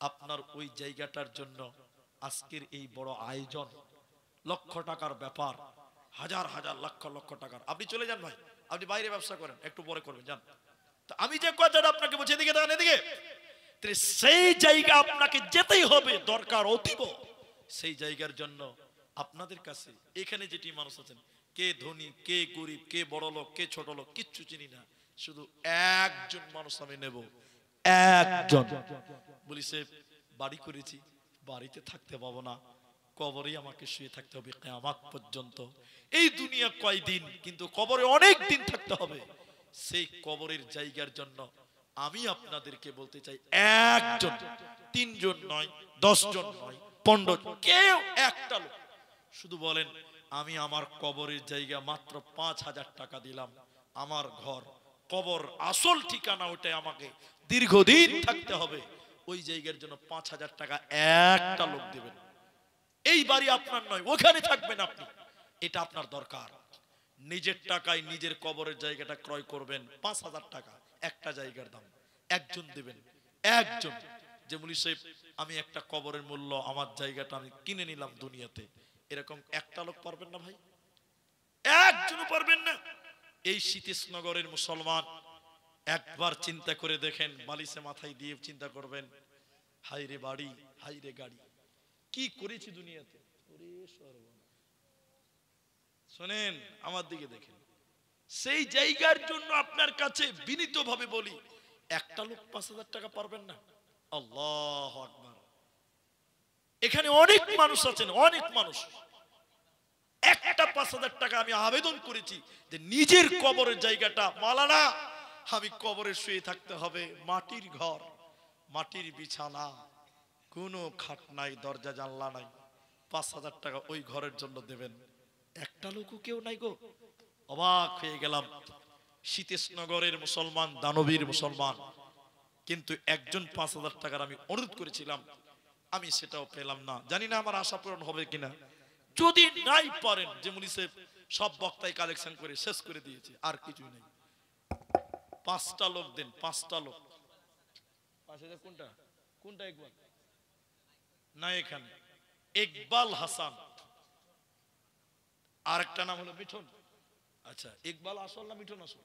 আপনার ওই জায়গাটার জন্য আজকের এই বড় আয়োজন, লক্ষ টাকার ব্যাপার, হাজার হাজার লক্ষ লক্ষ টাকার। আপনি চলে যান ভাই, আপনি বাইরে ব্যবসা করেন, একটু পরে করবেন, যান। তো আমি যে কথাটা আপনাকে বলছি, এদিকে দেখেন, এদিকে, সেই জায়গা আপনাকে যেতেই হবে, দরকার অতীব। সেই জায়গার জন্য আপনাদের কাছে এখানে যেটি মানুষ আছেন, কে ধনী, কে গরিব, কে বড় লোক, কে ছোট লোক, কিচ্ছু চিনি না। শুধু একজন মানুষ আমি নেব, একজন। বলি সে বাড়ি করেছি, বাড়িতে থাকতে পাবো না, কবরে আমাকে শুয়ে থাকতে হবে কিয়ামত পর্যন্ত। এই দুনিয়া কয়দিন, কিন্তু কবরে অনেক দিন থাকতে হবে। সেই কবরের জায়গার জন্য আমি আপনাদেরকে বলতে চাই, একজন, তিনজন নয়, 10 জন নয়, 15 জন, কেউ একটা লোক শুধু বলেন, আমি আমার কবরের জায়গা মাত্র 5,000 টাকা দিলাম, আমার ঘর, কবর আসল ঠিকানা ওটাই, আমাকে দীর্ঘদিন থাকতে হবে, ওই জায়গার জন্য 5,000 টাকা একটা লোক দেবেন। এই বাড়ি আপনার নয়, ওখানে থাকবেন আপনি, এটা আপনার দরকার। নিজের টাকায় নিজের কবরের জায়গাটা ক্রয় করবেন, 5,000 টাকা একটা জায়গার দাম, একজন দেবেন, একজন। যে মুলি সাহেব, আমি একটা কবরের মূল্য, আমার জায়গাটা আমি কিনে নিলাম দুনিয়াতে, এরকম একটা লোক পারবেন না ভাই? একজনও পারবেন না। এই শীতেশনগরের মুসলমান একবার চিন্তা করে দেখেন, বালিশে মাথায় দিয়ে চিন্তা করবেন, হাই রে বাড়ি, হাই রে গাড়ি, কি করেছি দুনিয়াতে। শোনেন, আমার দিকে দেখেন, সেই জায়গার জন্য আপনার কাছে বিনীতভাবে বলি, একটা লোক 5,000 টাকা পারবেন না? আল্লাহু আকবার। এখানে অনেক মানুষ আছেন, অনেক মানুষ, একটা 5,000 টাকা আমি আবেদন করেছি যে নিজের কবরের জায়গাটা, মালানা আমি কবরে শুয়ে থাকতে হবে, মাটির ঘর, মাটির বিছানা, কোনো খাট নাই, দরজা জানলা নাই, 5,000 টাকা ওই ঘরের জন্য দেবেন। একটা লোকও কেউ নাই গো। অবাক হয়ে গেলাম। শীতেশনগরের মুসলমান দানবীর মুসলমান, কিন্তু একজন 5,000 টাকার আমি অনুরোধ করেছিলাম, আমি সেটাও পেলাম না। জানি না আমার আশা পূরণ হবে কিনা। যদি নাই পারেন, যে মুনি সাহেব সব বক্তাই কালেকশন করে শেষ করে দিয়েছে, আর কিছুই নেই, 5টা লোক দেন, 5টা লোক। কোনটা কোনটা? ইকবাল না, এখানে ইকবাল হাসান, আর একটা নাম হলো মিঠুন। আচ্ছা, ইকবাল আসল না মিঠুন আসল?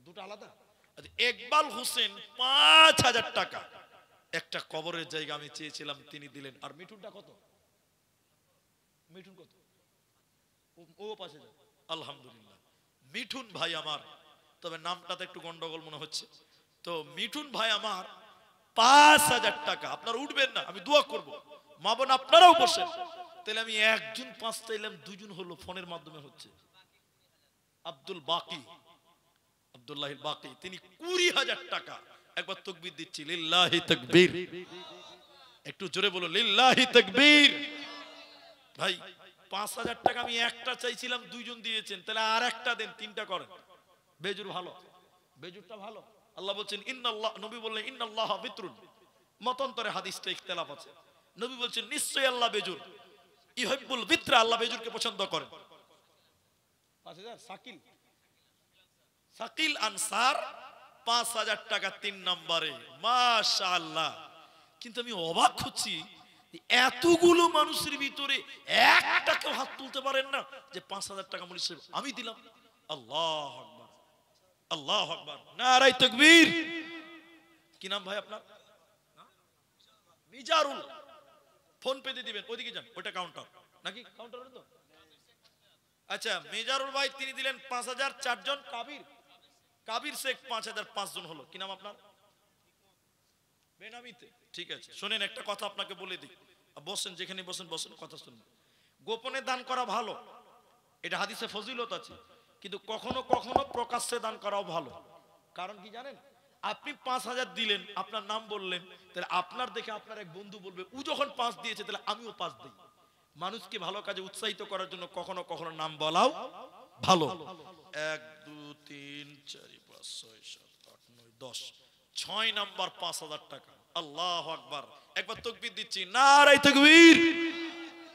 দুটো আলাদা। আচ্ছা, ইকবাল হোসেন 5,000 টাকা একটা কবরের জায়গা আমি চেয়েছিলাম, তিনি দিলেন। আর মিঠুনটা কত? মিঠুন কত? ও পাশে যাও। আলহামদুলিল্লাহ, মিঠুন ভাই আমার, তবে নামটাতে একটু গন্ডগোল মনে হচ্ছে। তো মিঠুন ভাই আমার 5,000 টাকা। আপনারা উঠবেন না, আমি দোয়া করব, মা বোন আপনারাও বসেন। তাহলে আমি একজন 5 চাইলাম, দুজন হলো, ফোনের মাধ্যমে হচ্ছে। আব্দুল বাকি, আব্দুল্লাহ বাকি, তিনি 20,000 টাকা। একবার তাকবীর দিচ্ছি, লিল্লাহি তাকবীর, একটু জোরে বলো লিল্লাহি তাকবীর। ভাই 5,000 টাকা আমি একটা চাইছিলাম, দুইজন দিয়েছেন, তাহলে আর একটা দেন, 3টা করেন। বেজুর ভালো, বেজুরটা ভালো। আল্লাহ বলছেন ইন্নাল্লাহ, নবী বললেন ইন্নাল্লাহ বিত্রুন, মতান্তরে হাদিসটা ইখতিলাফ আছে। নবী বলছেন নিশ্চয়ই আল্লাহ বেজুর, ইউহিব্বুল বিত্রা, আল্লাহ বেজুরকে পছন্দ করেন। 5,000 শাকিল, শাকিল আনসার 5,000 টাকা 3 নম্বরে, মাশাআল্লাহ। কিন্তু আমি অবাক হচ্ছি, এতগুলো মানুষের ভিতরে একটা কেউ হাত তুলতে পারেন না যে 5,000 টাকা মুলি সাহেব আমি দিলাম। আল্লাহু আকবার, আল্লাহু আকবার, নারায়ে তাকবীর। কি নাম ভাই আপনার? মিজারুল। ফোন পে দিয়ে দিবেন, ওইদিকে যান, ওটা কাউন্টার নাকি? কাউন্টার তো। আচ্ছা, মিজারুল ভাই তিনি দিলেন 5,000। 4 জন কাবির কাবির শেখ 5000, 5 জন হলো। কি নাম আপনার? বেনামিতে। ঠিক আছে, শুনেন একটা কথা আপনাকে বলে দিই, বসেন, যেখানে বসেন বসেন, কথা শুনুন। গোপনে দান করা ভালো, এটা হাদিসে ফজিলত আছে, কিন্তু কখনো কখনো প্রকাশ্যে দান করাও ভালো। কারণ কি জানেন, আপনি 5000 দিলেন, আপনার নাম বললেন, তাহলে আপনার দেখে আপনার এক বন্ধু বলবে ও যখন 5 দিয়েছে তাহলে আমিও 5 দিই। মানুষকে ভালো কাজে উৎসাহিত করার জন্য কখনো কখনো নাম বলাও ভালো। 1 2 3 4 5 6 7 8 9 10, 6 নাম্বার 5000 টাকা। আল্লাহু আকবার। একবার তাকবীর দিচ্ছি, নারে তাকবীর।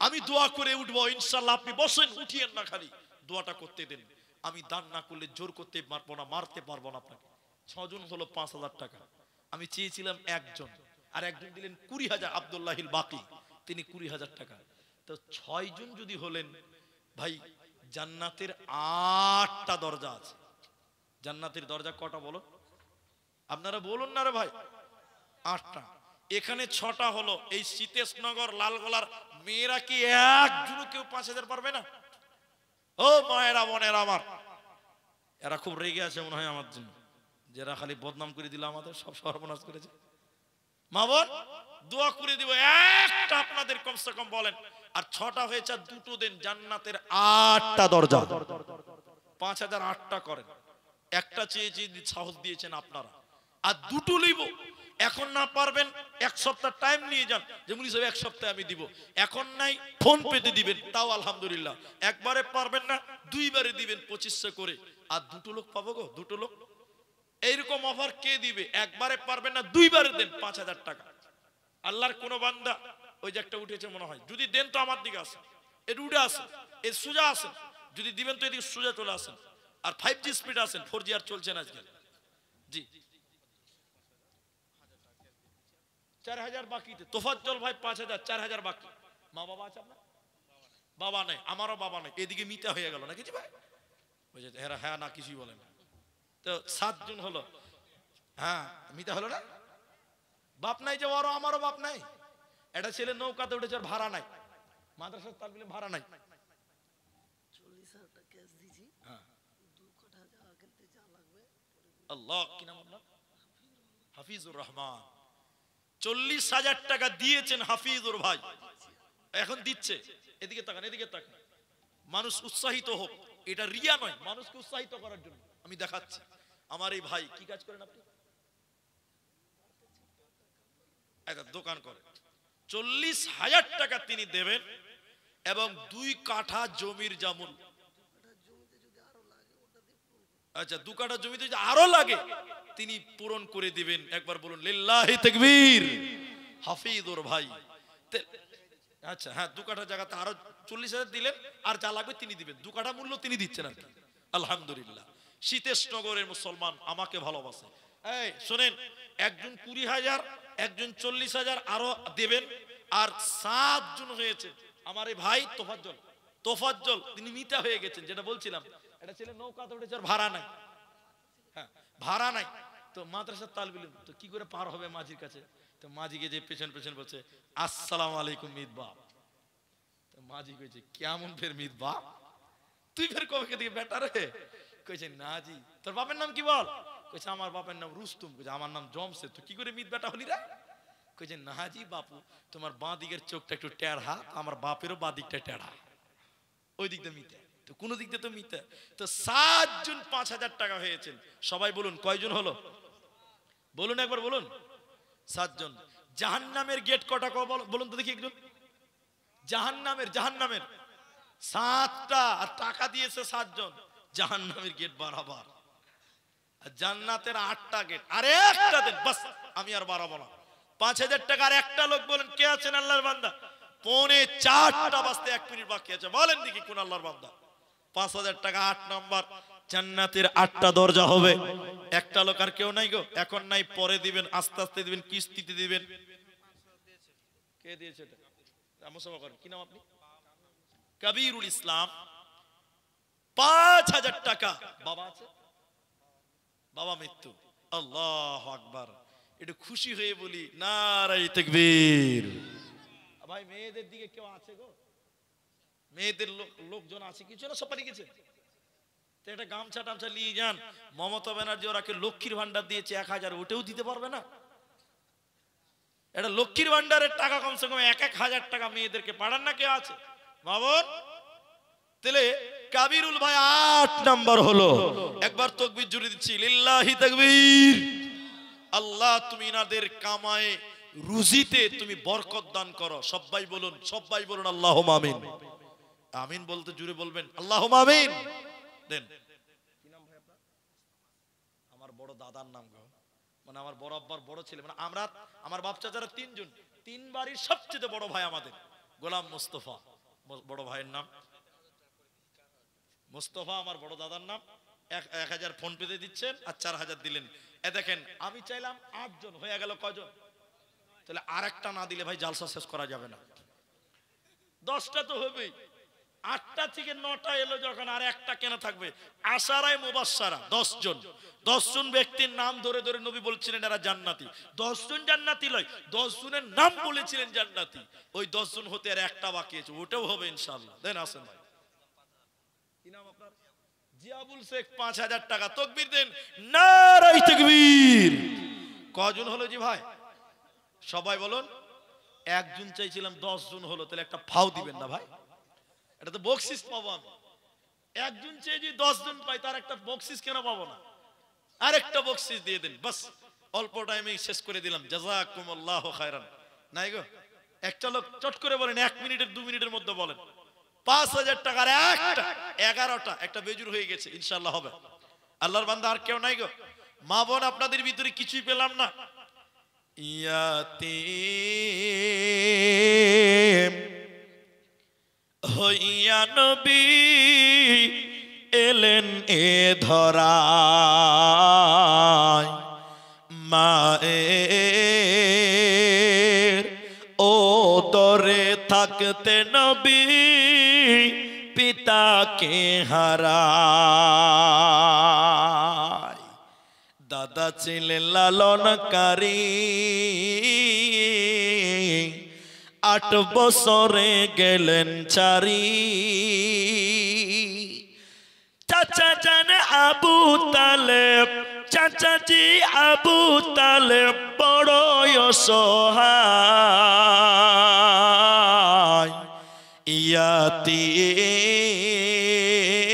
আমি দোয়া করে উঠবো ইনশাআল্লাহ, আপনি বসেন, উঠিয়েন না, খালি দোয়াটা করতে দেন। আমি দান না করলে জোর করতে পারবো না, মারতে পারবো না আপনাকে। 6 জন হলো 5000 টাকা। আমি চেয়েছিলাম একজন, আর একজন দিলেন 20000, আব্দুল্লাহিল বাকি, তিনি 20000 টাকা। তো 6 জন যদি হলেন, ভাই জান্নাতের 8টা দরজা আছে। জান্নাতের দরজা কটা বলো? আপনারা বলুন না রে ভাই। 8টা। এখানে 6টা হলো। এই সীতেশনগর লালগোলার মেয়েরা কি একজনও কেউ 5000 পারবে না? ও মায়েরা, বোনেরা আমার, এরা খুব রেগে আছে মনে হয় আমার জন্য, যারা খালি বদনাম করে দিল, আমাদের সব সর্বনাশ করেছে। মা বোন, দোয়া করে দিব একটা আপনাদের কমসে কম বলেন। আর 6টা হয়েছে, আর 2টো দেন, জান্নাতের 8টা দরজা। 5000 8টা করেন। একটা চেয়েছি, সাহস দিয়েছেন আপনারা, আর 2টো লইব। এখন না পারবেন 1 সপ্তাহ টাইম নিয়ে যান, যে মুনি সাহেব 1 সপ্তাহে আমি দিব। এখন নাই, ফোন পেতে দিবেন, তাও আলহামদুলিল্লাহ। একবারে পারবেন না, 2বারে দিবেন 2500 করে। আর 2টো লোক পাবো গো, 2টো লোক। এইরকম অফার কে দিবে? একবারে পারবেন না, 2বারে দেন 5000 টাকা। আল্লাহর কোন বান্দা, ওই যে একটা উঠেছে মনে হয়, যদি দেন তো আমার দিকে আসেন, এর উড়ে আসেন, এর সোজা আসেন। যদি দিবেন তো এদিকে সোজা চলে আসেন। আর 5G স্পিড আসেন, 4G আর চলছে না আজকাল। জি, 4000 বাকিতে তোফাজ্জল ভাই 5000, 4000 বাকি। মা বাবা আছে আপনার? বাবা নাই, আমারও বাবা নাই। এদিকে মিতা হয়ে গেল না কিছু ভাই, ওই যে হ্যাঁ না কিছুই বলে না। তো 7 জন হলো। হ্যাঁ, মিতা হলো না। বাপ নাই যে ওরও, আমারও বাপ নাই। এটা ছেলে নৌকাতে উঠেছে, আর ভাড়া নাই, মাদ্রাসার তালবিলে ভাড়া নাই। 40,000 টাকা ক্যাশ দিছি। হ্যাঁ, 2 কাঠা জায়গা কিনতে যা লাগবে। আল্লাহ, কি নাম আপনার? হাফিজুর রহমান। 40,000 টাকা দিয়েছেন হাফিজুর ভাই, এখন দিচ্ছে। এদিকে তাকান, এদিকে তাকান। মানুষ উৎসাহিত হোক, এটা রিয়া নয়, মানুষকে উৎসাহিত করার জন্য আমি দেখাচ্ছি। আমার এই ভাই কি কাজ করেন আপনি? একটা দোকান করে। 40,000 টাকা তিনি দেবেন, এবং 2 কাঠা জমির জামুল। আচ্ছা, 2 কাঠা জমিতে যদি আরো লাগে তিনি পূরণ করে দিবেন। একবার বলুন লিল্লাহি তাকবীর। হাফিজুর ভাই। আচ্ছা, হ্যাঁ, 2 কাঠা জায়গাতে আরো 40,000 দিলেন, আর যা লাগবে তিনি দিবেন। 2 কাঠা মূল্য তিনি দিচ্ছেন আর কি। আলহামদুলিল্লাহ। সীতেশনগরের মুসলমান আমাকে ভালোবাসে। এই শোনেন, একজন 20,000, একজন 40,000 আরো দেবেন, আর 7 জন হয়েছে। আমার এই ভাই তোফাজ্জল তিনি মিতা হয়ে গেছেন, যেটা বলছিলাম। এটা ছেলে নৌকাতে উঠেছে, আর ভাড়া নাই। হ্যাঁ, ভাড়া নাই। তো মাদ্রাসার তালবিল, তো কি করে পার হবে মাঝির কাছে? তো মাঝিকে যে পেছন পেছন বলছে, আসসালামু আলাইকুম মিত বাপ। তো মাঝি কইছে, কেমন ফের মিত বাপ, তুই ফের কবে দিকে বেটা রে? কইছে, না জি। তোর বাপের নাম কি বল? কইছে, আমার বাপের নাম রুস্তুম। কইছে, আমার নাম জমশেদ। তুই কি করে মিত বেটা হলি রে? কইছে, না জি বাপু, তোমার বাঁ দিকের চোখটা একটু টেढ़া, আমার বাপেরও বাঁ দিকটা টেढ़া, ওই দিকটা মিথ্যা, তো কোন দিক দিয়ে তো মিথ্যা। তো 7 জন 5000 টাকা হয়েছেন। সবাই বলুন কয়জন হলো? বলুন একবার, বলুন। 7 জন। জাহান্নামের গেট কটা বলুন তো দেখি একজন। জাহান্নামের 7টা, আর টাকা দিয়েছে 7 জন। জাহান্নামের গেট বাড়াবার। আর জান্নাতের 8টা গেট, আর একটা দেন বাস, আমি আর বাড়াবো না। 5000 টাকা। আর একটা লোক বলেন কে আছেন আল্লাহর বান্দা? 3:45 বাজতে 1 মিনিট বাকি আছে, বলেন দেখি কোন আল্লাহর বান্দা? 5000 টাকা 8 নাম্বার, জান্নাতের 8টা দরজা হবে। একটা লোক, আর কেউ নাই গো? এখন নাই, পরে দিবেন, আস্তে আস্তে দিবেন, কিস্তিতে দিবেন। কে দিয়েছে এটা? মুসাফা করেন, কি নাম আপনি? কবিরুল ইসলাম। 5000 টাকা। বাবা আছে? বাবা মৃত্যু। আল্লাহু আকবার। একটু খুশি হয়ে বলি নারে তাকবীর। ভাই, মেয়েদের দিকে কেউ আছে গো? মেয়েদের লোকজন আছে কিছু না? সব পালিয়ে গেছে। একটা গামছা টামছা নিয়ে যান। মমতা ব্যানার্জি ওরাকে লক্ষ্মীর ভান্ডার দিয়েছে 1000, ওটাও দিতে পারবে না। এটা লক্ষ্মীর ভান্ডারের টাকা কমসে কম 1000 টাকা মেয়েদেরকে পাঠান না, কে আছে বাবন? তাহলে কাবিরুল ভাই 8 নাম্বার হলো। একবার তাকবীর জুড়ে দিচ্ছি, লিল্লাহি তাকবীর। আল্লাহ তুমি ইনাদের কামায়ে রুজিতে তুমি বরকত দান করো। সবাই বলুন, সবাই বলুন আল্লাহুম্মা আমিন। আমিন বলতে জুড়ে বলবেন আল্লাহুম্মা আমিন। দেন কি নাম ভাই আপনার? আমার বড় দাদার নাম গো, মানে আমার বড় আব্বার বড় ছেলে, মানে আমরা আমার বাপ চাচারা 3 জন, 3 বাড়ির সবচেয়ে বড় ভাই আমাদের গোলাম মুস্তাফা। বড় ভাইয়ের নাম মুস্তাফা, আমার বড় দাদার নাম। 1000 ফোন পেতে দিচ্ছেন আর 4000 দিলেন। এ দেখেন আমি চাইলাম 8 জন, হয়ে গেল কজন? তাহলে আরেকটা না দিলে ভাই জালসা শেষ করা যাবে না। 10টা তো হবেই। 8টা থেকে 9টা এলো যখন, আর একটা কেন থাকবে? আশারায়ে মুবাশশারা 10 জন। 10 জন ব্যক্তির নাম ধরে ধরে নবী বলছিলেন এরা জান্নাতি। 10 জন জান্নাতি নয়, 10 জনের নাম বলেছিলেন জান্নাতি। ওই 10 জন হতে আর একটা বাকি আছে, ওটাও হবে ইনশাআল্লাহ। দেন আসেন ভাই, কি নাম আপনার? জিয়াবুল শেখ 5000 টাকা। তাকবীর দেন, নারায়ে তাকবীর। কজন হলো জি ভাই? সবাই বলুন। একজন চাইছিলাম, 10 জন হলো, তাহলে একটা ফাও দিবেন না ভাই? এটা তো বকশিস পাবো আমি। একজন চেয়ে যদি 10 জন পাই, তার একটা বকশিস কেন পাবো না? আরেকটা বকশিস দিয়ে দেন, বাস অল্প টাইমে শেষ করে দিলাম। জাযাকুমুল্লাহু খায়রান। নাই গো, একটা লোক চট করে বলেন, 1 মিনিটের 2 মিনিটের মধ্যে বলেন। 5000 টাকার একটা 11টা, একটা বেজুর হয়ে গেছে, ইনশাআল্লাহ হবে। আল্লাহর বান্দা আর কেউ নাই গো? মা বোন আপনাদের ভিতরে কিছুই পেলাম না। ইয়াতীম হইয়া নবী এলেন এ ধরায়, মায়ের ও দরে থাকতে নবী পিতাকে হারায়। দাদা ছিলেন লালনকারী, 8 বছরে গেলেন চারি। চাচা জান আবু তালেব, চাচাজি আবু তালেব বড় অসহায়।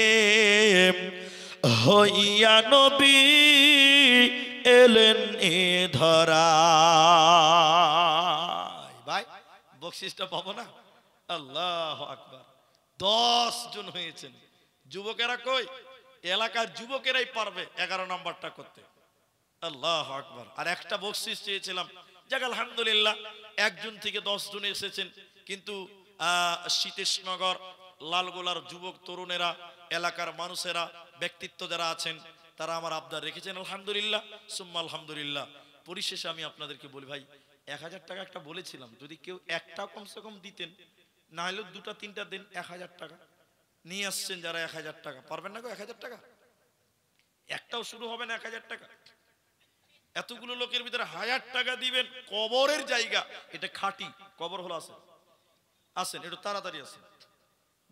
ইয়াতীম হইয়া নবী এলেন এ ধরায়। ভাই বকশিসটা পাবো না? আল্লাহু আকবার। 10 জন হয়েছেন। যুবকেরা কই? এলাকার যুবকেরাই পারবে 11 নাম্বারটা করতে। আল্লাহু আকবার। আর একটা বকশিস চেয়েছিলাম, যাক আলহামদুলিল্লাহ 1 জন থেকে 10 জন এসেছেন। কিন্তু শীতেশনগর লালগোলার যুবক তরুণেরা, এলাকার মানুষেরা, ব্যক্তিত্ব যারা আছেন, তারা আমার আবদার রেখেছেন, আলহামদুলিল্লাহ সুম্মা আলহামদুলিল্লাহ। পরিশেষে আমি আপনাদেরকে বলি ভাই, 1000 টাকা একটা বলেছিলাম, যদি কেউ একটা কমসে কম দিতেন, না হলেও 2টা 3টা দিন। 1000 টাকা নিয়ে আসছেন যারা, 1000 টাকা পারবেন না গো? 1000 টাকা একটাও শুরু হবে না। 1000 টাকা এতগুলো লোকের ভিতরে 1000 টাকা দিবেন, কবরের জায়গা এটা খাঁটি কবর হলো। আসেন আসেন, একটু তাড়াতাড়ি আসেন।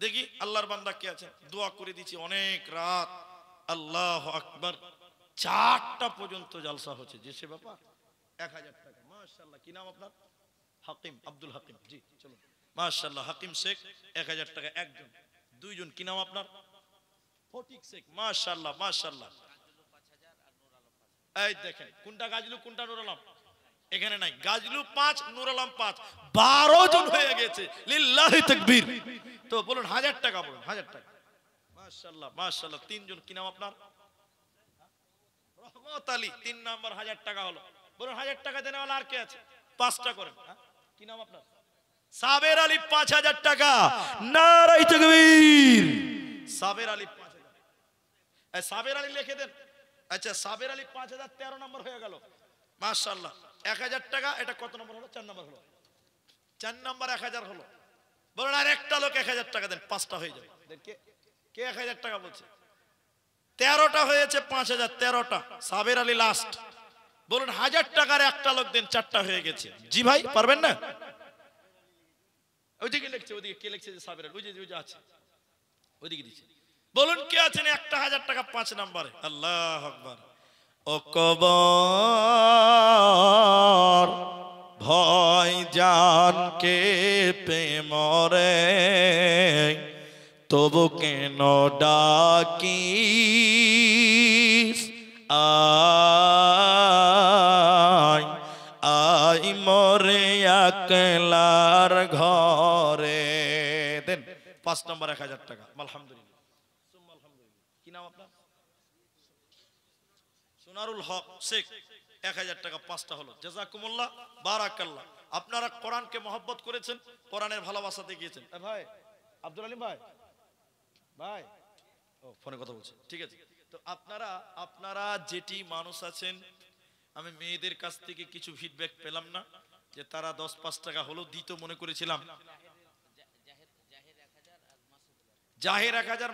দেখি আল্লাহর বান্দা কে আছে। দোয়া করে দিচ্ছি অনেক রাত। আল্লাহু আকবার। 4টা পর্যন্ত জালসা হচ্ছে, যে সে ব্যাপার। 1000 টাকা মাশাআল্লাহ। কি নাম আপনার? হাকিম, আব্দুল হাকিম। জি চলুন, মাশাআল্লাহ। হাকিম শেখ 1000 টাকা একজন। 2 জন। কি নাম আপনার? ফটিক শেখ। মাশাআল্লাহ মাশাআল্লাহ। এই দেখেন, কোনটা গাজলু কোনটা নুর আলম? এখানে নাই। গাজলু 5, নুর আলম 5, 12 জন হয়ে গেছে। লিল্লাহি তাকবীর। তো বলুন 1000 টাকা, বলুন 1000 টাকা। মাশাআল্লাহ মাশাআল্লাহ। 3 জন। কি নাম আপনার? রহমত আলী। 3 নাম্বার 1000 টাকা হলো। বলুন 1000 টাকা দেন। আর কে আছে? 5টা করেন। কি নাম আপনার? সাবের আলী 5000 টাকা। নারায়ে তাকবীর। সাবের আলী 5000। এই সাবের আলী লিখে দেন। আচ্ছা, সাবের আলী 5000, 13 নম্বর হয়ে গেল। মাশাআল্লাহ। 1000 টাকা। এটা কত নম্বর হলো? 4 নম্বর হলো। 4 নম্বর 1000 হলো। বলুন আর একটা লোক 1000 টাকা দেন, 5টা হয়ে যাবে। দেন কে কে 1000 টাকা বলছে? 13টা হয়েছে, 5000, 13টা। সাবের আলী লাস্ট। বলুন 1000 টাকার একটা লোক দেন, 4টা হয়ে গেছে। জি ভাই পারবেন না? ওইদিকে লিখছে, ওইদিকে কে লিখছে? যে সাবের আলী, ওই যে আছে ওইদিকে দিচ্ছে। বলুন কে আছেন 1000 টাকা 5 নম্বরে? আল্লাহ আকবার। ও কবর ভয় জানকে প্রেমরে, তবু কেন ডাকিস আয় আই মরে একলার ঘরে। দেন 5 নম্বর 1000 টাকা। আলহামদুলিল্লাহ। কি নাম আপনার? সোনারুল হক শেখ। 1000 টাকা 5টা হলো। জাযাকুমুল্লাহ, বারাকাল্লাহ। আপনারা কোরআনকে মহব্বত করেছেন, কোরআনের ভালোবাসা দেখিয়েছেন। ভাই আব্দুল আলিম ভাই, ভাই ও ফোনে কথা বলছে, ঠিক আছে। তো আপনারা যেটি মানুষ আছেন, আমি মেয়েদের কাছ থেকে কিছু ফিডব্যাক পেলাম না যে তারা 10-5 টাকা হলো দিত, মনে করেছিলাম। জাহের 1000